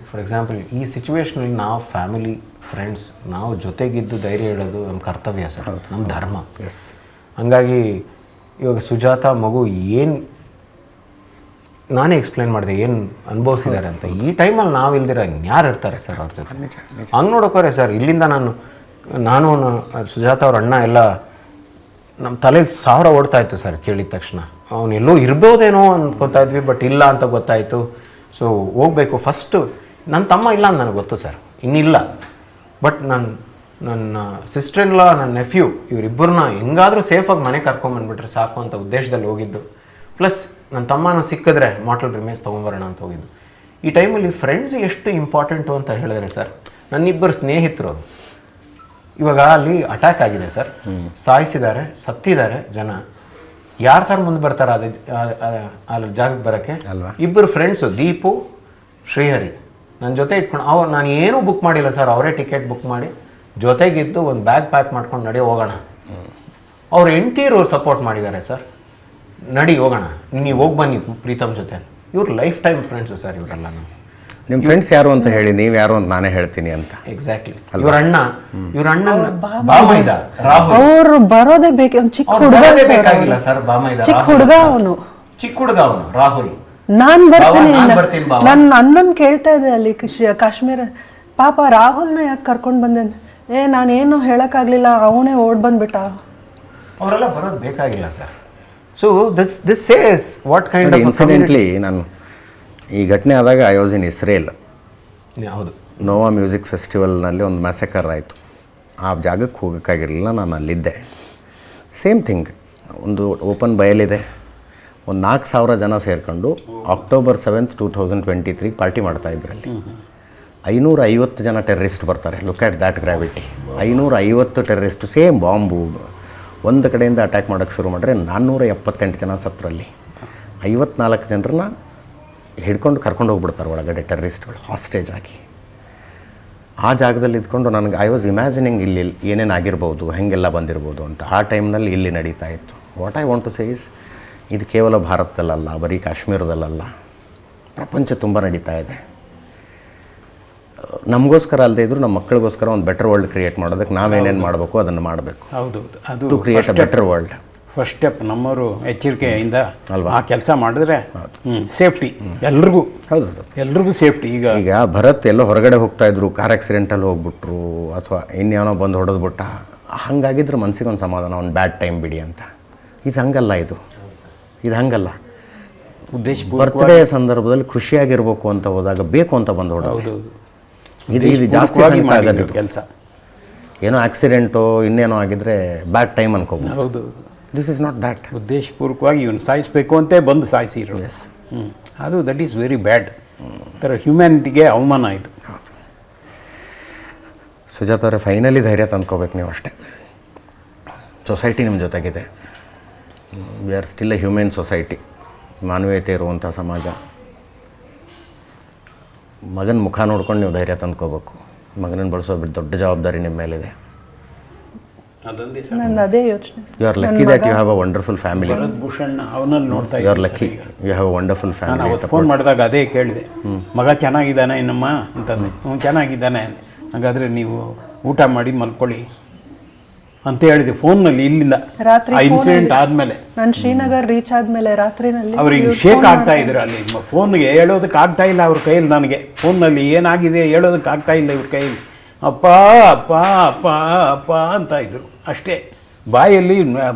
S4: ಫಾರ್ ಎಕ್ಸಾಂಪಲ್ ಈ ಸಿಚುವೇಶನಲ್ಲಿ ನಾವು ಫ್ಯಾಮಿಲಿ, ಫ್ರೆಂಡ್ಸ್, ನಾವು ಜೊತೆಗಿದ್ದು ಧೈರ್ಯ ಹೇಳೋದು ನಮ್ಮ ಕರ್ತವ್ಯ ಸರ್, ನಮ್ಮ ಧರ್ಮ. ಎಸ್, ಹಂಗಾಗಿ ಇವಾಗ ಸುಜಾತ ಮಗು ಏನು ನಾನೇ ಎಕ್ಸ್ಪ್ಲೈನ್ ಮಾಡಿದೆ ಏನು ಅನುಭವಿಸಿದ್ದಾರೆ ಅಂತ. ಈ ಟೈಮಲ್ಲಿ ನಾವು ಇಲ್ದಿರ ಯಾರು ಇರ್ತಾರೆ ಸರ್ ಅವ್ರ ಜೊತೆ? ಹಂಗೆ ನೋಡೋಕೋರೆ ಸರ್, ಇಲ್ಲಿಂದ ನಾನು ಸುಜಾತ ಅವ್ರ ಅಣ್ಣ ಎಲ್ಲ ನಮ್ಮ ತಲೆಯಲ್ಲಿ 1000 ಓಡ್ತಾ ಇತ್ತು ಸರ್ ಕೇಳಿದ ತಕ್ಷಣ. ಅವನು ಎಲ್ಲೋ ಇರ್ಬೋದೇನೋ ಅಂದ್ಕೊತಾ ಇದ್ವಿ, ಬಟ್ ಇಲ್ಲ ಅಂತ ಗೊತ್ತಾಯಿತು. ಸೊ ಹೋಗಬೇಕು ಫಸ್ಟು. ನನ್ನ ತಮ್ಮ ಇಲ್ಲ ಅಂತ ನನಗೆ ಗೊತ್ತು ಸರ್, ಇನ್ನಿಲ್ಲ. ಬಟ್ ನನ್ನ ಸಿಸ್ಟರ್ ಇನ್ ಲಾ, ನನ್ನ ನೆಫ್ಯೂ, ಇವರಿಬ್ಬರನ್ನ ಹೆಂಗಾದರೂ ಸೇಫಾಗಿ ಮನೆ ಕರ್ಕೊಂಬಂದ್ಬಿಟ್ರೆ ಸಾಕು ಅಂತ ಉದ್ದೇಶದಲ್ಲಿ ಹೋಗಿದ್ದು. ಪ್ಲಸ್ ನನ್ನ ತಮ್ಮನೂ ಸಿಕ್ಕಿದ್ರೆ ಮಾರ್ಟಲ್ ರಿಮೇನ್ಸ್ ತೊಗೊಂಬರೋಣ ಅಂತ ಹೋಗಿದ್ದು. ಈ ಟೈಮಲ್ಲಿ ಫ್ರೆಂಡ್ಸ್ ಎಷ್ಟು ಇಂಪಾರ್ಟೆಂಟು ಅಂತ ಹೇಳಿದ್ರೆ ಸರ್, ನನ್ನಿಬ್ಬರು ಸ್ನೇಹಿತರು ಇವಾಗ ಅಲ್ಲಿ ಅಟ್ಯಾಕ್ ಆಗಿದೆ ಸರ್, ಸಾಯಿಸಿದ್ದಾರೆ, ಸತ್ತಿದ್ದಾರೆ ಜನ. ಯಾರು ಸರ್ ಮುಂದೆ ಬರ್ತಾರೆ ಅಲ್ಲಿ ಜಾಗಕ್ಕೆ ಬರೋಕ್ಕೆ? ಇಬ್ಬರು ಫ್ರೆಂಡ್ಸು, ದೀಪು, ಶ್ರೀಹರಿ, ನನ್ನ ಜೊತೆ ಇಟ್ಕೊಂಡು ನಾನು ಏನೂ ಬುಕ್ ಮಾಡಿಲ್ಲ ಸರ್, ಅವರೇ ಟಿಕೆಟ್ ಬುಕ್ ಮಾಡಿ ಜೊತೆಗಿದ್ದು ಒಂದು ಬ್ಯಾಗ್ ಪ್ಯಾಕ್ ಮಾಡ್ಕೊಂಡು ನಡಿ ಹೋಗೋಣ. ಅವ್ರ ಹೆಂಡ್ತೀರು ಸಪೋರ್ಟ್ ಮಾಡಿದ್ದಾರೆ ಸರ್, ನಡಿ ಹೋಗೋಣ, ನೀವು ಹೋಗಿ ಬನ್ನಿ ಪ್ರೀತಮ್ ಜೊತೆ. ಇವ್ರು ಲೈಫ್ ಟೈಮ್ ಫ್ರೆಂಡ್ಸು ಸರ್ ಇವರೆಲ್ಲ.
S1: ನಿಮ್ಮ ಫ್ರೆಂಡ್ಸ್ ಯಾರು ಅಂತ ಹೇಳಿ, ನೀವು ಯಾರು ಅಂತ ನಾನೇ ಹೇಳ್ತೀನಿ ಅಂತ.
S4: ಎಕ್ಸಾಕ್ಟ್ಲಿ. ಇವ್ರ ಅಣ್ಣನ ಬಾಮೈದ ರಾಹುಲ್.
S2: ಅವ್ರು ಬರೋದೇ ಬೇಕು, ಒಂದು ಚಿಕ್ಕ ಹುಡುಗ
S4: ಬೇಕಾಗಿಲ್ಲ ಸರ್, ಬಾಮೈದ
S2: ಚಿಕ್ಕ ಹುಡುಗ ಅವನು,
S4: ಚಿಕ್ಕ ಹುಡುಗ ಅವನು ರಾಹುಲ್.
S2: ನಾನ್ ಬರ್ತೀನಿ. ನನ್ನ ಅಣ್ಣನ್ ಕೇಳ್ತಾ ಇದೆ ಅಲ್ಲಿ ಕಾಶ್ಮೀರ, ಪಾಪ ರಾಹುಲ್ನ ಯಾಕೆ ಕರ್ಕೊಂಡು ಬಂದೆ? ನಾನೇನು ಹೇಳಕ್ಕಾಗ್ಲಿಲ್ಲ, ಅವನೇ ಓಡ್ ಬಂದ್ಬಿಟ್ಟ.
S4: ಅವರೆಲ್ಲ ಬರೋದು ಬೇಕಾಗಿಲ್ಲ sir. So this says what kind of
S1: incidentally ನಾನು ಈ ಘಟನೆ ಆದಾಗ ಐ ವಾಸ್ ಇನ್ ಇಸ್ರೇಲ್.
S4: ಹೌದು,
S1: ನೋವಾ ಮ್ಯೂಸಿಕ್ ಫೆಸ್ಟಿವಲ್ನಲ್ಲಿ ಒಂದು ಮ್ಯಾಸಕರ್ ಆಯಿತು. ಆ ಜಾಗಕ್ಕೆ ಹೋಗೋಕ್ಕಾಗಿರಲಿಲ್ಲ, ನಾನು ಅಲ್ಲಿದ್ದೆ. ಸೇಮ್ ಥಿಂಗ್, ಒಂದು ಓಪನ್ ಬಯಲಿದೆ, ಒಂದು 4000 ಜನ ಸೇರಿಕೊಂಡು October 7th 2023 ಪಾರ್ಟಿ ಮಾಡ್ತಾಯಿದ್ರಲ್ಲಿ. 550 ಜನ ಟೆರ್ರಿಸ್ಟ್ ಬರ್ತಾರೆ. Look at that gravity. 550 terrorist, same bomb ಒಂದು ಕಡೆಯಿಂದ ಅಟ್ಯಾಕ್ ಮಾಡೋಕ್ಕೆ ಶುರು ಮಾಡಿದ್ರೆ 478 ಜನ ಸತ್ತರಲ್ಲಿ. 54 ಜನರನ್ನ ಹಿಡ್ಕೊಂಡು ಕರ್ಕೊಂಡು ಹೋಗ್ಬಿಡ್ತಾರೆ ಒಳಗಡೆ ಟೆರ್ರಿಸ್ಟ್ಗಳು, ಹಾಸ್ಟೇಜ್ ಆಗಿ. ಆ ಜಾಗದಲ್ಲಿ ಇದ್ಕೊಂಡು ನನಗೆ ಐ ವಾಸ್ ಇಮ್ಯಾಜಿನಿಂಗ್ ಇಲ್ಲಿ ಏನೇನು ಆಗಿರ್ಬೋದು, ಹೇಗೆಲ್ಲ ಬಂದಿರ್ಬೋದು ಅಂತ. ಆ ಟೈಮ್ನಲ್ಲಿ ಇಲ್ಲಿ ನಡೀತಾ ಇತ್ತು. What I want to say is, ಇದು ಕೇವಲ ಭಾರತದಲ್ಲಲ್ಲ, ಬರೀ ಕಾಶ್ಮೀರದಲ್ಲಲ್ಲ, ಪ್ರಪಂಚ ತುಂಬ ನಡೀತಾ ಇದೆ. ನಮಗೋಸ್ಕರ ಅಲ್ಲದೆ ಇದ್ರು ನಮ್ಮ ಮಕ್ಕಳಿಗೋಸ್ಕರ ಒಂದು ಬೆಟರ್ ವರ್ಲ್ಡ್ ಕ್ರಿಯೇಟ್ ಮಾಡೋದಕ್ಕೆ ನಾವೇನೇನು ಮಾಡಬೇಕು ಅದನ್ನು ಮಾಡಬೇಕು.
S5: ಹೌದೌದು, ಅದು
S1: to create a better world.
S5: First step ನಮ್ಮವರು ಎಚ್ಚರಿಕೆಯಿಂದ ಅಲ್ವಾ ಆ ಕೆಲಸ ಮಾಡಿದ್ರೆ ಸೇಫ್ಟಿ ಎಲ್ರಿಗೂ. ಹೌದು, ಎಲ್ರಿಗೂ ಸೇಫ್ಟಿ. ಈಗ
S1: ಭರತ್ ಎಲ್ಲೋ ಹೊರಗಡೆ ಹೋಗ್ತಾ ಇದ್ರು, ಕಾರ್ ಆಕ್ಸಿಡೆಂಟಲ್ಲಿ ಹೋಗ್ಬಿಟ್ರು ಅಥವಾ ಇನ್ಯಾನೋ ಬಂದು ಹೊಡೆದ್ಬಿಟ್ಟ, ಹಾಗಾಗಿದ್ರೆ ಮನಸ್ಸಿಗೆ ಒಂದು ಸಮಾಧಾನ, ಒಂದು ಬ್ಯಾಡ್ ಟೈಮ್ ಬಿಡಿ ಅಂತ. ಇದು ಹಂಗಲ್ಲ, ಇದು ಹಂಗಲ್ಲ.
S5: ಉದ್ದೇಶ
S1: ಬರ್ತ್ಡೇ ಸಂದರ್ಭದಲ್ಲಿ ಖುಷಿಯಾಗಿರ್ಬೇಕು ಅಂತ ಹೋದಾಗ ಬೇಕು ಅಂತ ಬಂದು ಹೊಡೋದು. ಇದು ಜಾಸ್ತಿ ಆಗೋದು
S5: ಕೆಲಸ.
S1: ಏನೋ ಆಕ್ಸಿಡೆಂಟು ಇನ್ನೇನೋ ಆಗಿದ್ರೆ ಬ್ಯಾಡ್ ಟೈಮ್ ಅನ್ಕೋಬೋದು.
S5: ಹೌದು,
S1: ದಿಸ್ ಇಸ್ ನಾಟ್ ದ್ಯಾಟ್.
S5: ಉದ್ದೇಶಪೂರ್ವಕವಾಗಿ ಇವನು ಸಾಯಿಸಬೇಕು ಅಂತೇ ಬಂದು ಸಾಯಿಸಿರು. ಅದು ದಟ್ ಈಸ್ ವೆರಿ ಬ್ಯಾಡ್. ಥರ ಹ್ಯುಮ್ಯಾನಿಟಿಗೆ ಅವಮಾನ ಇದು.
S1: ಸುಜಾತ ಅವರೇ, ಫೈನಲಿ ಧೈರ್ಯ ತಂದ್ಕೋಬೇಕು ನೀವು ಅಷ್ಟೇ. ಸೊಸೈಟಿ ನಿಮ್ಮ ಜೊತೆಗಿದೆ. We are still a human society, ಮಾನವೀಯತೆ ಇರುವಂಥ ಸಮಾಜ. ಮಗನ ಮುಖ ನೋಡ್ಕೊಂಡು ನೀವು ಧೈರ್ಯ ತಂದ್ಕೋಬೇಕು. ಮಗನನ್ನು ಬಳಸೋ ದೊಡ್ಡ ಜವಾಬ್ದಾರಿ ನಿಮ್ಮ ಮೇಲಿದೆ.
S2: ಅದೇ ಯೋಚನೆ.
S1: You are lucky that you have a wonderful family.
S5: Bharat Bhushan ಅವನಲ್ಲಿ ನೋಡ್ತಾ
S1: you are lucky, you have a wonderful family.
S5: ನಾನು ಅವತ್ತು ಫೋನ್ ಮಾಡಿದಾಗ ಅದೇ ಕೇಳಿದೆ, ಮಗ ಚೆನ್ನಾಗಿದ್ದಾನೆ ಏನಮ್ಮ ಅಂತಂದೆ. ಚೆನ್ನಾಗಿದ್ದಾನೆ ಅಂದೆ. ಹಾಗಾದರೆ ನೀವು ಊಟ ಮಾಡಿ ಮಲ್ಕೊಳ್ಳಿ ಅಂತ ಹೇಳಿದೆ ಫೋನ್ನಲ್ಲಿ. ಇಲ್ಲಿಂದ
S2: ರಾತ್ರಿ
S5: ಇನ್ಸಿಡೆಂಟ್ ಆದಮೇಲೆ
S2: ನಾನು ಶ್ರೀನಗರ್ ರೀಚ್ ಆದಮೇಲೆ ರಾತ್ರಿನಲ್ಲಿ
S5: ಅವ್ರಿಗೆ ಶೇಕ್ ಆಗ್ತಾ ಇದ್ರು. ಅಲ್ಲಿ ಫೋನ್ಗೆ ಹೇಳೋದಕ್ಕೆ ಆಗ್ತಾ ಇಲ್ಲ ಅವ್ರ ಕೈಯಲ್ಲಿ. ನನಗೆ ಫೋನ್ನಲ್ಲಿ ಏನಾಗಿದೆ ಹೇಳೋದಕ್ಕೆ ಆಗ್ತಾ ಇಲ್ಲ ಇವ್ರ ಕೈಯಲ್ಲಿ. ಅಪ್ಪ ಅಪ್ಪ ಅಪ್ಪ ಅಪ್ಪ ಅಂತ ಇದ್ರು ಅಷ್ಟೇ. ಬಾಯಲ್ಲಿ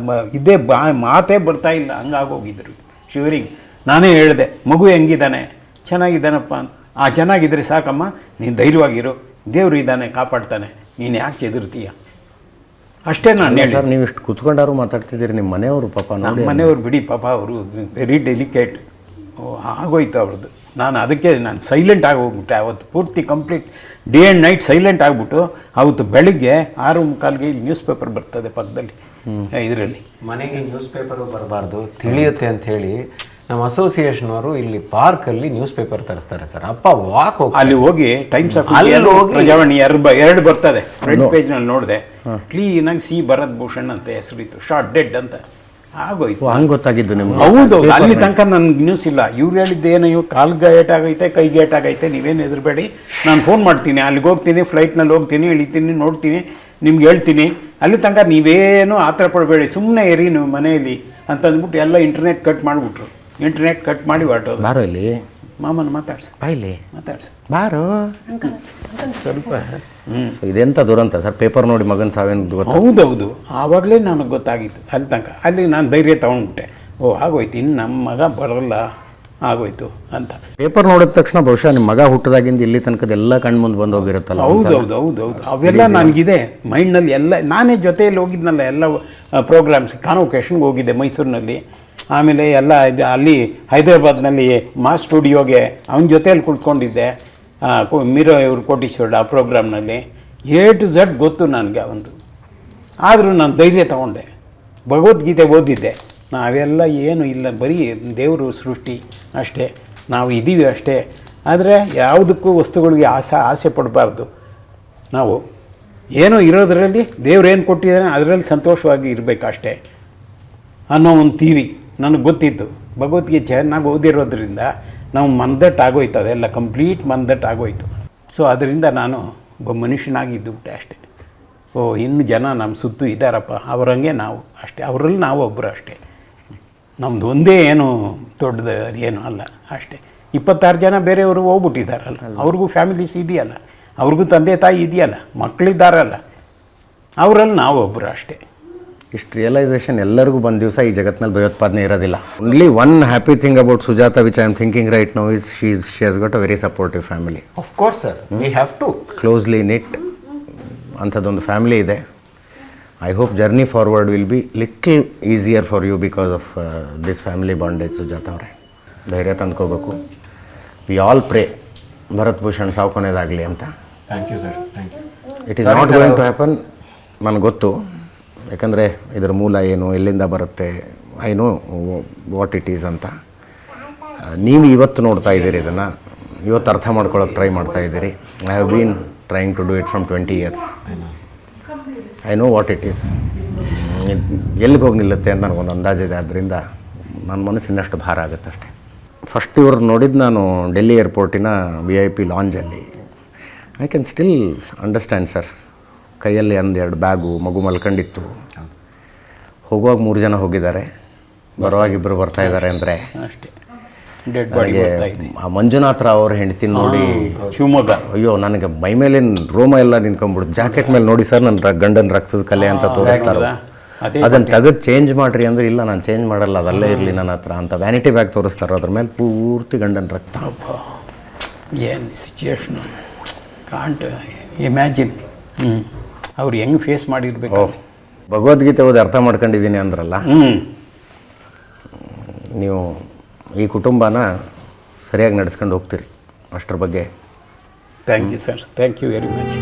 S5: ಇದೇ ಮಾತೇ ಬರ್ತಾ ಇಲ್ಲ, ಹಂಗಾಗೋಗಿದ್ರು ಶಿವರಿಂಗ್. ನಾನೇ ಹೇಳಿದೆ, ಮಗು ಹೆಂಗಿದ್ದಾನೆ? ಚೆನ್ನಾಗಿದ್ದಾನಪ್ಪ ಅಂತ. ಚೆನ್ನಾಗಿದ್ರೆ ಸಾಕಮ್ಮ, ನೀನು ಧೈರ್ಯವಾಗಿರು, ದೇವ್ರು ಇದ್ದಾನೆ, ಕಾಪಾಡ್ತಾನೆ, ನೀನು ಯಾಕೆ ಹೆದರ್ತೀಯ? ಅಷ್ಟೇ ನಾನು ಹೇಳಿ.
S1: ಸರ್, ನೀವು ಇಷ್ಟು ಕುತ್ಕೊಂಡಾರು ಮಾತಾಡ್ತಿದ್ದೀರಿ, ನಿಮ್ಮ ಮನೆಯವರು ಪಾಪ
S5: ನಮ್ಮ ಮನೆಯವ್ರು ಬಿಡಿ ಪಾಪ, ಅವರು ವೆರಿ ಡೆಲಿಕೇಟ್ ಆಗೋಯ್ತು ಅವ್ರದ್ದು. ನಾನು ಸೈಲೆಂಟ್ ಆಗಿ ಹೋಗ್ಬಿಟ್ಟೆ ಅವತ್ತು ಪೂರ್ತಿ, complete day and night silent ಆಗಿಬಿಟ್ಟು. ಅವತ್ತು ಬೆಳಿಗ್ಗೆ 6:45ಗೆ ಇಲ್ಲಿ ನ್ಯೂಸ್ ಪೇಪರ್ ಬರ್ತದೆ ಪಕ್ಕದಲ್ಲಿ, ಇದರಲ್ಲಿ.
S4: ಮನೆಗೆ ನ್ಯೂಸ್ ಪೇಪರು ಬರಬಾರ್ದು ತಿಳಿಯುತ್ತೆ ಅಂಥೇಳಿ ನಮ್ಮ ಅಸೋಸಿಯೇಷನ್ ಅವರು ಇಲ್ಲಿ ಪಾರ್ಕಲ್ಲಿ ನ್ಯೂಸ್ ಪೇಪರ್ ತರಿಸ್ತಾರೆ ಸರ್. ಅಪ್ಪ ವಾಕ್
S5: ಅಲ್ಲಿ ಹೋಗಿ ಟೈಮ್ಸ್ ಆಫ್ ಪ್ರಜಾವಾಣಿ 2 ಬರ್ತದೆ, ಫ್ರಂಟ್ ಪೇಜ್ನಲ್ಲಿ ನೋಡಿದೆ. ಕ್ಲೀನಾಗಿ ಸಿ ಭರತ್ ಭೂಷಣ್ ಅಂತ ಹೆಸರಿತ್ತು, ಶಾರ್ಟ್ ಡೆಡ್ ಅಂತ ಆಗೋಯ್ತು.
S1: ಹಂಗೆ ಗೊತ್ತಾಗಿದ್ದು ನಿಮ್ಗೆ?
S5: ಹೌದು, ಅಲ್ಲಿ ತನಕ ನನಗೆ ನ್ಯೂಸ್ ಇಲ್ಲ. ಇವ್ರು ಹೇಳಿದ್ದೇನೋ, ಇವು ಕಾಲ್ಗೆ ಏಟಾಗೈತೆ, ಕೈಗೆ ಏಟಾಗೈತೆ, ನೀವೇನು ಹೆದರಬೇಡಿ, ನಾನು ಫೋನ್ ಮಾಡ್ತೀನಿ, ಅಲ್ಲಿಗೆ ಹೋಗ್ತೀನಿ, ಫ್ಲೈಟ್ನಲ್ಲಿ ಹೋಗ್ತೀನಿ, ಇಳಿತೀನಿ, ನೋಡ್ತೀನಿ, ನಿಮ್ಗೆ ಹೇಳ್ತೀನಿ. ಅಲ್ಲಿ ತನಕ ನೀವೇನು ಆತರ ಪಡಬೇಡಿ, ಸುಮ್ಮನೆ ಇರಿ ನೀವು ಮನೆಯಲ್ಲಿ ಅಂತಂದ್ಬಿಟ್ಟು ಎಲ್ಲ ಇಂಟರ್ನೆಟ್ ಕಟ್ ಮಾಡಿಬಿಟ್ರು. ಇಂಟರ್ನೆಟ್ ಕಟ್ ಮಾಡಿ ಹೊರಟೋದು.
S1: ಬಾರೋ ಇಲ್ಲಿ,
S5: ಮಾಮನ ಮಾತಾಡ್ಸು
S1: ಬಾಯಿಲಿ
S5: ಮಾತಾಡ್ಸು
S1: ಬಾರೋ.
S5: ಸ್ವಲ್ಪ.
S1: ಸೊ ಇದೆಂಥ ದುರಂತ ಸರ್, ಪೇಪರ್ ನೋಡಿ ಮಗನ ಸಾವೇನು ಗೊತ್ತು.
S5: ಹೌದೌದು, ಆವಾಗಲೇ ನನಗೆ ಗೊತ್ತಾಗಿತ್ತು. ಅಲ್ಲಿ ತನಕ ಅಲ್ಲಿ ನಾನು ಧೈರ್ಯ ತೊಗೊಂಡ್ಬಿಟ್ಟೆ. ಓ ಆಗೋಯ್ತು, ಇನ್ನು ನಮ್ಮ ಮಗ ಬರೋಲ್ಲ, ಆಗೋಯ್ತು ಅಂತ.
S1: ಪೇಪರ್ ನೋಡಿದ ತಕ್ಷಣ ಬಹುಶಃ ನಿಮ್ಮ ಮಗ ಹುಟ್ಟದಾಗಿಂದ ಇಲ್ಲಿ ತನಕದ ಎಲ್ಲ ಕಣ್ಣು ಮುಂದೆ ಬಂದು ಹೋಗಿರುತ್ತಲ್ಲ.
S5: ಹೌದೌದು ಅವೆಲ್ಲ ನನಗಿದೆ ಮೈಂಡ್ನಲ್ಲಿ ಎಲ್ಲ. ನಾನೇ ಜೊತೆಯಲ್ಲಿ ಹೋಗಿದ್ನಲ್ಲ ಎಲ್ಲ ಪ್ರೋಗ್ರಾಮ್ಸ್, ಕಾನ್ವೊಕೇಶನ್ಗೆ ಹೋಗಿದ್ದೆ ಮೈಸೂರಿನಲ್ಲಿ. ಆಮೇಲೆ ಎಲ್ಲ ಇದು ಅಲ್ಲಿ ಹೈದರಾಬಾದ್ನಲ್ಲಿ ಮಾಸ್ ಸ್ಟುಡಿಯೋಗೆ ಅವನ ಜೊತೆಯಲ್ಲಿ ಕುಳ್ಕೊಂಡಿದ್ದೆ. ಮೀರಾ ಇವರು ಕೋಟೀಶ್ವರ ಆ ಪ್ರೋಗ್ರಾಮ್ನಲ್ಲಿ A to Z ಗೊತ್ತು ನನಗೆ ಅವಂದು. ಆದರೂ ನಾನು ಧೈರ್ಯ ತೊಗೊಂಡೆ, ಭಗವದ್ಗೀತೆ ಓದಿದ್ದೆ. ನಾವೆಲ್ಲ ಏನು ಇಲ್ಲ, ಬರೀ ದೇವರು ಸೃಷ್ಟಿ ಅಷ್ಟೇ, ನಾವು ಇದ್ದೀವಿ ಅಷ್ಟೇ. ಆದರೆ ಯಾವುದಕ್ಕೂ ವಸ್ತುಗಳಿಗೆ ಆಸೆ ಪಡಬಾರ್ದು. ನಾವು ಏನೋ ಇರೋದರಲ್ಲಿ ದೇವ್ರೇನು ಕೊಟ್ಟಿದ್ದಾನೆ ಅದರಲ್ಲಿ ಸಂತೋಷವಾಗಿ ಇರಬೇಕು ಅಷ್ಟೇ ಅನ್ನೋ ಒಂದು ಥೀರಿ ನನಗೆ ಗೊತ್ತಿತ್ತು. ಭಗವದ್ಗೀತೆ ಚೆನ್ನಾಗಿ ಓದಿರೋದ್ರಿಂದ ನಾವು ಮಂದಟ್ಟು ಆಗೋಯ್ತು, ಅದೆಲ್ಲ ಕಂಪ್ಲೀಟ್ ಮಂದಟ್ಟು ಆಗೋಯ್ತು. ಸೊ ಅದರಿಂದ ನಾನು ಒಬ್ಬ ಮನುಷ್ಯನಾಗಿ ಇದ್ದುಬಿಟ್ಟೆ ಅಷ್ಟೇ. ಓ ಇನ್ನು ಜನ ನಮ್ಮ ಸುತ್ತು ಇದ್ದಾರಪ್ಪ, ಅವರಂಗೆ ನಾವು ಅಷ್ಟೇ, ಅವರಲ್ಲಿ ನಾವು ಒಬ್ಬರು ಅಷ್ಟೇ. ನಮ್ಮದು ಒಂದೇ ಏನು ದೊಡ್ಡದು ಏನು ಅಲ್ಲ ಅಷ್ಟೇ. 26 ಜನ ಬೇರೆಯವರು ಹೋಗ್ಬಿಟ್ಟಿದ್ದಾರಲ್ಲ, ಅವ್ರಿಗೂ ಫ್ಯಾಮಿಲೀಸ್ ಇದೆಯಲ್ಲ, ಅವ್ರಿಗೂ ತಂದೆ ತಾಯಿ ಇದೆಯಲ್ಲ, ಮಕ್ಕಳಿದ್ದಾರಲ್ಲ, ಅವರಲ್ಲಿ ನಾವು ಒಬ್ಬರು ಅಷ್ಟೇ.
S1: ಇಷ್ಟು ರಿಯಲೈಸೇಷನ್ ಎಲ್ಲರಿಗೂ ಬಂದ ದಿವಸ ಈ ಜಗತ್ತಿನಲ್ಲಿ ಭಯೋತ್ಪಾದನೆ ಇರೋದಿಲ್ಲ. Only one happy thing about Sujata which I am thinking right now is she has got a very supportive family.
S4: Of course sir, we have to
S1: closely knit ಅಂಥದ್ದೊಂದು ಫ್ಯಾಮಿಲಿ ಇದೆ. I hope journey forward will be little easier for you because of this family bondage. Sujata ಅವರೇ ಧೈರ್ಯ ತಂದ್ಕೋಬೇಕು. We all pray Bharat Bhushan ಸಾವು ಕೊನೆಯದಾಗಲಿ ಅಂತ.
S4: Thank you sir, thank you.
S1: It is not going to happen, ನನಗೆ ಗೊತ್ತು. ಯಾಕಂದರೆ ಇದರ ಮೂಲ ಏನು, ಎಲ್ಲಿಂದ ಬರುತ್ತೆ, I know what it is ಅಂತ. ನೀವು ಇವತ್ತು ನೋಡ್ತಾ ಇದ್ದೀರಿ, ಇದನ್ನು ಇವತ್ತು ಅರ್ಥ ಮಾಡ್ಕೊಳ್ಳೋಕೆ ಟ್ರೈ ಮಾಡ್ತಾ ಇದ್ದೀರಿ. I have been trying to do it from 20 years. I know what it is. ಎಲ್ಲಿಗೆ ಹೋಗಿ ನಿಲ್ಲುತ್ತೆ ಅಂತ ನನಗೊಂದು ಅಂದಾಜಿದೆ. ಆದ್ದರಿಂದ ನನ್ನ ಮನಸ್ಸು ಇನ್ನಷ್ಟು ಭಾರ ಆಗುತ್ತೆ ಅಷ್ಟೇ. ಫಸ್ಟ್ ಇವ್ರು ನೋಡಿದ್ದು ನಾನು ಡೆಲ್ಲಿ ಏರ್ಪೋರ್ಟಿನ VIP ಲಾಂಜಲ್ಲಿ. I can still understand sir. ಕೈಯಲ್ಲಿ 1-2 ಬ್ಯಾಗು, ಮಗು ಮಲ್ಕೊಂಡಿತ್ತು. ಹೋಗುವಾಗ 3 ಜನ ಹೋಗಿದ್ದಾರೆ, ಬರುವಾಗ 2 ಬರ್ತಾ ಇದ್ದಾರೆ ಅಂದರೆ
S5: ಅಷ್ಟೇ. ಡೆಡ್ ಬಾಡಿ
S1: ಆ ಮಂಜುನಾಥ್ ರಾವ್ ಅವ್ರ ಹೆಂಡತಿ ನೋಡಿ
S5: ಶಿವಮೊಗ್ಗ,
S1: ಅಯ್ಯೋ ನನಗೆ ಮೈ ಮೇಲಿನ ರೋಮ ಎಲ್ಲ ನಿಂತ್ಕೊಂಡ್ಬಿಡ್ತು. ಜಾಕೆಟ್ ಮೇಲೆ ನೋಡಿ ಸರ್ ನನ್ನ ಗಂಡನ ರಕ್ತದ ಕಲೆ ಅಂತ ತೋರಿಸ್ತಾರೆ. ಅದನ್ನು ತೆಗೆದು ಚೇಂಜ್ ಮಾಡಿರಿ ಅಂದರೆ ಇಲ್ಲ ನಾನು ಚೇಂಜ್ ಮಾಡಲ್ಲ, ಅದಲ್ಲೇ ಇರಲಿ ನನ್ನ ಹತ್ರ ಅಂತ ವ್ಯಾನಿಟಿ ಬ್ಯಾಗ್ ತೋರಿಸ್ತಾರೆ. ಅದ್ರ ಮೇಲೆ ಪೂರ್ತಿ ಗಂಡನ ರಕ್ತ.
S5: ಏನು ಸಿಚುಯೇಷನು ಕಾಂಟ್ ಇಮ್ಯಾಜಿನ್. ಅವ್ರು ಹೆಂಗೆ ಫೇಸ್ ಮಾಡಿರ್ಬೇಕು.
S1: ಭಗವದ್ಗೀತೆ ಓದಿ ಅರ್ಥ ಮಾಡ್ಕೊಂಡಿದ್ದೀನಿ ಅಂದ್ರಲ್ಲ, ನೀವು ಈ ಕುಟುಂಬನ ಸರಿಯಾಗಿ ನಡೆಸ್ಕೊಂಡು ಹೋಗ್ತೀರಿ, ಅಷ್ಟರ ಬಗ್ಗೆ.
S5: Thank you sir, thank you very much.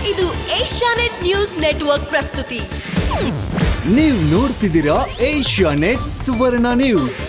S6: ಇದು ಏಷ್ಯಾನೆಟ್ ನ್ಯೂಸ್ ನೆಟ್ವರ್ಕ್ ಪ್ರಸ್ತುತಿ.
S7: ನೀವು ನೋಡ್ತಿದ್ದೀರಾ ಏಷ್ಯಾನೆಟ್ ಸುವರ್ಣ ನ್ಯೂಸ್.